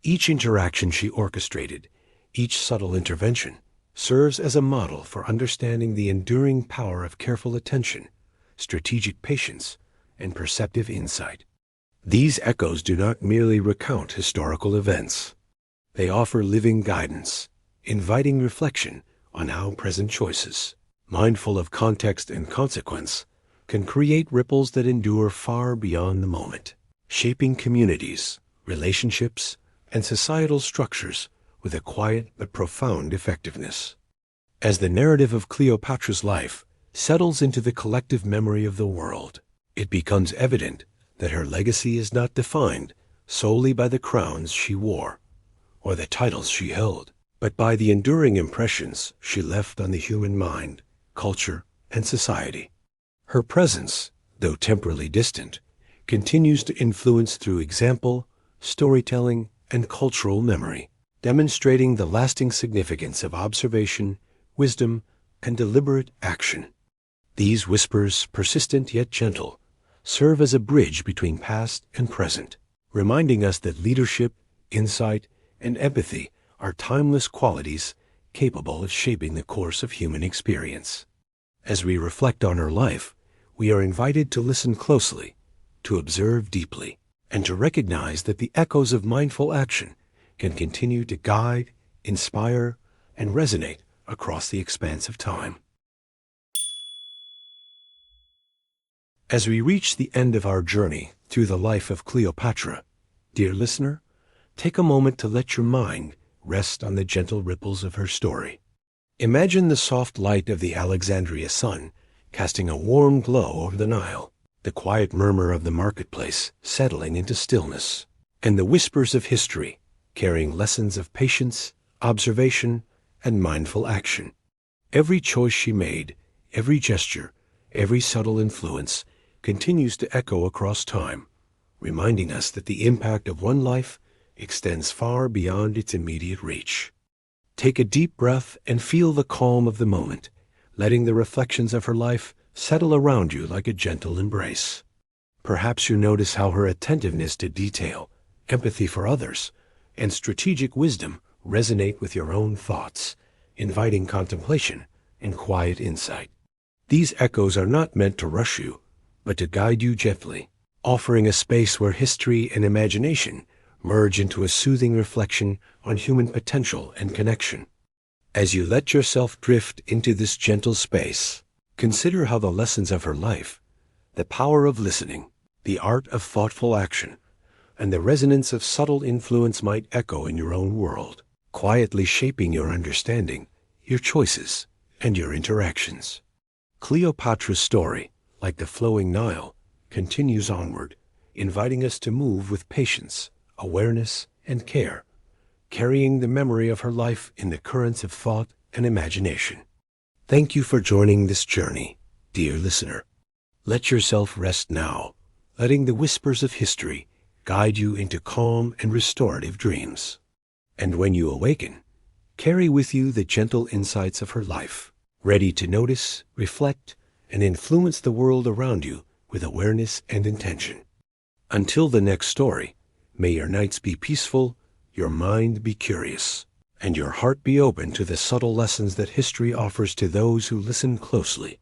Each interaction she orchestrated, each subtle intervention, serves as a model for understanding the enduring power of careful attention, strategic patience, and perceptive insight. These echoes do not merely recount historical events. They offer living guidance, inviting reflection on how present choices, mindful of context and consequence, can create ripples that endure far beyond the moment, shaping communities, relationships, and societal structures with a quiet but profound effectiveness. As the narrative of Cleopatra's life settles into the collective memory of the world, it becomes evident that her legacy is not defined solely by the crowns she wore or the titles she held, but by the enduring impressions she left on the human mind, culture, and society. Her presence, though temporally distant, continues to influence through example, storytelling, and cultural memory, demonstrating the lasting significance of observation, wisdom, and deliberate action. These whispers, persistent yet gentle, serve as a bridge between past and present, reminding us that leadership, insight, and empathy are timeless qualities capable of shaping the course of human experience. As we reflect on her life, we are invited to listen closely, to observe deeply, and to recognize that the echoes of mindful action can continue to guide, inspire, and resonate across the expanse of time. As we reach the end of our journey through the life of Cleopatra, dear listener, take a moment to let your mind rest on the gentle ripples of her story. Imagine the soft light of the Alexandria sun casting a warm glow over the Nile, the quiet murmur of the marketplace settling into stillness, and the whispers of history carrying lessons of patience, observation, and mindful action. Every choice she made, every gesture, every subtle influence continues to echo across time, reminding us that the impact of one life extends far beyond its immediate reach. Take a deep breath and feel the calm of the moment, letting the reflections of her life settle around you like a gentle embrace. Perhaps you notice how her attentiveness to detail, empathy for others, and strategic wisdom resonate with your own thoughts, inviting contemplation and quiet insight. These echoes are not meant to rush you, but to guide you gently, offering a space where history and imagination merge into a soothing reflection on human potential and connection. As you let yourself drift into this gentle space, consider how the lessons of her life, the power of listening, the art of thoughtful action, and the resonance of subtle influence might echo in your own world, quietly shaping your understanding, your choices, and your interactions. Cleopatra's story, like the flowing Nile, continues onward, inviting us to move with patience, awareness, and care, carrying the memory of her life in the currents of thought and imagination. Thank you for joining this journey, dear listener. Let yourself rest now, letting the whispers of history guide you into calm and restorative dreams. And when you awaken, carry with you the gentle insights of her life, ready to notice, reflect, and influence the world around you with awareness and intention. Until the next story, may your nights be peaceful, your mind be curious, and your heart be open to the subtle lessons that history offers to those who listen closely.